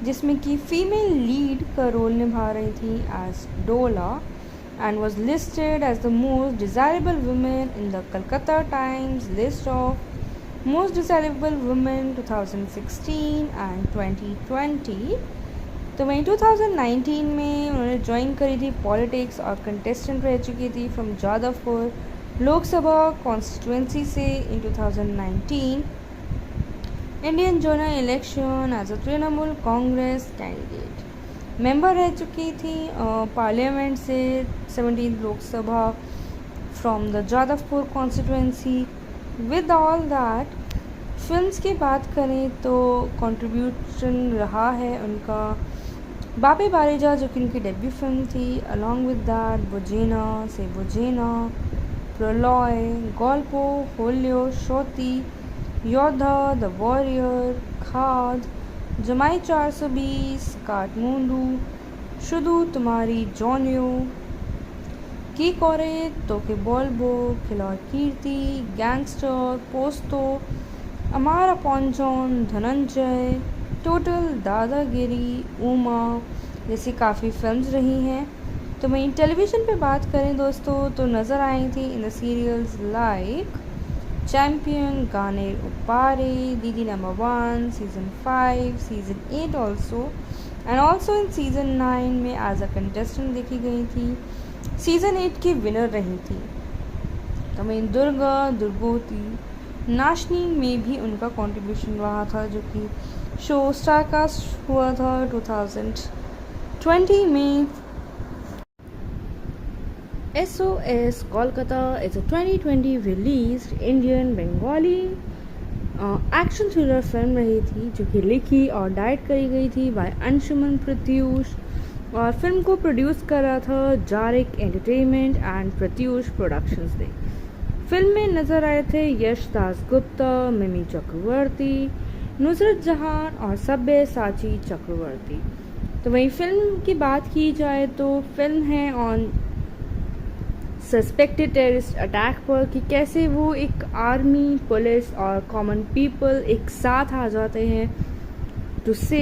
जिसमें कि फीमेल लीड का रोल निभा रही थी एज डोला and was listed as the most desirable women in the Calcutta Times list of most desirable women 2016 and 2020। तो वहीं 2019 में उन्होंने ज्वाइन करी थी पॉलिटिक्स और कंटेस्टेंट रह चुकी थी फ्रॉम जादवपुर लोकसभा कॉन्स्टिट्यूंसी से in 2019 Indian general election as a Trinamool Congress candidate. Member रह चुकी थी पार्लियामेंट से 17th Lok Sabha from the Jadavpur constituency. With all that films की बात करें तो कंट्रीब्यूशन रहा है उनका बापी बारीजा, जो कि उनकी डेब्यू फिल्म थी, अलॉन्ग विद दैट बुझेना से बुझेना, प्रलय, गोल्पो, होलियो, शोती, योद्धा, द वॉरियर, खाद, जमाई 420, काठमांडू, शुदू तुम्हारी जॉनियो, की कोरे, तोके बोलबो, खिलौर कीर्ति, गैंगस्टर, पोस्तो, अमारा पॉन्जॉन, धनंजय, टोटल, दादागिरी, उमा जैसी काफ़ी फिल्म्स रही हैं। तो वहीं टेलीविज़न पे बात करें दोस्तों तो नज़र आई थी in the serials like champion, Gaane उपारे, Didi number 1, season 5, season 8 also and also in season 9 में एज अ कंटेस्टेंट देखी गई थी। सीज़न 8 की विनर रही थी। तो वहीं दुर्गा दुर्गोती नाशनी में भी उनका कंट्रीब्यूशन रहा था, जो कि शो स्टारकास्ट हुआ था 2020 में। SOS Kolkata is a 2020 released Indian Bengali action thriller film रही थी, जो कि लिखी और डायरेक्ट करी गई थी बाय अंशुमन प्रत्यूष और फिल्म को प्रोड्यूस कर रहा था जारिक एंटरटेनमेंट एंड प्रत्यूष प्रोडक्शंस ने। फिल्म में नजर आए थे यश दासगुप्ता, मिमी चक्रवर्ती, नुसरत जहान और सब्यसाची चक्रवर्ती। तो वहीं फिल्म की बात की जाए तो फिल्म है ऑन सस्पेक्टेड टेररिस्ट अटैक पर कि कैसे वो एक आर्मी, पुलिस और कॉमन पीपल एक साथ आ जाते हैं टू से